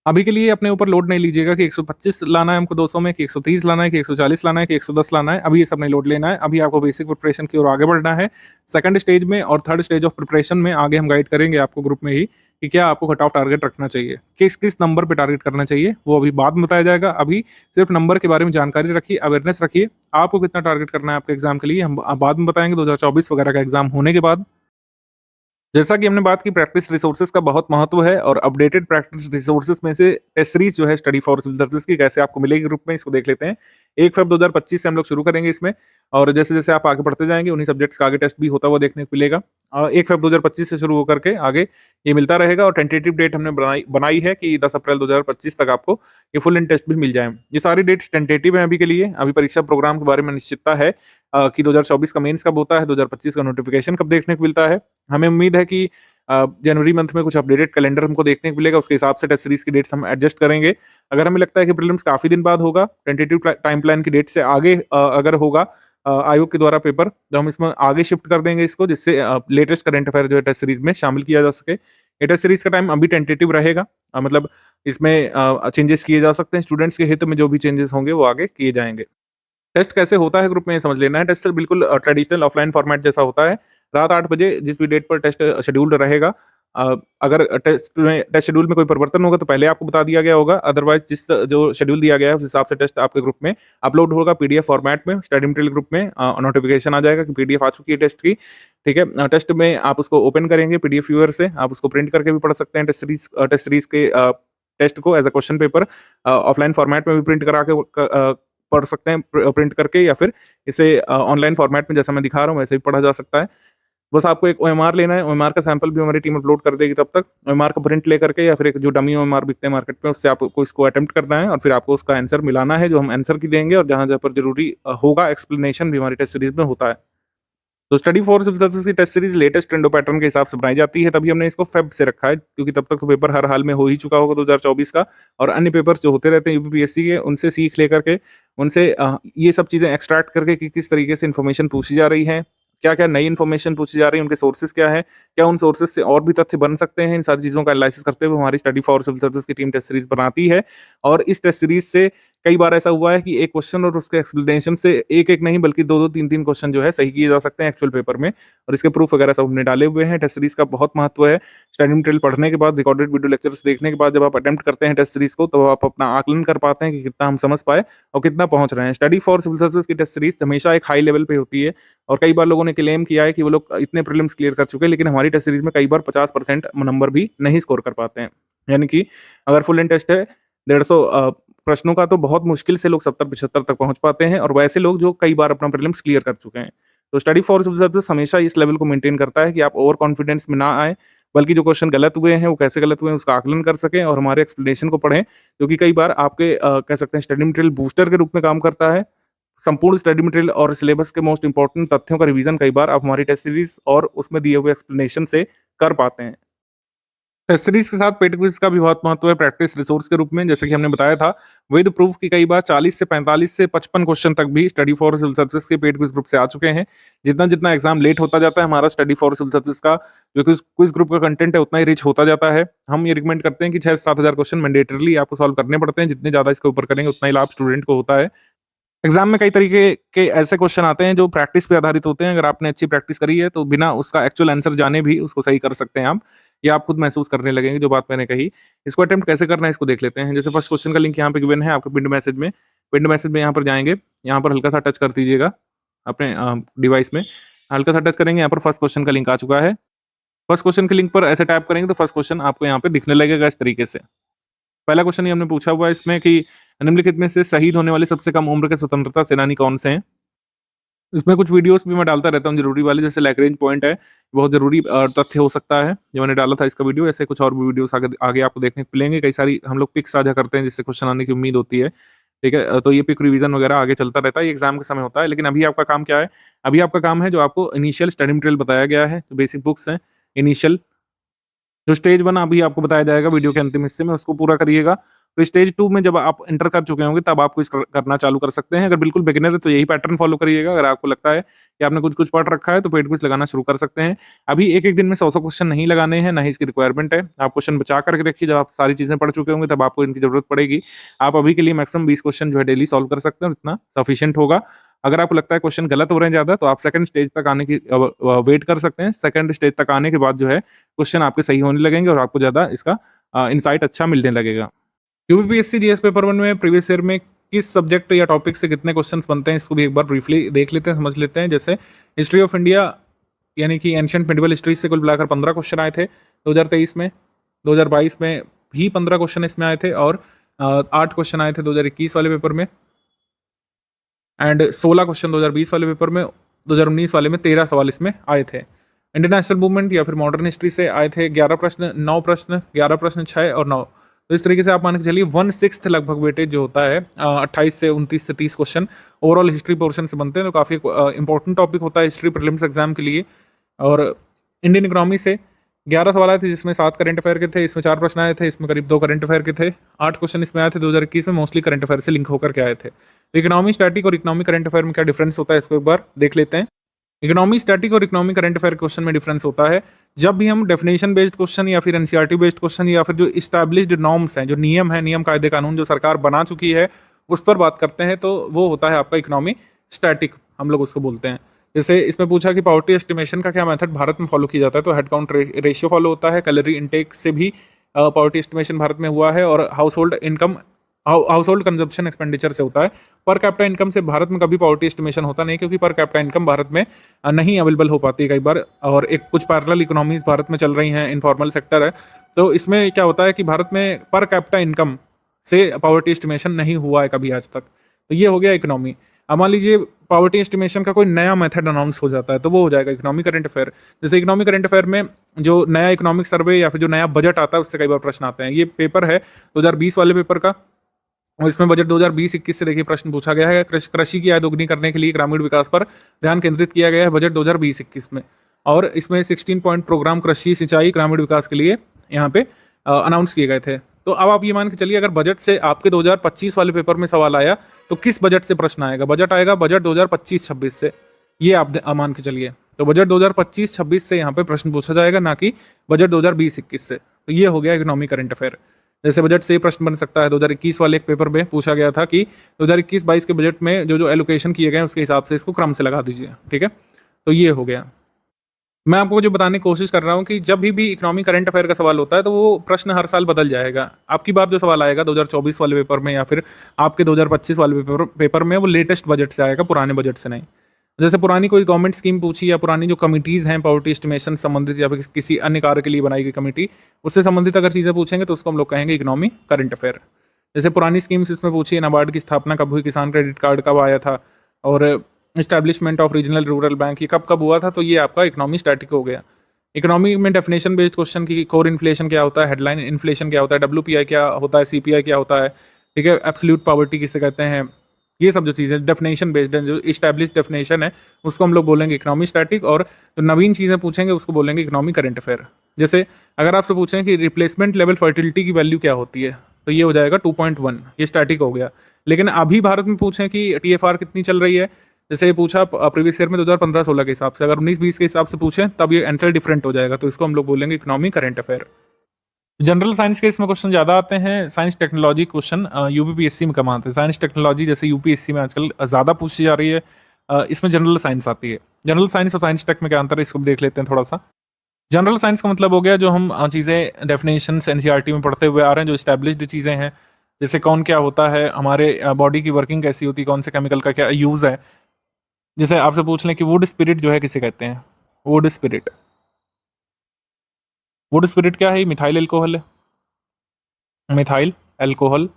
अभी के लिए अपने ऊपर लोड नहीं लीजिएगा कि 125 लाना है हमको 200 में, कि 130 लाना है, कि 140 लाना है, कि 110 लाना है। अभी ये सब नहीं लोड लेना है। अभी आपको बेसिक प्रिपरेशन की ओर आगे बढ़ना है। सेकंड स्टेज में और थर्ड स्टेज ऑफ प्रिपरेशन में आगे हम गाइड करेंगे आपको ग्रुप में ही कि क्या आपको कट ऑफ टारगेट रखना चाहिए, किस किस नंबर पे टारगेट करना चाहिए, वो अभी बाद में बताया जाएगा। अभी सिर्फ नंबर के बारे में जानकारी रखिए, अवेयरनेस रखिए। आपको कितना टारगेट करना है आपके एग्जाम के लिए हम बाद में बताएंगे 2024 वगैरह का एग्जाम होने के बाद। जैसा कि हमने बात की, प्रैक्टिस रिसोर्सेज का बहुत महत्व है, और अपडेटेड प्रैक्टिस रिसोर्सेज में से टेस्ट सीरीज जो है स्टडी फॉर सिविल सर्विसेज की कैसे आपको मिलेगी ग्रुप में, इसको देख लेते हैं। 1 फरवरी 2025 से हम लोग शुरू करेंगे इसमें, और जैसे जैसे आप आगे बढ़ते जाएंगे उन्हीं सब्जेक्ट्स का आगे टेस्ट भी होता हुआ देखने को मिलेगा। 1 फरवरी 2025 से शुरू होकर के आगे ये मिलता रहेगा, और टेंटेटिव डेट हमने बनाई है कि 10 अप्रैल 2025 तक आपको ये फुल इन टेस्ट भी मिल जाए। ये सारी डेट्स टेंटेटिव हैं अभी के लिए। अभी परीक्षा प्रोग्राम के बारे में निश्चितता है कि 2024 का मेंस कब होता है, 2025 का नोटिफिकेशन कब देखने को मिलता है। हमें उम्मीद है कि जनवरी मंथ में कुछ अपडेटेड कैलेंडर हमको देखने को मिलेगा, उसके हिसाब से टेस्ट सीरीज की डेट्स हम एडजस्ट करेंगे। अगर हमें लगता है कि प्रीलिम्स काफी दिन बाद होगा, टेंटेटिव टाइम प्लान की डेट से आगे अगर होगा आयोग के द्वारा पेपर, तो हम इसमें आगे शिफ्ट कर देंगे इसको, जिससे लेटेस्ट करंट अफेयर जो है टेस्ट सीरीज में शामिल किया जा सके। ये टेस्ट सीरीज का टाइम अभी टेंटेटिव रहेगा, मतलब इसमें चेंजेस किए जा सकते हैं। स्टूडेंट्स के हित में जो भी चेंजेस होंगे वो आगे किए जाएंगे। टेस्ट कैसे होता है ग्रुप में, समझ लेना है। टेस्ट बिल्कुल ट्रेडिशनल ऑफलाइन फॉर्मेट जैसा होता है। रात 8 बजे जिस भी डेट पर टेस्ट शेड्यूल्ड रहेगा, अगर टेस्ट शेड्यूल में कोई परिवर्तन होगा तो पहले आपको बता दिया गया होगा। अदरवाइज जो शेड्यूल दिया गया है उस हिसाब से टेस्ट आपके ग्रुप में अपलोड होगा पीडीएफ फॉर्मेट में। स्टडी मटेरियल ग्रुप में नोटिफिकेशन आ जाएगा कि पीडीएफ आ चुकी है टेस्ट की। ठीक है, टेस्ट में आप उसको ओपन करेंगे पीडीएफ व्यूअर से, आप उसको प्रिंट करके भी पढ़ सकते हैं। टेस्ट सीरीज के टेस्ट को as a question paper offline format में भी प्रिंट करा के पढ़ सकते हैं, प्रिंट करके, या फिर इसे ऑनलाइन फॉर्मेट में जैसा मैं दिखा रहा हूँ वैसे भी पढ़ा जा सकता है। बस आपको एक ओएमआर लेना है। ओएमआर का सैंपल भी हमारी टीम अपलोड कर देगी। तब तक ओएमआर का प्रिंट लेकर के, या फिर एक जो डमी ओएमआर बिकते हैं मार्केट में, उससे आपको इसको अटेम्प्ट करना है, और फिर आपको उसका आंसर मिलाना है, जो हम आंसर की देंगे। और जहां जहां पर जरूरी होगा एक्सप्लेनेशन भी हमारी टेस्ट सीरीज में होता है। तो स्टडी फॉर सिविल सर्विसेज की टेस्ट सीरीज लेटेस्ट ट्रेंडो पैटर्न के हिसाब से बनाई जाती है। तभी हमने इसको फेब से रखा है, क्योंकि तब तक तो पेपर हर हाल में हो ही चुका होगा 2024 का, और अन्य पेपर जो होते रहते हैं यूपीपीएससी के, उनसे सीख लेकर के, उनसे ये सब चीजें एक्सट्रैक्ट करके कि किस तरीके से इन्फॉर्मेशन पूछी जा रही है, क्या क्या नई इन्फॉर्मेशन पूछी जा रही है, उनके सोर्सेज क्या है, क्या उन सोर्सेज से और भी तथ्य बन सकते हैं, इन सारी चीज़ों का एनालिसिस करते हुए हमारी स्टडी फॉर सिविल सर्विसेज की टीम टेस्ट सीरीज बनाती है। और इस टेस्ट सीरीज से कई बार ऐसा हुआ है कि एक क्वेश्चन और उसके एक्सप्लेनेशन से एक नहीं बल्कि 2-2, 3-3 क्वेश्चन जो है सही किए जा सकते हैं एक्चुअल पेपर में, और इसके प्रूफ वगैरह सब हमने डाले हुए हैं। टेस्ट सीरीज का बहुत महत्व है। स्टडी मटेरियल पढ़ने के बाद, रिकॉर्डेड वीडियो लेक्चर्स देखने के बाद जब आप अटेम्प्ट करते हैं टेस्ट सीरीज को, तो आप अपना आकलन कर पाते हैं कि कितना हम समझ पाए और कितना पहुंच रहे हैं। स्टडी फॉर सिविल सर्विसेज की टेस्ट सीरीज हमेशा एक हाई लेवल पे होती है, और कई बार लोगों ने क्लेम किया है कि वो लोग इतने प्रीलिम्स क्लियर कर चुके हैं, लेकिन हमारी टेस्ट सीरीज में कई बार 50% नंबर भी नहीं स्कोर कर पाते हैं। यानी कि अगर फुल इन टेस्ट है 150 प्रश्नों का तो बहुत मुश्किल से लोग 70-75 तक पहुंच पाते हैं, और वैसे लोग जो कई बार अपना प्रीलिम्स क्लियर कर चुके हैं। तो स्टडी फॉर सिविल सर्विसेज हमेशा इस लेवल को मेंटेन करता है कि आप ओवर कॉन्फिडेंस में ना आए, बल्कि जो क्वेश्चन गलत हुए हैं वो कैसे गलत हुए हैं उसका आकलन कर सकें और हमारे एक्सप्लेनेशन को पढ़ें, जो कि कई बार आपके कह सकते हैं स्टडी मटेरियल बूस्टर के रूप में काम करता है। संपूर्ण स्टडी मटेरियल और सिलेबस के मोस्ट इंपॉर्टेंट तथ्यों का रिवीजन कई बार आप हमारी टेस्ट सीरीज और उसमें दिए हुए एक्सप्लेनेशन से कर पाते हैं। टेस्ट सीरीज के साथ पेड क्विज का भी बहुत महत्व है प्रैक्टिस रिसोर्स के रूप में। जैसे कि हमने बताया था, विद प्रूफ की कई बार 40 से 45 से 55 क्वेश्चन तक भी स्टडी फॉर सिविल सर्विसेज के पेड क्विज ग्रुप से आ चुके हैं। जितना जितना एग्जाम लेट होता जाता है, हमारा स्टडी फॉर सिविल सर्विसेज का जो क्विज ग्रुप का कंटेंट है उतना ही रिच होता जाता है। हम ये रिकमेंड करते हैं कि 6 से 7 हज़ार क्वेश्चन मैंडेटरली आपको सॉल्व करने पड़ते हैं। जितने ज्यादा इसके ऊपर करेंगे उतना ही लाभ स्टूडेंट को होता है। एग्जाम में कई तरीके के ऐसे क्वेश्चन आते हैं जो प्रैक्टिस पे आधारित होते हैं। अगर आपने अच्छी प्रैक्टिस करी है तो बिना उसका एक्चुअल आंसर जाने भी उसको सही कर सकते हैं आप, या आप खुद महसूस करने लगेंगे जो बात मैंने कही। इसको अटेम्प्ट कैसे करना है इसको देख लेते हैं। जैसे फर्स्ट क्वेश्चन का लिंक यहाँ पे गिवन है आपके पिंड मैसेज में। पिंड मैसेज में यहाँ पर जाएंगे, यहाँ पर हल्का सा टच कर दीजिएगा अपने डिवाइस में, हल्का सा टच करेंगे, यहाँ पर फर्स्ट क्वेश्चन का लिंक आ चुका है। फर्स्ट क्वेश्चन के लिंक पर ऐसे टैप करेंगे तो फर्स्ट क्वेश्चन आपको यहाँ पे दिखने लगेगा इस तरीके से। पहला क्वेश्चन ये हमने पूछा हुआ है इसमें कि निम्नलिखित में से शहीद होने वाले सबसे कम उम्र के स्वतंत्रता सेनानी कौन से हैं। इसमें कुछ वीडियोस भी मैं डालता रहता हूँ जरूरी वाले, जैसे लैग्रेंज पॉइंट है, बहुत जरूरी तथ्य हो सकता है जो मैंने डाला था इसका वीडियो। ऐसे कुछ और भी वीडियोस आगे आपको देखने को मिलेंगे। कई सारी हम लोग पिक साझा करते हैं जिससे क्वेश्चन आने की उम्मीद होती है, ठीक है। तो ये पिक रिवीजन वगैरह आगे चलता रहता है, ये एग्जाम के समय होता है। लेकिन अभी आपका काम क्या है, अभी आपका काम है जो आपको इनिशियल स्टडी मटेरियल बताया गया है, जो बेसिक बुक्स हैं इनिशियल, जो स्टेज 1 अभी आपको बताया जाएगा वीडियो के अंतिम हिस्से में, उसको पूरा करिएगा। तो स्टेज 2 में जब आप एंटर कर चुके होंगे तब आप कुछ करना चालू कर सकते हैं। अगर बिल्कुल बिगिनर है तो यही पैटर्न फॉलो करिएगा। अगर आपको लगता है कि आपने कुछ पढ़ रखा है तो पेड क्विज लगाना शुरू कर सकते हैं। अभी एक दिन में 100 क्वेश्चन नहीं लगाने हैं, ना ही इसकी रिक्वायरमेंट है। आप क्वेश्चन बचा करके रखिए, जब आप सारी चीजें पढ़ चुके होंगे तब आपको इनकी जरूरत पड़ेगी। आप अभी के लिए मैक्सिमम 20 क्वेश्चन जो है डेली सॉल्व कर सकते हैं, इतना सफिशिएंट होगा। अगर आपको लगता है क्वेश्चन गलत हो रहे हैं ज्यादा तो आप सेकंड स्टेज तक आने की वेट कर सकते हैं। सेकंड स्टेज तक आने के बाद जो है क्वेश्चन आपके सही होने लगेंगे और आपको ज्यादा इसका इनसाइट अच्छा मिलने लगेगा। यूपीएससी जीएस पेपर 1 में प्रीवियस ईयर में किस सब्जेक्ट या टॉपिक से कितने क्वेश्चंस बनते हैं इसको भी एक बार ब्रीफली देख लेते हैं, समझ लेते हैं। जैसे हिस्ट्री ऑफ इंडिया यानी कि एंशिएंट मिडिवल हिस्ट्री से कुल मिलाकर 15 क्वेश्चन आए थे 2023 में। 2022 में भी 15 क्वेश्चन इसमें आए थे और 8 क्वेश्चन आए थे 2021 वाले पेपर में, एंड 16 क्वेश्चन 2020 वाले पेपर में। 2019 वाले में 13 सवाल इसमें आए थे। इंडियन नेशनल मूवमेंट या फिर मॉडर्न हिस्ट्री से आए थे 11 प्रश्न, 9 प्रश्न, 11 प्रश्न, 6 और 9। तो इस तरीके से आप मान के चलिए 1/6 लगभग वेटेज जो होता है 28 से 29 से 30 क्वेश्चन ओवरऑल हिस्ट्री पोर्शन से बनते हैं। तो काफ़ी इंपॉर्टेंट टॉपिक होता है हिस्ट्री प्रीलिम्स एग्जाम के लिए। और इंडियन इकोनॉमी से 11 सवाल आए थे जिसमें 7 करंट अफेयर के थे, इसमें 4 प्रश्न आए थे, इसमें करीब 2 करंट अफेयर के थे। 8 क्वेश्चन इसमें आए थे 2021 में, मोस्टली करंट अफेयर से लिंक होकर के आए थे। तो इकोनॉमी स्टैटिक और इकोनॉमी करंट अफेयर में क्या डिफरेंस होता है इसको एक बार देख लेते हैं। इकोनॉमी स्टैटिक और इकोनॉमी करंट अफेयर क्वेश्चन में डिफरेंस होता है, जब भी हम डेफिनेशन बेस्ड क्वेश्चन या फिर एनसीईआरटी बेस्ड क्वेश्चन या फिर जो इस्टेब्लिश्ड नॉर्म्स हैं, जो नियम है, नियम कायदे कानून जो सरकार बना चुकी है उस पर बात करते हैं, तो वो होता है आपका इकोनॉमी स्टैटिक, हम लोग उसको बोलते हैं। जैसे इसमें पूछा कि पावर्टी एस्टिमेशन का क्या मेथड भारत में फॉलो किया जाता है, तो हेड काउंट रेशियो फॉलो होता है। कैलोरी इनटेक से भी पावर्टी एस्टिमेशन भारत में हुआ है, और हाउस होल्ड कंजप्शन एक्सपेंडिचर से होता है। पर कैपिटा इनकम से भारत में कभी पावर्टी एस्टिमेशन होता नहीं, क्योंकि पर कैपिटा इनकम भारत में नहीं अवेलेबल हो पाती है कई बार, और एक कुछ पैरेलल इकोनॉमीज भारत में चल रही हैं, इनफॉर्मल सेक्टर है। तो इसमें क्या होता है कि भारत में पर कैपिटा इनकम से पावर्टी एस्टिमेशन नहीं हुआ है कभी आज तक। तो ये हो गया इकोनॉमी। अब मान लीजिए पावर्टी एस्टिमेशन का कोई नया मेथड अनाउंस हो जाता है तो वो हो जाएगा इकोनॉमी करंट अफेयर। जैसे इकोनॉमी करंट अफेयर में जो नया इकोनॉमिक सर्वे या फिर जो नया बजट आता है उससे कई बार प्रश्न आते हैं। ये पेपर है 2020 वाले पेपर का, और इसमें बजट 2020-21 से देखिए प्रश्न पूछा गया है। कृषि की आय दोगुनी करने के लिए ग्रामीण विकास पर ध्यान केंद्रित किया गया है बजट 2020-21 में, और इसमें 16 पॉइंट प्रोग्राम कृषि सिंचाई ग्रामीण विकास के लिए यहाँ पे अनाउंस किए गए थे। तो अब आप ये मान के चलिए अगर बजट से आपके 2025 वाले पेपर में सवाल आया तो किस बजट से प्रश्न आएगा, बजट आएगा बजट 2025-26 से, ये आप मान के चलिए। तो बजट 2025-26 से यहाँ पे प्रश्न पूछा जाएगा, ना कि बजट 2020-21 से। तो ये हो गया इकोनॉमी करंट अफेयर। जैसे बजट से प्रश्न बन सकता है, 2021 वाले एक पेपर में पूछा गया था कि 2021-22 के बजट में जो एलोकेशन किए गए उसके हिसाब से इसको क्रम से लगा दीजिए, ठीक है। तो ये हो गया। मैं आपको जो बताने की कोशिश कर रहा हूँ कि जब भी इकोनॉमी करंट अफेयर का सवाल होता है तो वो प्रश्न हर साल बदल जाएगा। आपकी बार जो सवाल आएगा 2024 वाले पेपर में या फिर आपके 2025 वाले पेपर में वो लेटेस्ट बजट से आएगा, पुराने बजट से नहीं। जैसे पुरानी कोई गवर्नमेंट स्कीम पूछी या पुरानी जो कमिटीज़ हैं पावर्टी एस्टिमेशन संबंधित या फिर किसी अन्य कार्य के लिए बनाई गई कमेटी, उससे संबंधित अगर चीज़ें पूछेंगे तो उसको हम लोग कहेंगे इकोनॉमी करंट अफेयर। जैसे पुरानी स्कीम्स इसमें पूछी है, नाबार्ड की स्थापना कब हुई, किसान क्रेडिट कार्ड कब आया था, और establishment of regional rural bank ये कब कब हुआ था। तो ये आपका इकोनॉमी स्टैटिक हो गया। इकोनॉमी में डेफिनेशन बेस्ड क्वेश्चन की कोर इन्फ्लेशन क्या होता है, हेडलाइन इन्फ्लेशन क्या होता है, WPI क्या होता है, CPI क्या होता है, ठीक है, एब्सोल्यूट पॉवर्टी किसे कहते हैं, ये सब जो चीज़ें डेफिनेशन बेस्ड है, जो इस्टेब्लिश डेफिनेशन है उसको हम लोग बोलेंगे इकोनॉमी स्टैटिक, और जो नवीन चीज़ें पूछेंगे उसको बोलेंगे इकोनॉमी करंट अफेयर। जैसे अगर आपसे पूछें कि रिप्लेसमेंट लेवल फर्टिलिटी की वैल्यू क्या होती है, तो ये हो जाएगा 2.1, ये स्टैटिक हो गया। लेकिन अभी भारत में पूछें कि TFR कितनी चल रही है, जैसे ये पूछा प्रीवियस ईयर में 2015-16 के हिसाब से, अगर 19-20 के हिसाब से पूछें तब ये आंसर डिफरेंट हो जाएगा, तो इसको हम लोग बोलेंगे economy current affair. General science के इसमें क्वेश्चन ज़्यादा आते हैं। साइंस टेक्नोलॉजी क्वेश्चन UPPSC में कम आते हैं। साइंस टेक्नोलॉजी जैसे UPSC में आजकल ज़्यादा पूछी जा रही है, इसमें जनरल साइंस आती है। जनरल साइंस और साइंस टेक में क्या अंतर है, इसको भी देख लेते हैं थोड़ा सा। जनरल साइंस का मतलब हो गया जो हम चीज़ें डेफिनेशन NCERT में पढ़ते हुए आ रहे हैं, जो इस्टेब्लिश्ड चीज़ें हैं, जैसे कौन क्या होता है, हमारे बॉडी की वर्किंग कैसी होती है, कौन से केमिकल का क्या यूज़ है। जैसे आपसे पूछ लें कि वुड स्पिरिट जो है किसे कहते हैं, वुड स्पिरिट, वुड स्पिरिट क्या है, मिथाइल एल्कोहल है, मिथाइल एल्कोहल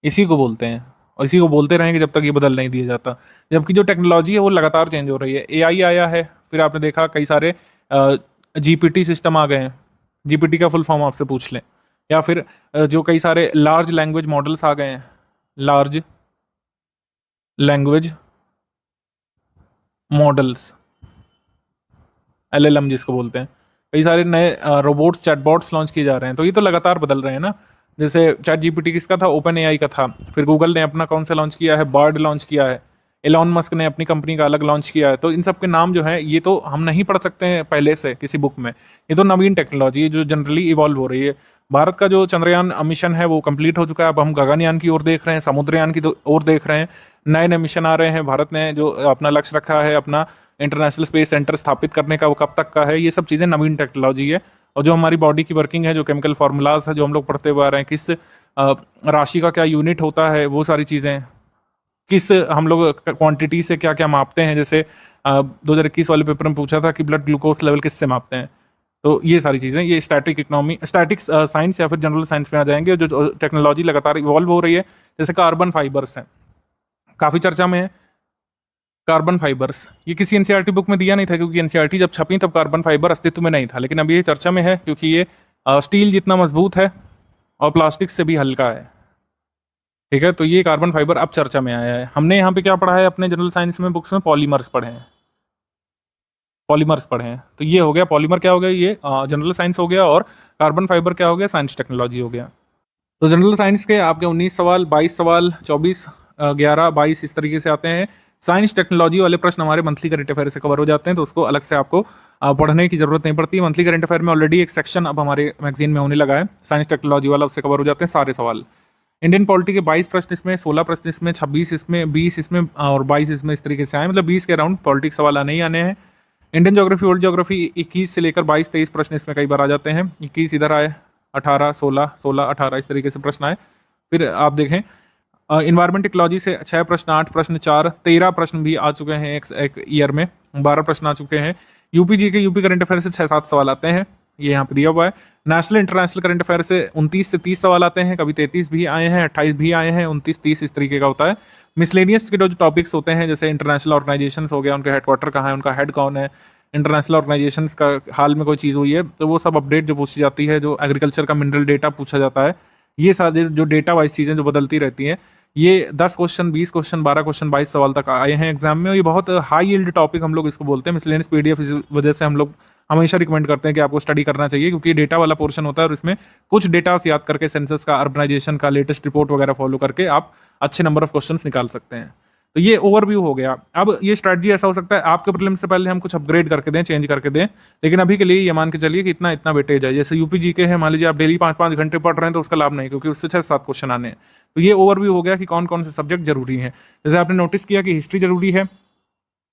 इसी को बोलते हैं, और इसी को बोलते रहेंगे जब तक ये बदल नहीं दिया जाता। जबकि जो टेक्नोलॉजी है वो लगातार चेंज हो रही है। AI आया है, फिर आपने देखा कई सारे GPT सिस्टम आ गए हैं, GPT का फुल फॉर्म आपसे पूछ लें, या फिर जो कई सारे लार्ज लैंग्वेज मॉडल्स आ गए हैं, लार्ज लैंग्वेज मॉडल्स, LLM जिसको बोलते हैं, कई सारे नए रोबोट्स चैटबॉट्स लॉन्च किए जा रहे हैं। तो ये तो लगातार बदल रहे हैं ना। जैसे ChatGPT किसका था, OpenAI का था, फिर गूगल ने अपना कौन सा लॉन्च किया है, बार्ड लॉन्च किया है, एलॉन मस्क ने अपनी कंपनी का अलग लॉन्च किया है। तो इन सब के नाम जो है ये तो हम नहीं पढ़ सकते हैं पहले से किसी बुक में, ये तो नवीन टेक्नोलॉजी है जो जनरली इवॉल्व हो रही है। भारत का जो चंद्रयान मिशन है वो कंप्लीट हो चुका है, अब हम गगनयान की ओर देख रहे हैं, समुद्रयान की ओर देख रहे हैं, नए नए मिशन आ रहे हैं। भारत ने जो अपना लक्ष्य रखा है अपना इंटरनेशनल स्पेस सेंटर स्थापित करने का, वो कब तक का है, ये सब चीज़ें नवीन टेक्नोलॉजी है। और जो हमारी बॉडी की वर्किंग है, जो केमिकल फार्मूलाज है जो हम लोग पढ़ते हुए आ रहे हैं, किस राशि का क्या यूनिट होता है, वो सारी चीज़ें, किस हम लोग क्वांटिटी से क्या क्या मापते हैं। जैसे 2021 वाले पेपर में पूछा था कि ब्लड ग्लूकोज लेवल किससे मापते हैं। तो ये सारी चीज़ें, ये स्टैटिक इकोनॉमी, स्टैटिक साइंस या फिर जनरल साइंस में आ जाएंगे। जो टेक्नोलॉजी लगातार इवॉल्व हो रही है, जैसे कार्बन फाइबर्स हैं, काफ़ी चर्चा में है कार्बन फाइबर्स। ये किसी NCERT बुक में दिया नहीं था, क्योंकि NCERT जब छपी तब कार्बन फाइबर अस्तित्व में नहीं था, लेकिन अभी ये चर्चा में है क्योंकि ये स्टील जितना मजबूत है और प्लास्टिक से भी हल्का है, ठीक है। तो ये कार्बन फाइबर अब चर्चा में आया है। हमने यहाँ पे क्या पढ़ा है अपने जनरल साइंस में बुक्स में, पॉलीमर्स पढ़े हैं, पॉलीमर्स पढ़े हैं। तो ये हो गया पॉलीमर क्या हो गया, ये जनरल साइंस हो गया, और कार्बन फाइबर क्या हो गया, साइंस टेक्नोलॉजी हो गया। तो जनरल साइंस के आपके 19 सवाल, 22 सवाल, 24, 11, 22 इस तरीके से आते हैं। साइंस टेक्नोलॉजी वाले प्रश्न हमारे मंथली करंट अफेयर से कवर हो जाते हैं, तो उसको अलग से आपको पढ़ने की जरूरत नहीं पड़ती। मंथली करंट अफेयर में ऑलरेडी एक सेक्शन अब हमारे मैगजीन में होने लगा है, साइंस टेक्नोलॉजी वाला, उससे कवर हो जाते हैं सारे सवाल। इंडियन पॉलिटी के 22 प्रश्न इसमें, 16 प्रश्न इसमें, 26 इसमें, 20 इसमें और 22 इसमें, इस तरीके से आए, मतलब 20 के अराउंड पॉलिटिक्स सवाल आने ही आने हैं। इंडियन ज्योग्राफी, वर्ल्ड ज्योग्राफी 21 से लेकर 22-23 प्रश्न इसमें कई बार आ जाते हैं। 21 इधर आए, 18, 16, 16, 18 इस तरीके से प्रश्न आए। फिर आप देखें इन्वायरमेंट इकोलॉजी से 6 प्रश्न, 8 प्रश्न, 4, 13 प्रश्न भी आ चुके हैं एक ईयर में, 12 प्रश्न आ चुके हैं। यूपी जी के यूपी करंट अफेयर से 6-7 सवाल आते हैं, ये यहाँ पे दिया हुआ है। नेशनल इंटरनेशनल करंट अफेयर से 29 से 30 सवाल आते हैं, कभी 33 भी आए हैं, 28 भी आए हैं, 29-30 इस तरीके का होता है। मिसलेनियस के जो टॉपिक्स होते हैं, जैसे इंटरनेशनल ऑर्गेनाइजेशन हो गया, उनका हेडक्वार्टर कहाँ है, उनका हेड कौन है, इंटरनेशनल ऑर्गेनाइजेशन का हाल में कोई चीज़ हुई है, तो वो सब अपडेट जो पूछी जाती है, जो एग्रीकल्चर का मिनरल डेटा पूछा जाता है, ये सारे जो डेटा वाइज चीज़ें जो बदलती रहती हैं, ये 10 क्वेश्चन, 20 क्वेश्चन, 12 क्वेश्चन, 22 सवाल तक आए हैं एग्जाम में। और ये बहुत हाई यील्ड टॉपिक हम लोग इसको बोलते हैं। मिसलेनियस PDF इस वजह से हम लोग हमेशा रिकमेंड करते हैं कि आपको स्टडी करना चाहिए, क्योंकि डेटा वाला पोर्शन होता है और इसमें कुछ डेटा याद करके, सेंसस का, अर्बनाइजेशन का, लेटेस्ट रिपोर्ट वगैरह फॉलो करके आप अच्छे नंबर ऑफ क्वेश्चन निकाल सकते हैं। तो ये ओवरव्यू हो गया। अब ये स्ट्रैटेजी ऐसा हो सकता है आपके प्रीलिम्स से पहले हम कुछ अपग्रेड करके दें, चेंज करके दें, लेकिन अभी के लिए ये मान के चलिए कि इतना इतना वेटेज है। जैसे यूपी जीके है, मान लीजिए आप डेली 5-5 घंटे पढ़ रहे हैं तो उसका लाभ नहीं, क्योंकि उससे 6-7 क्वेश्चन आने हैं। तो ये ओवरव्यू हो गया कि कौन कौन से सब्जेक्ट जरूरी है। जैसे आपने नोटिस किया कि हिस्ट्री जरूरी है,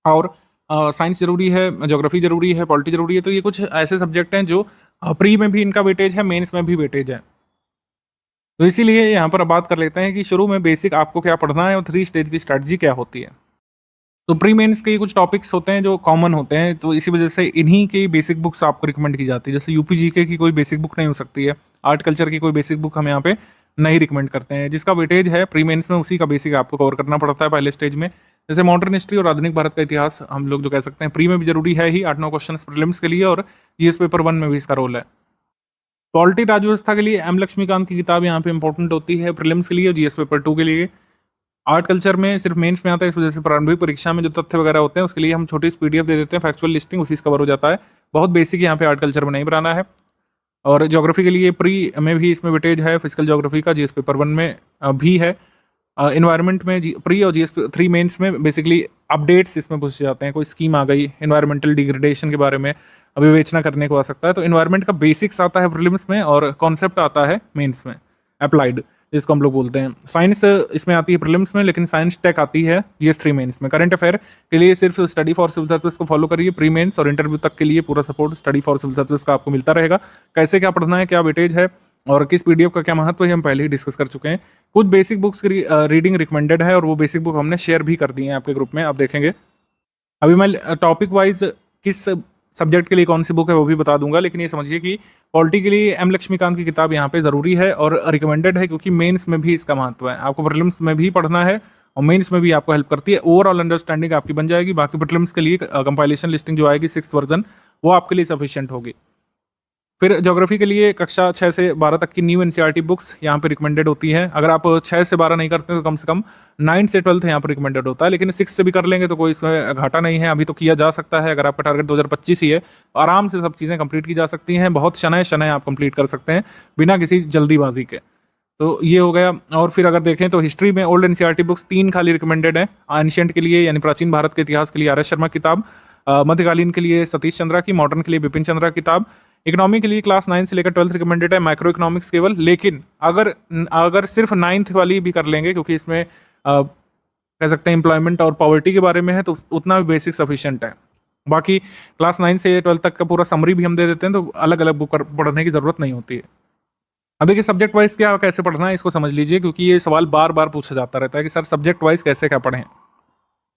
और साइंस जरूरी है, ज्योग्राफी जरूरी है, पॉलिटी जरूरी है। तो ये कुछ ऐसे सब्जेक्ट हैं जो प्री में भी इनका वेटेज है, मेंस में भी वेटेज है। तो इसीलिए यहाँ पर अब बात कर लेते हैं कि शुरू में बेसिक आपको क्या पढ़ना है और 3 स्टेज की स्ट्रैटेजी क्या होती है। तो प्री मेंस के कुछ टॉपिक्स होते हैं जो कॉमन होते हैं, तो इसी वजह से इन्हीं की बेसिक बुक्स आपको रिकमेंड की जाती है। जैसे यूपी जीके की कोई बेसिक बुक नहीं हो सकती है, आर्ट कल्चर की कोई बेसिक बुक हम यहाँ पे नहीं रिकमेंड करते हैं। जिसका वेटेज है प्री मेंस में, उसी का बेसिक आपको कवर करना पड़ता है पहले स्टेज में। जैसे मॉडर्न हिस्ट्री और आधुनिक भारत का इतिहास हम लोग जो कह सकते हैं प्री में भी जरूरी है ही, 8-9 क्वेश्चन प्रीलिम्स के लिए, और जीएस पेपर 1 में भी इसका रोल है। पॉलिटी राजव्यवस्था के लिए एम लक्ष्मीकांत की किताब यहाँ पे इंपॉर्टेंट होती है प्रीलिम्स के लिए और जीएस पेपर 2 के लिए। आर्ट कल्चर में सिर्फ मेंस में आता है, इस वजह से प्रारंभिक परीक्षा में जो तथ्य वगैरह होते हैं उसके लिए हम छोटी पीडीएफ दे देते हैं, फैक्चुअल लिस्टिंग उसी से कवर हो जाता है। बहुत बेसिक यहाँ पे आर्ट कल्चर में नहीं बनाना है। और ज्योग्राफी के लिए प्री में भी इसमें वेटेज है, फिजिकल ज्योग्राफी का जीएस पेपर 1 में भी है। इन्वायरमेंट में प्री और जीएस 3 मेंस में बेसिकली अपडेट्स इसमें पूछे जाते हैं। कोई स्कीम आ गई इन्वायरमेंटल डिग्रेडेशन के बारे में, विवेचना करने को आ सकता है, तो इन्वायरमेंट का बेसिक्स आता है प्रीलिम्स में और कॉन्सेप्ट आता है मेंस में, अप्लाइड जिसको हम लोग बोलते हैं। साइंस इसमें आती है प्रीलिम्स में, लेकिन साइंस टेक आती है जीएस 3 मेंस में। करंट अफेयर के लिए सिर्फ स्टडी फॉर सिविल सर्विस को फॉलो करिए, प्री मेंस और इंटरव्यू तक के लिए पूरा support study for civil service का आपको मिलता रहेगा। कैसे क्या पढ़ना है, क्या वेटेज है और किस पीडीएफ का क्या महत्व है, हम पहले ही डिस्कस कर चुके हैं। कुछ बेसिक बुक्स की रीडिंग रिकमेंडेड है और वो बेसिक बुक हमने शेयर भी कर दी है आपके ग्रुप में, आप देखेंगे। अभी मैं टॉपिक वाइज किस सब्जेक्ट के लिए कौन सी बुक है वो भी बता दूंगा, लेकिन ये समझिए कि पॉलिटी के लिए एम लक्ष्मीकांत की किताब यहाँ पे जरूरी है और रिकमेंडेड है, क्योंकि मेंस में भी इसका महत्व है। आपको प्रीलिम्स में भी पढ़ना है और मेंस में भी आपको हेल्प करती है। ओवरऑल अंडरस्टैंडिंग आपकी बन जाएगी। बाकी प्रीलिम्स के लिए कंपाइलेशन लिस्टिंग जो आएगी 6th वर्जन, वो आपके लिए सफिशिएंट होगी। फिर ज्योग्राफी के लिए कक्षा 6 से 12 तक की न्यू एनसीईआरटी बुक्स यहाँ पे रिकमेंडेड होती हैं। अगर आप 6 से 12 नहीं करते तो कम से कम 9 से 12 यहाँ पर रिकमेंडेड होता है, लेकिन 6 से भी कर लेंगे तो कोई इसमें घाटा नहीं है। अभी तो किया जा सकता है, अगर आपका टारगेट 2025 ही है तो आराम से सब चीज़ें कंप्लीट की जा सकती हैं। बहुत शनय शनय आप कंप्लीट कर सकते हैं बिना किसी जल्दीबाजी के। तो ये हो गया। और फिर अगर देखें तो हिस्ट्री में ओल्ड एनसीईआरटी बुक्स 3 खाली रिकमेंडेड है। एंशिएंट के लिए यानी प्राचीन भारत के इतिहास के लिए आर एस शर्मा किताब, मध्यकालीन के लिए सतीश चंद्रा की, मॉडर्न के लिए बिपिन चंद्रा किताब, इकोनॉमी के लिए क्लास 9 से लेकर 12th रिकमेंडेड है, माइक्रो इकोनॉमिक्स केवल। लेकिन अगर सिर्फ 9th वाली भी कर लेंगे, क्योंकि इसमें कह सकते हैं एम्प्लॉयमेंट और पॉवर्टी के बारे में है, तो उतना भी बेसिक सफिशिएंट है। बाकी क्लास 9 से 12 तक का पूरा समरी भी हम दे देते हैं, तो अलग अलग बुक पढ़ने की जरूरत नहीं होती है। अब देखिए सब्जेक्ट वाइज क्या कैसे पढ़ना है इसको समझ लीजिए, क्योंकि ये सवाल बार बार पूछा जाता रहता है कि सर सब्जेक्ट वाइज कैसे क्या पढ़ें।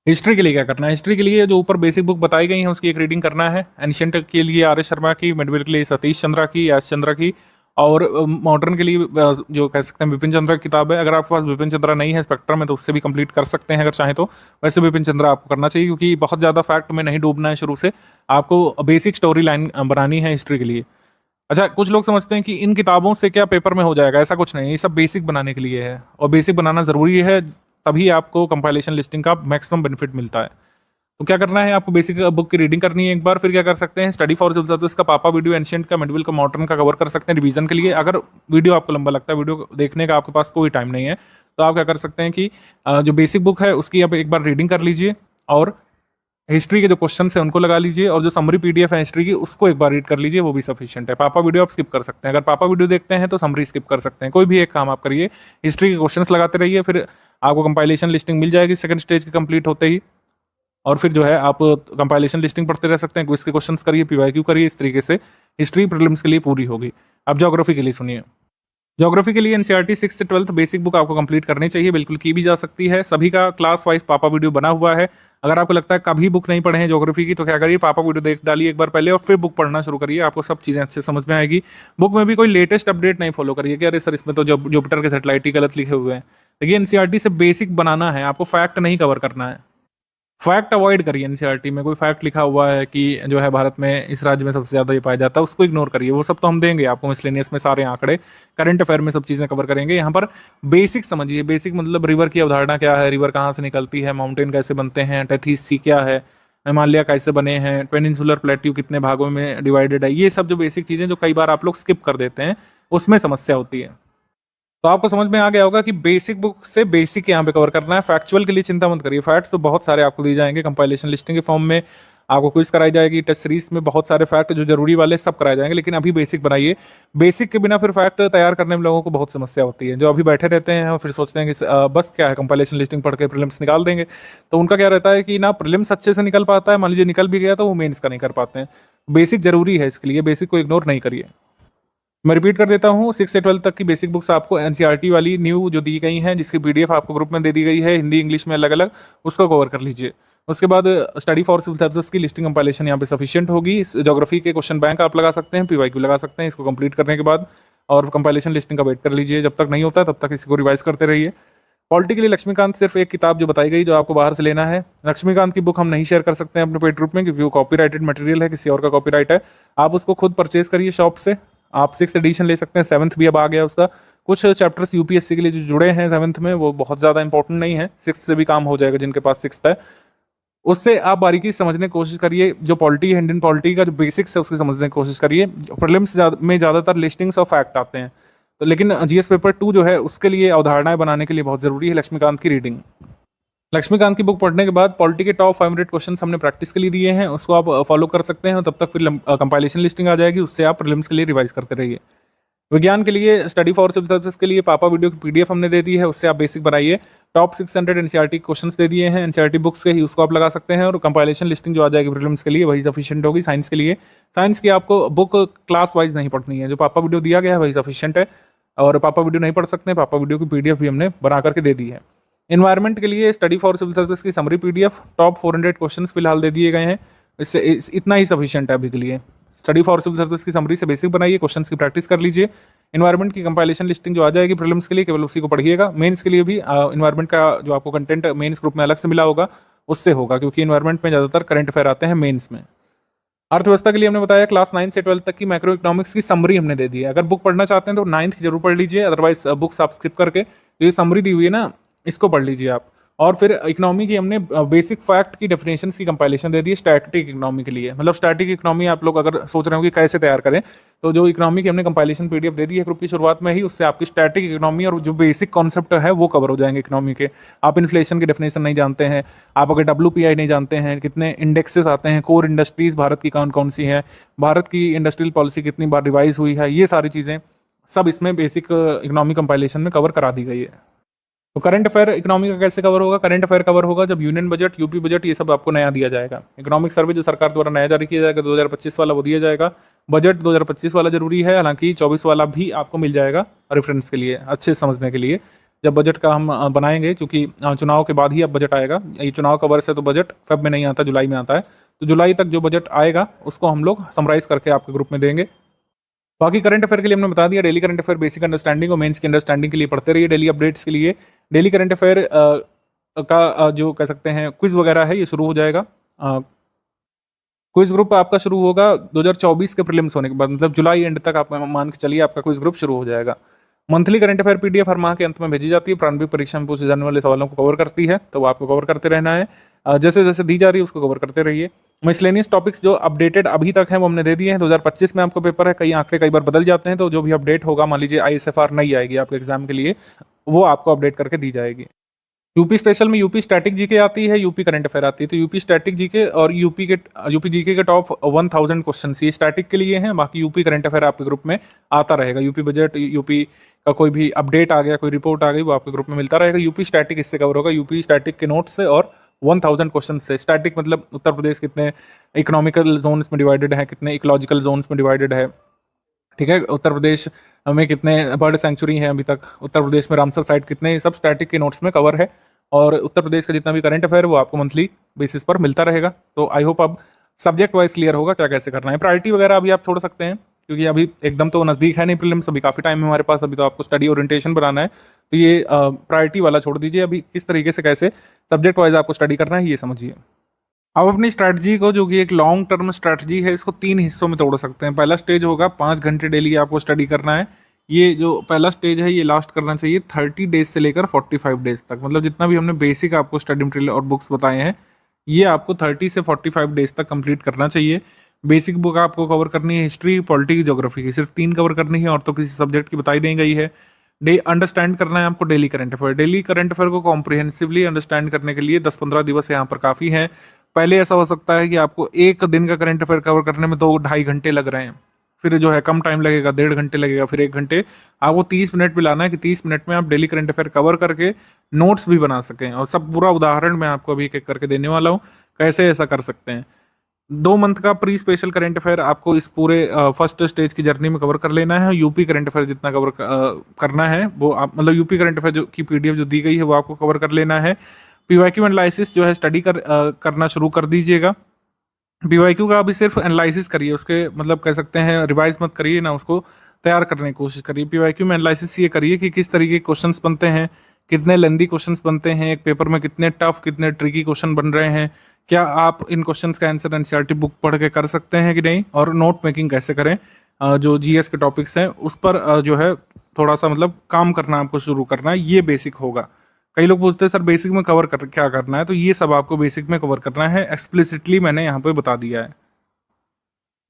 हिस्ट्री के लिए क्या करना है? हिस्ट्री के लिए जो ऊपर बेसिक बुक बताई गई है उसकी एक रीडिंग करना है। एंशिएंट के लिए आर एस शर्मा की, मिडवेल के लिए सतीश चंद्रा की, एस चंद्रा की, और मॉडर्न के लिए जो कह सकते हैं बिपिन चंद्रा की किताब है। अगर आपके पास बिपिन चंद्रा नहीं है स्पेक्ट्रम में तो उससे भी कंप्लीट कर सकते हैं अगर चाहें तो। वैसे बिपिन चंद्रा आपको करना चाहिए, क्योंकि बहुत ज़्यादा फैक्ट में नहीं डूबना है शुरू से, आपको बेसिक स्टोरी लाइन बनानी है हिस्ट्री के लिए। अच्छा, कुछ लोग समझते हैं कि इन किताबों से क्या पेपर में हो जाएगा, ऐसा कुछ नहीं। ये सब बेसिक बनाने के लिए है और बेसिक बनाना ज़रूरी है, तभी आपको कंपाइलेशन लिस्टिंग का मैक्सिमम बेनिफिट मिलता है। तो क्या करना है, आपको बेसिक बुक की रीडिंग करनी है एक बार। फिर क्या कर सकते हैं, स्टडी फॉर सिविल सर्विस का पापा वीडियो, एंशिएंट का, मिडवेल का, मॉडर्न का कवर कर सकते हैं रिवीजन के लिए। अगर वीडियो आपको लंबा लगता है, वीडियो देखने का आपके पास कोई टाइम नहीं है, तो आप क्या कर सकते हैं कि जो बेसिक बुक है उसकी आप एक बार रीडिंग कर लीजिए और हिस्ट्री के जो क्वेश्चन है उनको लगा लीजिए, और जो समरी पीडीएफ है हिस्ट्री की उसको एक बार रीड कर लीजिए, वो भी सफिशिएंट है। पापा वीडियो आप स्किप कर सकते हैं। अगर पापा वीडियो देखते हैं तो समरी स्किप कर सकते हैं। कोई भी एक काम आप करिए, हिस्ट्री के क्वेश्चंस लगाते रहिए, फिर आपको कंपाइलेशन लिस्टिंग मिल जाएगी सेकंड स्टेज के कंप्लीट होते ही। और फिर जो है आप कंपाइलेशन लिस्टिंग पढ़ते रह सकते हैं, क्विज के क्वेश्चंस करिए, पीवाईक्यू करिए। इस तरीके से हिस्ट्री प्रीलिम्स के लिए पूरी होगी। अब ज्योग्राफी के लिए सुनिए। ज्योग्राफी के लिए एनसीईआरटी 6 से 12th बेसिक बुक आपको कंप्लीट करनी चाहिए, बिल्कुल की भी जा सकती है। सभी का क्लास वाइज पापा वीडियो बना हुआ है। अगर आपको लगता है कभी बुक नहीं पढ़े हैं ज्योग्राफी की, तो क्या करिए, पापा वीडियो देख डालिए एक बार पहले और फिर बुक पढ़ना शुरू करिए, आपको सब चीज़ें अच्छे समझ में आएगी। बुक में भी कोई लेटेस्ट अपडेट नहीं फॉलो करिए कि अरे सर इसमें तो जुपिटर के सैटेलाइट ही गलत लिखे हुए हैं। देखिए एनसीईआरटी से बेसिक बनाना है, आपको फैक्ट नहीं कवर करना है। फैक्ट अवॉइड करिए। एनसीईआरटी में कोई फैक्ट लिखा हुआ है कि जो है भारत में इस राज्य में सबसे ज्यादा ये पाया जाता है, उसको इग्नोर करिए। वो सब तो हम देंगे आपको मिसलेनियस में, सारे आंकड़े, करंट अफेयर में सब चीजें कवर करेंगे। यहाँ पर बेसिक समझिए। बेसिक मतलब रिवर की अवधारणा क्या है, रिवर कहाँ से निकलती है, माउंटेन कैसे बनते हैं, टेथीस सी क्या है, हिमालय कैसे बने हैं, पेनिनसुलर प्लेट्यू कितने भागों में डिवाइडेड है। ये सब जो बेसिक चीजें जो कई बार आप लोग स्किप कर देते हैं, उसमें समस्या होती है। तो आपको समझ में आ गया होगा कि बेसिक बुक से बेसिक यहाँ पे कवर करना है। फैक्चुअल के लिए चिंता मत करिए, फैक्ट्स तो बहुत सारे आपको दिए जाएंगे कंपाइलेशन लिस्टिंग के फॉर्म में। आपको क्विज कराई जाएगी, टेस्ट सीरीज में बहुत सारे फैक्ट जो जरूरी वाले सब कराए जाएंगे, लेकिन अभी बेसिक बनाइए। बेसिक के बिना फिर फैक्ट तैयार करने में लोगों को बहुत समस्या होती है। जो अभी बैठे रहते हैं और फिर सोचते हैं कि बस क्या है, कंपाइलेशन लिस्टिंग पढ़ के प्रीलिम्स निकाल देंगे, तो उनका क्या रहता है कि ना प्रीलिम्स अच्छे से निकल पाता है, मान लीजिए निकल भी गया तो वो मेन्स का नहीं कर पाते हैं। बेसिक जरूरी है, इसके लिए बेसिक को इग्नोर नहीं करिए। मैं रिपीट कर देता हूँ, 6 से 12 तक की बेसिक बुक्स आपको एनसीईआरटी वाली न्यू जो दी गई हैं, जिसकी पीडीएफ आपको ग्रुप में दे दी गई है हिंदी इंग्लिश में अलग अलग, उसको कवर कर लीजिए। उसके बाद स्टडी फॉर सिविल सर्विसेज की लिस्टिंग कंपाइलेशन यहाँ पे सफिशिएंट होगी। ज्योग्राफी के क्वेश्चन बैंक आप लगा सकते हैं, पीवाईक्यू लगा सकते हैं। इसको कंप्लीट करने के बाद और कंपाइलेशन लिस्टिंग का वेट कर लीजिए। जब तक नहीं होता तब तक इसी को रिवाइज करते रहिए। पॉलिटी के लिए लक्ष्मीकांत सिर्फ एक किताब जो बताई गई जो आपको बाहर से लेना है। लक्ष्मीकांत की बुक हम नहीं शेयर कर सकते हैं अपने पेड ग्रुप में, क्योंकि वो कॉपीराइटेड मटेरियल है, किसी और का कॉपीराइट है। आप उसको खुद परचेज करिए शॉप से। आप 6th एडिशन ले सकते हैं, 7th भी अब आ गया उसका। कुछ चैप्टर्स यूपीएससी के लिए जो जुड़े हैं 7th में, वो बहुत ज़्यादा इंपॉर्टेंट नहीं है, 6th से भी काम हो जाएगा जिनके पास 6th है। उससे आप बारीकी से समझने की कोशिश करिए। जो पॉलिटी है, इंडियन पॉलिटी का जो बेसिक्स है उसकी समझने की कोशिश करिए। प्रीलिम्स में ज़्यादातर लिस्टिंग्स ऑफ फैक्ट आते हैं, तो लेकिन जीएस पेपर 2 जो है उसके लिए अवधारणाएं बनाने के लिए बहुत ज़रूरी है लक्ष्मीकांत की रीडिंग। लक्ष्मीकांत की बुक पढ़ने के बाद पॉलिटी के टॉप 500 क्वेश्चन हमने प्रैक्टिस के लिए दिए हैं, उसको आप फॉलो कर सकते हैं। तब तक फिर कंपाइलेशन लिस्टिंग आ जाएगी, उससे आप प्रीलिम्स के लिए रिवाइज करते रहिए। विज्ञान के लिए स्टडी फॉर सिविल सर्विसेज के लिए पापा वीडियो की पीडीएफ हमने दे दी है, उससे आप बेसिक बनाइए। टॉप 600 एनसीईआरटी क्वेश्चंस दे दिए हैं, एनसीईआरटी बुक्स के ही, उसको आप लगा सकते हैं। और कंपाइलेशन लिस्टिंग जो आ जाएगी प्रीलिम्स के लिए वही सफिशिएंट होगी। साइंस के लिए, साइंस की आपको बुक क्लास वाइज नहीं पढ़नी है, जो पापा वीडियो दिया गया है वही सफिशिएंट है। और पापा वीडियो नहीं पढ़ सकते हैं, पापा वीडियो की पीडीएफ भी हमने बना करके दे दी है। इन्वायरमेंट के लिए स्टडी फॉर सिविल सर्विस की समरी पीडीएफ, टॉप 400 क्वेश्चन फिलहाल दे दिए गए हैं, इससे इतना ही सफिशिएंट है अभी के लिए। स्टडी फॉर सिविल सर्विस की समरी से बेसिक बनाइए, क्वेश्चन की प्रैक्टिस कर लीजिए। इन्वायरमेंट की कंपाइलेशन लिस्टिंग जो आ जाएगी प्रीलिम्स के लिए, केवल उसी को पढ़िएगा। मेंस के लिए भी इन्वायरमेंट का जो आपको कंटेंट मेंस ग्रुप में अलग से मिला होगा उससे होगा, क्योंकि इन्वायरमेंट में ज़्यादातर करंट अफेयर आते हैं मेंस में। अर्थव्यवस्था के लिए हमने बताया क्लास 9 से 12 तक की मैक्रो इकोनॉमिक्स की समरी हमने दे दी है। अगर बुक पढ़ना चाहते हैं तो 9th की जरूर पढ़ लीजिए, अदरवाइज बुक्स आप स्किप करके ये समरी दी हुई है ना, इसको पढ़ लीजिए आप। और फिर इकोनॉमी की हमने बेसिक फैक्ट की डेफिनेशंस की कंपाइलेशन दे दी है स्टैटिक इकोनॉमी के लिए। मतलब स्टैटिक इकोनॉमी आप लोग अगर सोच रहे हो कि कैसे तैयार करें, तो जो इकोनॉमी की हमने कंपाइलेशन पीडीएफ दे दी है ग्रुप की शुरुआत में ही, उससे आपकी स्टैटिक इकोनॉमी और जो बेसिक कॉन्सेप्ट है वो कवर हो जाएंगे इकोनॉमी के। आप इन्फ्लेशन की डेफिनेशन नहीं जानते हैं, आप अगर WPI नहीं जानते हैं, कितने इंडेक्सेस आते हैं, कोर इंडस्ट्रीज भारत की कौन कौन सी है, भारत की इंडस्ट्रियल पॉलिसी कितनी बार रिवाइज हुई है, ये सारी चीज़ें सब इसमें बेसिक इकोनॉमी कंपाइलेशन में कवर करा दी गई है। तो करंट अफेयर इकोनॉमी का कैसे कवर होगा? करंट अफेयर कवर होगा जब यूनियन बजट, यूपी बजट, ये सब आपको नया दिया जाएगा। इकोनॉमिक सर्वे जो सरकार द्वारा नया जारी किया जाएगा 2025 वाला, वो दिया जाएगा। बजट 2025 वाला जरूरी है, हालांकि 24 वाला भी आपको मिल जाएगा रेफरेंस के लिए, अच्छे समझने के लिए। जब बजट का हम बनाएंगे, क्योंकि चुनाव के बाद ही अब बजट आएगा, ये चुनाव का वर्ष है तो बजट फेब में नहीं आता, जुलाई में आता है। तो जुलाई तक जो बजट आएगा उसको हम लोग समराइज करके आपके ग्रुप में देंगे। बाकी करंट अफेयर के लिए हमने बता दिया, daily current affair basic understanding और मेंस की अंडरस्टैंडिंग के लिए पढ़ते रहिए। डेली अपडेट्स के लिए डेली करंट अफेयर का जो कह सकते हैं क्विज वगैरह है, ये शुरू हो जाएगा। क्विज ग्रुप आपका शुरू होगा 2024 के प्रीलिम्स होने के बाद, मतलब जुलाई एंड तक आप मान के चलिए आपका क्विज ग्रुप शुरू हो जाएगा। मंथली करंट अफेयर पीडीएफ हर माह के अंत में भेजी जाती है, प्रारंभिक परीक्षा में पूछे जाने वाले सवालों को कवर करती है, तो आपको कवर करते रहना है। जैसे जैसे दी जा रही है उसको कवर करते रहिए। मिसलेनियस टॉपिक्स जो अपडेटेड अभी तक है वो हमने दे दिए हैं। 2025 में आपका पेपर है, कई आंकड़े कई बार बदल जाते हैं, तो जो भी अपडेट होगा, मान लीजिए ISFR नई आएगी आपके एग्जाम के लिए, वो आपको अपडेट करके दी जाएगी। यूपी स्पेशल में यूपी स्टैटिक जीके आती है, यूपी करंट अफेयर आती है। तो यूपी स्टैटिक जीके और यूपी जीके के टॉप 1000 क्वेश्चन ये स्टैटिक के लिए हैं। बाकी यूपी करंट अफेयर आपके ग्रुप में आता रहेगा। यूपी बजट, यूपी का कोई भी अपडेट आ गया, कोई रिपोर्ट आ गई, वो आपके ग्रुप में मिलता रहेगा। यूपी स्टैटिक इससे कवर होगा, यूपी स्टैटिक के नोट्स से और 1000 क्वेश्चन से। स्टैटिक मतलब उत्तर प्रदेश कितने इकोनॉमिकल जोन्स में डिवाइडेड है, कितने इकोलॉजिकल जोन्स में डिवाइडेड है, ठीक है। उत्तर प्रदेश में कितने बर्ड सेंचुरी हैं अभी तक, उत्तर प्रदेश में रामसर साइट कितने, ये सब स्टैटिक के नोट्स में कवर है। और उत्तर प्रदेश का जितना भी करंट अफेयर वो आपको मंथली बेसिस पर मिलता रहेगा। तो आई होप अब सब्जेक्ट वाइज क्लियर होगा क्या कैसे करना है। प्रायोरिटी वगैरह अभी आप छोड़ सकते हैं, क्योंकि अभी एकदम तो नज़दीक है नहीं प्रीलिम्स, अभी काफ़ी टाइम है हमारे पास, अभी तो आपको स्टडी ओरिएंटेशन बनाना है। तो ये प्रायोरिटी वाला छोड़ दीजिए, अभी किस तरीके से कैसे सब्जेक्ट वाइज आपको स्टडी करना है ये समझिए। अब अपनी स्ट्रैटेजी को, जो कि एक लॉन्ग टर्म स्ट्रैटेजी है, इसको 3 हिस्सों में तोड़ सकते हैं। पहला स्टेज होगा 5 घंटे डेली आपको स्टडी करना है। ये जो पहला स्टेज है ये लास्ट करना चाहिए 30 डेज से लेकर 45 डेज तक। मतलब जितना भी हमने बेसिक आपको स्टडी मटेरियल और बुक्स बताए हैं, ये आपको 30 से 45 डेज तक कंप्लीट करना चाहिए। बेसिक बुक आपको कवर करनी है हिस्ट्री, पॉलिटी, ज्योग्राफी की, सिर्फ 3 कवर करनी है और तो किसी सब्जेक्ट की बताई नहीं गई है। अंडरस्टैंड करना है आपको daily current affair. Daily current affair को कॉम्प्रिहेंसिवली अंडरस्टैंड करने के लिए 10-15 दिवस यहाँ पर काफ़ी है। पहले ऐसा हो सकता है कि आपको एक दिन का करंट अफेयर कवर करने में 2-2.5 घंटे लग रहे हैं, फिर जो है कम टाइम लगेगा, 1.5 घंटे लगेगा, फिर 1 घंटे। आपको 30 मिनट भी लाना है कि 30 मिनट में आप डेली करंट अफेयर कवर करके नोट्स भी बना सकें। और सब पूरा उदाहरण मैं आपको अभी एक करके देने वाला हूँ कैसे ऐसा कर सकते हैं। 2 मंथ का प्री स्पेशल करंट अफेयर आपको इस पूरे फर्स्ट स्टेज की जर्नी में कवर कर लेना है। यूपी करंट अफेयर जितना कवर करना है वो आप, मतलब यूपी करंट अफेयर जो की पीडीएफ जो दी गई है वो आपको कवर कर लेना है। पीवाईक्यू एनालिसिस जो है स्टडी करना शुरू कर दीजिएगा। पीवाईक्यू का अभी सिर्फ एनालिसिस करिए, उसके मतलब कह सकते हैं रिवाइज मत करिए ना उसको, तैयार करने की कोशिश करिए। पीवाईक्यू में एनालिसिस ये करिए कि किस तरीके के क्वेश्चंस बनते हैं, कितने लेंदी क्वेश्चंस बनते हैं एक पेपर में, कितने टफ कितने ट्रिकी क्वेश्चन बन रहे हैं, क्या आप इन क्वेश्चंस का आंसर एनसीईआरटी बुक पढ़ के कर सकते हैं कि नहीं, और नोट मेकिंग कैसे करें। जो जीएस के टॉपिक्स हैं उस पर जो है थोड़ा सा मतलब काम करना आपको शुरू करना है, ये बेसिक होगा। कई लोग पूछते हैं सर बेसिक में कवर कर क्या करना है, तो ये सब आपको बेसिक में कवर करना है, एक्सप्लिसिटली मैंने यहाँ पे बता दिया है।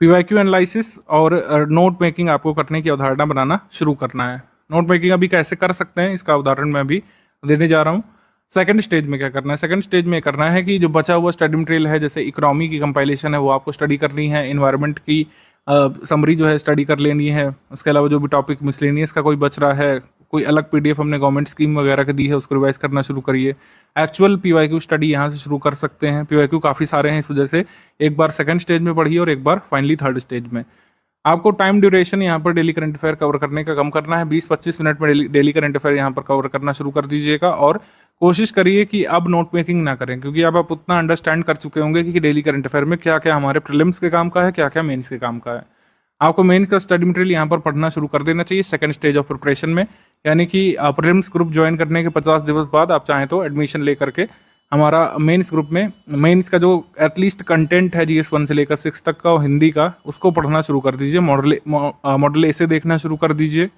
पीवाईक्यू एनालिसिस और नोट मेकिंग आपको करने की अवधारणा बनाना शुरू करना है। नोट मेकिंग अभी कैसे कर सकते हैं इसका उदाहरण मैं अभी देने जा रहा हूँ। सेकंड स्टेज में क्या करना है, सेकंड स्टेज में करना है कि जो बचा हुआ स्टडी मटेरियल है, जैसे इकोनॉमी की कंपाइलेशन है वो आपको स्टडी करनी है, इन्वायरमेंट की समरी जो है स्टडी कर लेनी है, उसके अलावा जो भी टॉपिक मिसलेनियस का कोई बच रहा है, कोई अलग पीडीएफ हमने गवर्नमेंट स्कीम वगैरह की दी है उसको रिवाइज करना शुरू करिए। एक्चुअल पीवाईक्यू स्टडी यहाँ से शुरू कर सकते हैं। पीवाईक्यू काफ़ी सारे हैं, इस वजह से एक बार सेकंड स्टेज में पढ़िए और एक बार फाइनली थर्ड स्टेज में। आपको टाइम ड्यूरेशन यहाँ पर डेली करंट अफेयर कवर करने का कम करना है, 20-25 मिनट में डेली करंट अफेयर यहाँ पर कवर करना शुरू कर दीजिएगा। और कोशिश करिए कि अब नोट मेकिंग ना करें, क्योंकि अब आप उतना अंडरस्टैंड कर चुके होंगे कि डेली करंट अफेयर में क्या क्या हमारे प्रीलिम्स के काम का है, क्या क्या मेंस के काम का है। आपको मेंस का स्टडी मटेरियल यहाँ पर पढ़ना शुरू कर देना चाहिए सेकंड स्टेज ऑफ प्रिपरेशन में, यानी कि प्रीलिम्स ग्रुप ज्वाइन करने के 50 दिवस बाद आप चाहें तो एडमिशन ले करके हमारा मेंस ग्रुप में मेंस का जो एटलीस्ट कंटेंट है जीएस 1 से लेकर 6 तक का और हिंदी का, उसको पढ़ना शुरू कर दीजिए। मॉडल ऐसे देखना शुरू कर दीजिए।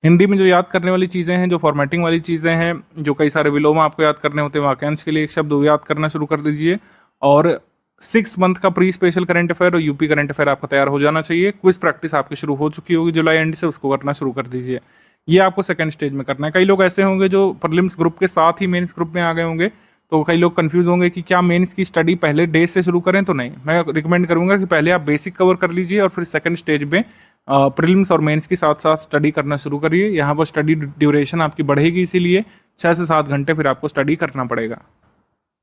हिंदी में जो याद करने वाली चीज़ें हैं, जो फॉर्मेटिंग वाली चीज़ें हैं, जो कई सारे विलोम आपको याद करने होते हैं, वाक्यांश के लिए एक शब्द वो याद करना शुरू कर दीजिए। और 6 मंथ का प्री स्पेशल करंट अफेयर और यूपी करंट अफेयर आपका तैयार हो जाना चाहिए। क्विज प्रैक्टिस आपकी शुरू हो चुकी होगी जुलाई एंड से, उसको करना शुरू कर दीजिए। ये आपको सेकंड स्टेज में करना है। कई लोग ऐसे होंगे जो प्रीलिम्स ग्रुप के साथ ही मेंस ग्रुप में आ गए होंगे, तो कई लोग कंफ्यूज होंगे कि क्या मेंस की स्टडी पहले डे से शुरू करें, तो नहीं, मैं रिकमेंड करूंगा कि पहले आप बेसिक कवर कर लीजिए और फिर सेकंड स्टेज में प्रीलिम्स और मेंस के साथ साथ स्टडी करना शुरू करिए। यहाँ पर स्टडी ड्यूरेशन आपकी बढ़ेगी, इसीलिए 6 से 7 घंटे फिर आपको स्टडी करना पड़ेगा।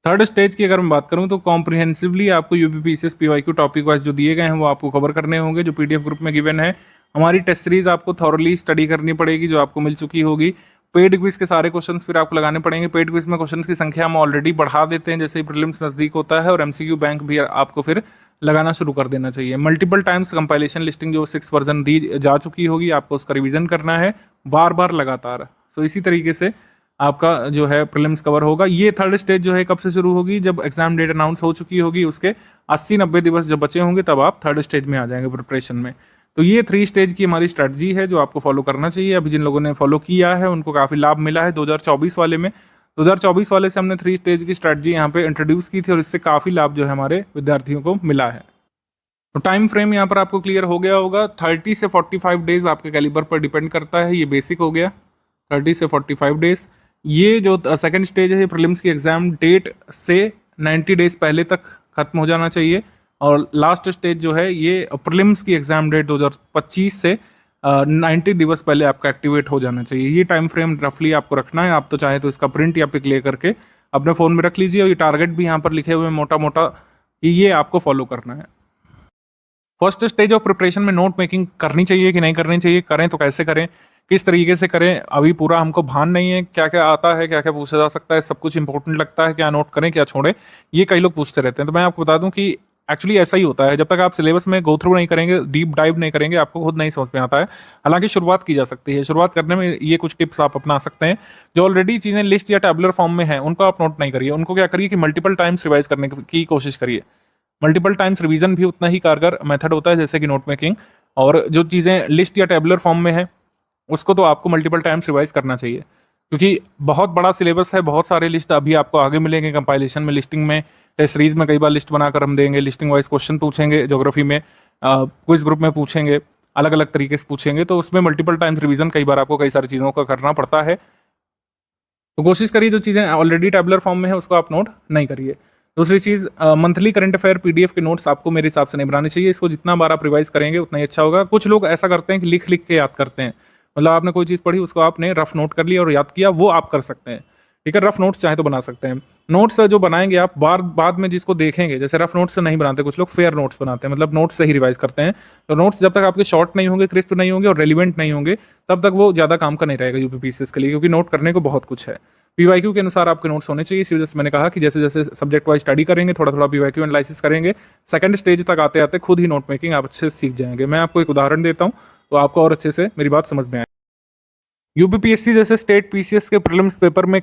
थर्ड स्टेज की अगर मैं बात करूं तो कॉम्प्रिहेंसिवली आपको यूपीपीसीएस पीवाईक्यू टॉपिक वाइज जो दिए गए हैं वो आपको कवर करने होंगे, जो पीडीएफ ग्रुप में गिवन है। हमारी टेस्ट सीरीज आपको थॉरली स्टडी करनी पड़ेगी, जो आपको मिल चुकी होगी। पेड क्विज के सारे क्वेश्चंस फिर आपको लगाने पड़ेंगे। पेड क्विज में क्वेश्चंस की संख्या हम ऑलरेडी बढ़ा देते हैं जैसे ही प्रीलिम्स नजदीक होता है, और एमसीक्यू बैंक भी आपको फिर लगाना शुरू कर देना चाहिए। मल्टीपल टाइम्स कंपाइलेशन लिस्टिंग जो 6 वर्जन दी जा चुकी होगी, आपको उसका रिवीजन करना है बार बार लगातार। सो इसी तरीके से आपका जो है प्रीलिम्स कवर होगा। ये थर्ड स्टेज जो है कब से शुरू होगी, जब एग्जाम डेट अनाउंस हो चुकी होगी, उसके 80-90 दिवस जब बचे होंगे तब आप थर्ड स्टेज में आ जाएंगे प्रिपरेशन में। तो ये 3 स्टेज की हमारी स्ट्रेटजी है जो आपको फॉलो करना चाहिए। अभी जिन लोगों ने फॉलो किया है उनको काफ़ी लाभ मिला है 2024 वाले में। 2024 वाले से हमने 3 स्टेज की स्ट्रेटजी यहाँ पे इंट्रोड्यूस की थी और इससे काफ़ी लाभ जो है हमारे विद्यार्थियों को मिला है। तो टाइम फ्रेम यहाँ पर आपको क्लियर हो गया होगा। 30 से 45 डेज आपके कैलिबर पर डिपेंड करता है, ये बेसिक हो गया 30 से 45 डेज। ये जो सेकंड स्टेज है प्रीलिम्स की एग्जाम डेट से 90 डेज पहले तक खत्म हो जाना चाहिए, और लास्ट स्टेज जो है ये प्रीलिम्स की एग्जाम डेट 2025 से 90 दिवस पहले आपका एक्टिवेट हो जाना चाहिए। ये टाइम फ्रेम रफली आपको रखना है। आप तो चाहे तो इसका प्रिंट या पिक ले करके अपने फ़ोन में रख लीजिए, और ये टारगेट भी यहाँ पर लिखे हुए मोटा मोटा कि ये आपको फॉलो करना है। फर्स्ट स्टेज ऑफ प्रिपरेशन में नोट मेकिंग करनी चाहिए कि नहीं करनी चाहिए, करें तो कैसे करें, किस तरीके से करें, अभी पूरा हमको भान नहीं है, क्या क्या आता है, क्या क्या पूछा जा सकता है, सब कुछ इंपॉर्टेंट लगता है, क्या नोट करें क्या छोड़ें, ये कई लोग पूछते रहते हैं। तो मैं आपको बता दूं कि एक्चुअली ऐसा ही होता है, जब तक आप सिलेबस में गो थ्रू नहीं करेंगे, डीप डाइव नहीं करेंगे, आपको खुद नहीं समझ में आता है। हालांकि शुरुआत की जा सकती है, शुरुआत करने में ये कुछ टिप्स आप अपना सकते हैं। जो ऑलरेडी चीज़ें लिस्ट या टैबुलर फॉर्म में है उनको आप नोट नहीं करिए, उनको क्या करिए कि मल्टीपल टाइम्स रिवाइज करने की कोशिश करिए। मल्टीपल टाइम्स रिवीजन भी उतना ही कारगर मेथड होता है जैसे कि नोट मेकिंग। और जो चीज़ें लिस्ट या टेबुलर फॉर्म में है उसको तो आपको मल्टीपल टाइम्स रिवाइज करना चाहिए, क्योंकि बहुत बड़ा सिलेबस है, बहुत सारे लिस्ट अभी आपको आगे मिलेंगे कंपाइलेशन में, लिस्टिंग में, टेस्ट सीरीज में कई बार लिस्ट बनाकर हम देंगे, लिस्टिंग वाइज क्वेश्चन पूछेंगे, ज्योग्राफी में क्विज ग्रुप में पूछेंगे, अलग अलग तरीके से पूछेंगे, तो उसमें मल्टीपल टाइम्स रिवीजन कई बार आपको कई सारी चीज़ों का करना पड़ता है। तो कोशिश करिए जो चीज़ें ऑलरेडी टेबुलर फॉर्म में है उसको आप नोट नहीं करिए। दूसरी चीज़, मंथली करंट अफेयर पीडीएफ के नोट्स आपको मेरे हिसाब से नहीं बनाने चाहिए, इसको जितना बार आप रिवाइज करेंगे उतना ही अच्छा होगा। कुछ लोग ऐसा करते हैं कि लिख लिख के याद करते हैं, मतलब आपने कोई चीज़ पढ़ी उसको आपने रफ नोट कर लिया और याद किया, वो आप कर सकते हैं, ठीक है। रफ नोट्स चाहे तो बना सकते हैं। नोट्स जो बनाएंगे आप बाद में जिसको देखेंगे, जैसे रफ नोट्स से नहीं बनाते, कुछ लोग फेयर नोट्स बनाते हैं, मतलब नोट्स से ही रिवाइज करते हैं। तो नोट्स जब तक आपके शॉर्ट नहीं होंगे, क्रिस्प नहीं होंगे और रेलिवेंट नहीं होंगे, तब तक वो ज़्यादा काम का नहीं रहेगा यूपीपीसीएस के लिए, क्योंकि नोट करने को बहुत कुछ है। पीवाईक्यू के अनुसार आपके नोट्स होने चाहिए। इसी वजह से मैंने कहा कि जैसे जैसे सब्जेक्ट वाइज स्टडी करेंगे, थोड़ा थोड़ा पीवाईक्यू एनालिसिस करेंगे, सेकंड स्टेज तक आते आते खुद ही नोट मेकिंग आप अच्छे से सीख जाएंगे। मैं आपको एक उदाहरण देता हूँ तो आपको और अच्छे से मेरी बात समझ में आए। यूपीपीएससी जैसे स्टेट पीसीएस के प्रीलिम्स पेपर में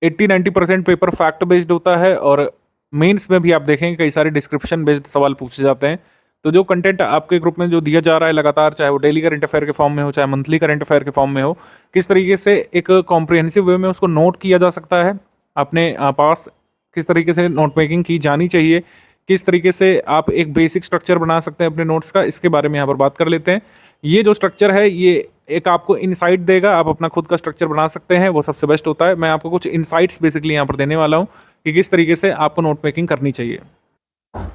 80-90% पेपर फैक्ट बेस्ड होता है, और मेंस में भी आप देखेंगे कई सारे डिस्क्रिप्शन बेस्ड सवाल पूछे जाते हैं। तो जो कंटेंट आपके ग्रुप में जो दिया जा रहा है लगातार, चाहे वो डेली करंट अफेयर के फॉर्म में हो, चाहे मंथली करंट अफेयर के फॉर्म में हो, किस तरीके से एक कॉम्प्रिहेंसिव वे में उसको नोट किया जा सकता है अपने पास, किस तरीके से नोट मेकिंग की जानी चाहिए, किस तरीके से आप एक बेसिक स्ट्रक्चर बना सकते हैं अपने नोट्स का, इसके बारे में यहाँ पर बात कर लेते हैं। ये जो स्ट्रक्चर है ये एक आपको इनसाइट देगा, आप अपना खुद का स्ट्रक्चर बना सकते हैं, वो सबसे बेस्ट होता है। मैं आपको कुछ इनसाइट्स बेसिकली यहाँ पर देने वाला हूँ कि किस तरीके से आपको नोट मेकिंग करनी चाहिए।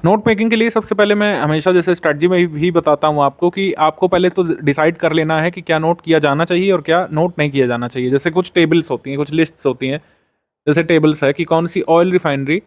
नोट मेकिंग के लिए सबसे पहले मैं हमेशा जैसे स्ट्रैटेजी में भी बताता हूँ आपको कि आपको पहले तो डिसाइड कर लेना है कि क्या नोट किया जाना चाहिए और क्या नोट नहीं किया जाना चाहिए। जैसे कुछ टेबल्स होती हैं, कुछ लिस्ट्स होती हैं, जैसे टेबल्स है कि कौन सी ऑयल रिफाइनरी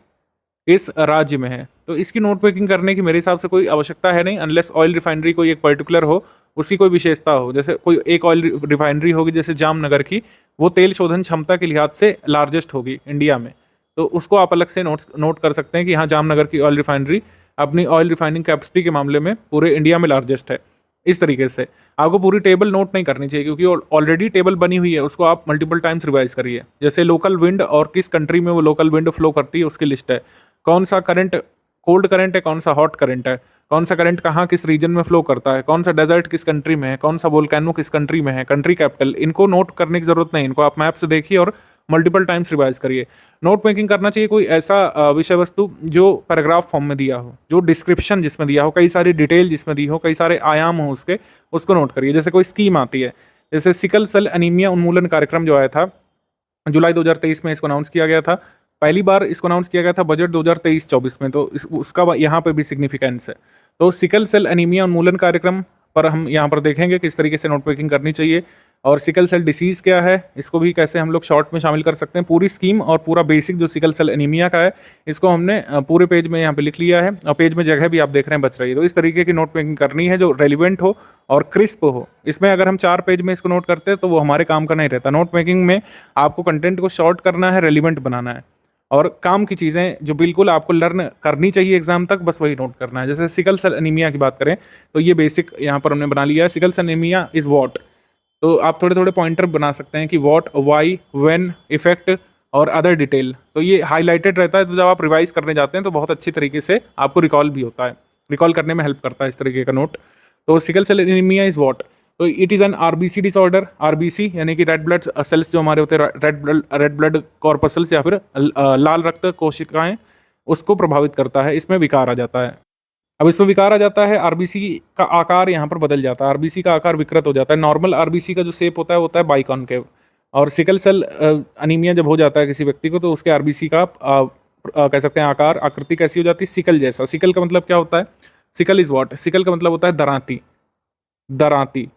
इस राज्य में है, तो इसकी नोट मेकिंग करने की मेरे हिसाब से कोई आवश्यकता है नहीं, अनलेस ऑयल रिफाइनरी कोई एक पर्टिकुलर हो, उसकी कोई विशेषता हो। जैसे कोई एक ऑयल रिफाइनरी होगी जैसे जामनगर की, वो तेल शोधन क्षमता के लिहाज से लार्जेस्ट होगी इंडिया में, तो उसको आप अलग से नोट कर सकते हैं कि हाँ जामनगर की ऑयल रिफाइनरी अपनी ऑयल रिफाइनिंग कैपेसिटी के मामले में पूरे इंडिया में लार्जेस्ट है। इस तरीके से आपको पूरी टेबल नोट नहीं करनी चाहिए, क्योंकि ऑलरेडी टेबल बनी हुई है, उसको आप मल्टीपल टाइम्स रिवाइज करिए। जैसे लोकल विंड और किस कंट्री में वो लोकल विंड फ्लो करती है उसकी लिस्ट है, कौन सा करंट कोल्ड करंट है, कौन सा हॉट करंट है, कौन सा करंट कहाँ किस रीजन में फ्लो करता है, कौन सा डेजर्ट किस कंट्री में है, कौन सा वोल्केनो किस कंट्री में है, कंट्री कैपिटल, इनको नोट करने की जरूरत नहीं, इनको आप मैप से देखिए और मल्टीपल टाइम्स रिवाइज करिए। नोट मेकिंग करना चाहिए कोई ऐसा विषय वस्तु जो पैराग्राफ फॉर्म में दिया हो, जो डिस्क्रिप्शन जिसमें दिया हो, कई सारी डिटेल जिसमें दी हो, कई सारे आयाम हो उसके, उसको नोट करिए। जैसे कोई स्कीम आती है, जैसे सिकल सेल एनीमिया उन्मूलन कार्यक्रम जो आया था जुलाई 2023 में, इसको अनाउंस किया गया था। पहली बार इसको अनाउंस किया गया था बजट 2023-24 में, तो उसका यहाँ पे भी सिग्निफिकेंस है। तो सिकल सेल एनीमिया उन्मूलन कार्यक्रम पर हम यहाँ पर देखेंगे किस तरीके से नोट मेकिंग करनी चाहिए, और सिकल सेल डिसीज़ क्या है, इसको भी कैसे हम लोग शॉर्ट में शामिल कर सकते हैं। पूरी स्कीम और पूरा बेसिक जो सिकल सेल एनीमिया का है, इसको हमने पूरे पेज में यहाँ पे लिख लिया है, और पेज में जगह भी आप देख रहे हैं बच रही है। तो इस तरीके की नोट मेकिंग करनी है जो रेलिवेंट हो और क्रिस्प हो। इसमें अगर हम 4 पेज में इसको नोट करते हैं तो वो हमारे काम का नहीं रहता। नोट मेकिंग में आपको कंटेंट को शॉर्ट करना है, रेलिवेंट बनाना है, और काम की चीज़ें जो बिल्कुल आपको लर्न करनी चाहिए एग्जाम तक, बस वही नोट करना है। जैसे सिकल सेल एनीमिया की बात करें तो ये बेसिक यहाँ पर हमने बना लिया है। Sickle cell anaemia is what, तो आप थोड़े थोड़े पॉइंटर बना सकते हैं कि व्हाट, व्हाई, व्हेन, इफेक्ट और अदर डिटेल, तो ये हाईलाइटेड रहता है। तो जब आप रिवाइज करने जाते हैं तो बहुत अच्छी तरीके से आपको रिकॉल भी होता है, रिकॉल करने में हेल्प करता है इस तरीके का नोट। तो sickle cell anaemia is what, तो it is an RBC disorder. RBC यानी कि रेड ब्लड सेल्स जो हमारे होते हैं, रेड ब्लड कॉर्पसल्स या फिर लाल रक्त कोशिकाएं, उसको प्रभावित करता है, इसमें विकार आ जाता है। अब इसमें विकार आ जाता है, आरबीसी का आकार यहाँ पर बदल जाता है, आरबीसी का आकार विकृत हो जाता है। नॉर्मल आरबीसी का जो शेप होता है वो होता है बाइकॉनकेव, और सिकल सेल अनीमिया जब हो जाता है किसी व्यक्ति को तो उसके आरबीसी का कह सकते हैं आकार, आकृति कैसी हो जाती है, सिकल जैसा। सिकल का मतलब क्या होता है, सिकल इज व्हाट, सिकल का मतलब होता है दरांती, दरांती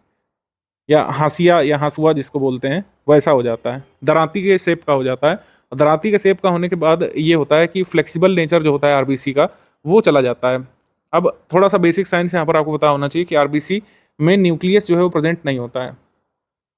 या हाशिया या हंसुआ जिसको बोलते हैं, वैसा हो जाता है, दरांती के शेप का हो जाता है। और दरांती के शेप का होने के बाद ये होता है कि फ्लेक्सिबल नेचर जो होता है आरबीसी का वो चला जाता है। अब थोड़ा सा बेसिक साइंस यहाँ पर आपको पता होना चाहिए कि आरबीसी में न्यूक्लियस जो है वो प्रेजेंट नहीं होता है,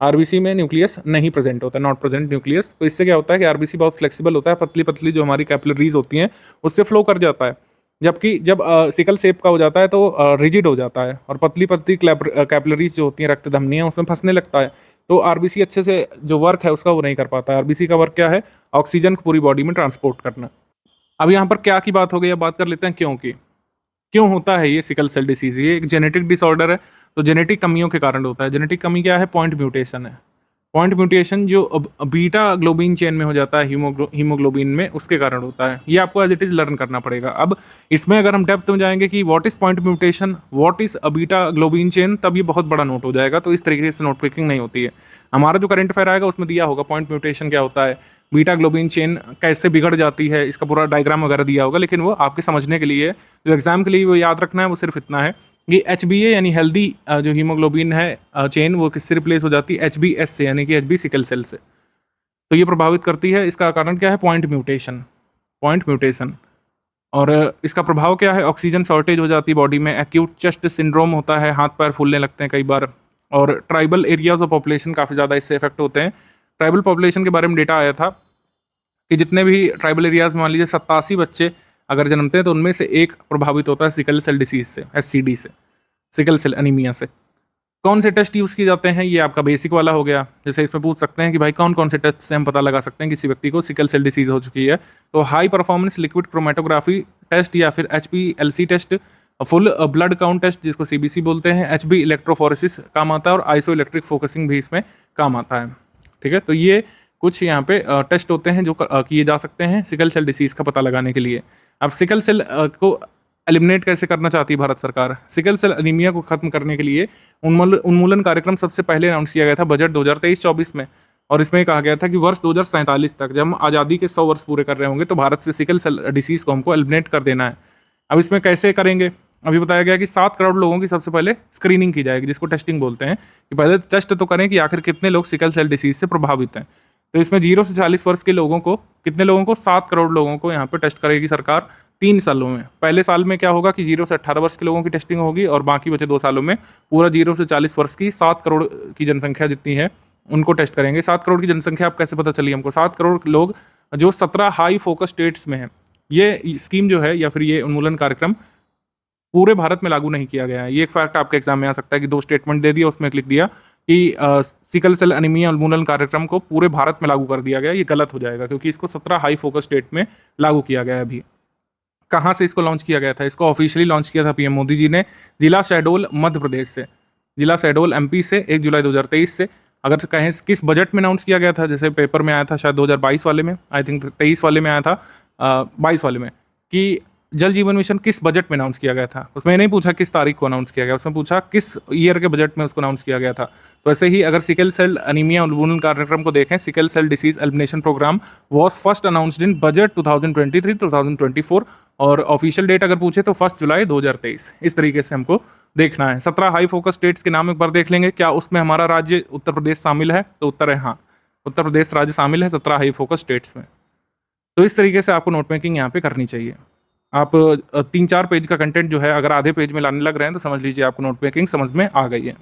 आरबीसी में न्यूक्लियस नहीं प्रेजेंट होता है, नॉट प्रेजेंट न्यूक्लियस। तो इससे क्या होता है कि आरबीसी बहुत फ्लेक्सिबल होता है, पतली पतली जो हमारी कैपिलरीज होती हैं उससे फ्लो कर जाता है। जबकि जब सिकल शेप का हो जाता है तो रिजिड हो जाता है, और पतली पतली कैपिलरीज जो होती हैं, रक्त धमनियाँ, उसमें फंसने लगता है। तो आरबीसी अच्छे से जो वर्क है उसका वो नहीं कर पाता है। आरबीसी का वर्क क्या है, ऑक्सीजन को पूरी बॉडी में ट्रांसपोर्ट करना। अब यहाँ पर क्या की बात हो गई, अब बात कर लेते हैं क्यों की, क्यों होता है ये सिकल सेल डिसीज। ये एक जेनेटिक डिसऑर्डर है, तो जेनेटिक कमियों के कारण होता है। जेनेटिक कमी क्या है, पॉइंट म्यूटेशन है। पॉइंट म्यूटेशन जो बीटा ग्लोबिन चेन में हो जाता है, हीमोग्लोबिन में, उसके कारण होता है। ये आपको एज इट इज लर्न करना पड़ेगा। अब इसमें अगर हम डेप्थ में जाएंगे कि what is point mutation, what is beta globin chain, तब ये बहुत बड़ा नोट हो जाएगा। तो इस तरीके से नोट मेकिंग नहीं होती है। हमारा जो करंट अफेयर आएगा उसमें दिया होगा पॉइंट म्यूटेशन क्या होता है, बीटा ग्लोबिन चेन कैसे बिगड़ जाती है, इसका पूरा डायग्राम वगैरह दिया होगा, लेकिन वो आपके समझने के लिए, जो एग्जाम के लिए वो याद रखना है, वो सिर्फ इतना है कि HbA यानी हेल्दी जो हीमोग्लोबिन है चेन, वो किससे रिप्लेस हो जाती है, HbS से, यानी कि HB सिकल सेल से। तो ये प्रभावित करती है। इसका कारण क्या है, पॉइंट म्यूटेशन, पॉइंट म्यूटेशन। और इसका प्रभाव क्या है, ऑक्सीजन शॉर्टेज हो जाती है बॉडी में, एक्यूट चेस्ट सिंड्रोम होता है, हाथ पैर फूलने लगते हैं कई बार, और ट्राइबल एरियाज ऑफ पॉपुलेशन काफ़ी ज़्यादा इससे इफेक्ट होते हैं। ट्राइबल पॉपुलेशन के बारे में डेटा आया था कि जितने भी ट्राइबल एरियाज में मान लीजिए 87 बच्चे अगर जन्मते हैं तो उनमें से एक प्रभावित होता है सिकल सेल डिसीज से, SCD से, सिकल सेल एनीमिया से। कौन से टेस्ट यूज़ किए जाते हैं, ये आपका बेसिक वाला हो गया। जैसे इसमें पूछ सकते हैं कि भाई कौन कौन से टेस्ट से हम पता लगा सकते हैं किसी व्यक्ति को सिकल सेल डिसीज हो चुकी है। तो high performance liquid chromatography test या फिर HPLC test, full blood count test जिसको CBC बोलते हैं, HB इलेक्ट्रोफोरेसिस काम आता है और आइसो इलेक्ट्रिक फोकसिंग भी इसमें काम आता है। ठीक है, तो ये कुछ यहाँ पे टेस्ट होते हैं जो किए जा सकते हैं सिकल सेल डिसीज़ का पता लगाने के लिए। अब सिकल सेल को एलिमिनेट कैसे करना चाहती है भारत सरकार? सिकल सेल एनीमिया को खत्म करने के लिए उन्मूलन कार्यक्रम सबसे पहले अनाउंस किया गया था बजट 2023-24 में, और इसमें कहा गया था कि वर्ष 2047 तक जब हम आज़ादी के 100 वर्ष पूरे कर रहे होंगे तो भारत से सिकल सेल डिसीज़ को हमको एलिमिनेट कर देना है। अब इसमें कैसे करेंगे? अभी बताया गया कि 7 करोड़ लोगों की सबसे पहले स्क्रीनिंग की जाएगी, जिसको टेस्टिंग बोलते हैं, कि पहले टेस्ट तो करें कि आखिर कितने लोग सिकल सेल डिसीज से प्रभावित हैं। तो इसमें 0 से 40 वर्ष के लोगों को, कितने लोगों को? 7 करोड़ लोगों को यहाँ पे टेस्ट करेगी सरकार 3 सालों में। पहले साल में क्या होगा कि 0 से 18 वर्ष के लोगों की टेस्टिंग होगी और बाकी बचे 2 सालों में पूरा 0 से 40 वर्ष की 7 करोड़ की जनसंख्या जितनी है उनको टेस्ट करेंगे। 7 करोड़ की जनसंख्या आप कैसे पता चली हमको? 7 करोड़ लोग जो 17 हाई फोकस स्टेट्स में हैं। ये स्कीम जो है या फिर ये उन्मूलन कार्यक्रम पूरे भारत में लागू नहीं किया गया है। ये एक फैक्ट आपके एग्जाम में आ सकता है कि 2 स्टेटमेंट दे दिया, उसमें क्लिक दिया कि सिकल सेल एनीमिया उन्मूलन कार्यक्रम को पूरे भारत में लागू कर दिया गया। ये गलत हो जाएगा क्योंकि इसको 17 हाई फोकस स्टेट में लागू किया गया है। अभी कहाँ से इसको लॉन्च किया गया था? इसको ऑफिशियली लॉन्च किया था PM मोदी जी ने जिला शहडोल मध्य प्रदेश से, जिला शहडोल MP से 1 जुलाई 2023 से। अगर कहें किस बजट में अनाउंस किया गया था, जैसे पेपर में आया था शायद 2022 वाले में, आई थिंक 23 वाले में आया था, 22 वाले में, कि जल जीवन मिशन किस बजट में अनाउंस किया गया था। उसमें नहीं पूछा किस तारीख को अनाउंस किया गया, उसमें पूछा किस ईयर के बजट में उसको अनाउंस किया गया था। तो ऐसे ही अगर सिकल सेल एनीमिया उन्मूलन कार्यक्रम को देखें, sickle cell disease elimination programme was first announced in budget 2023-2024, और ऑफिशियल डेट अगर पूछे तो 1 जुलाई 2023। इस तरीके से हमको देखना है। 17 हाई फोकस स्टेट्स के नाम एक बार देख लेंगे। क्या उसमें हमारा राज्य उत्तर प्रदेश शामिल है? तो उत्तर है हाँ, उत्तर प्रदेश राज्य शामिल है 17 हाई फोकस स्टेट्स में। तो इस तरीके से आपको नोट मेकिंग यहाँ पे करनी चाहिए। आप 3-4 पेज का कंटेंट जो है अगर आधे पेज में लाने लग रहे हैं तो समझ लीजिए आपको नोट मेकिंग समझ में आ गई है।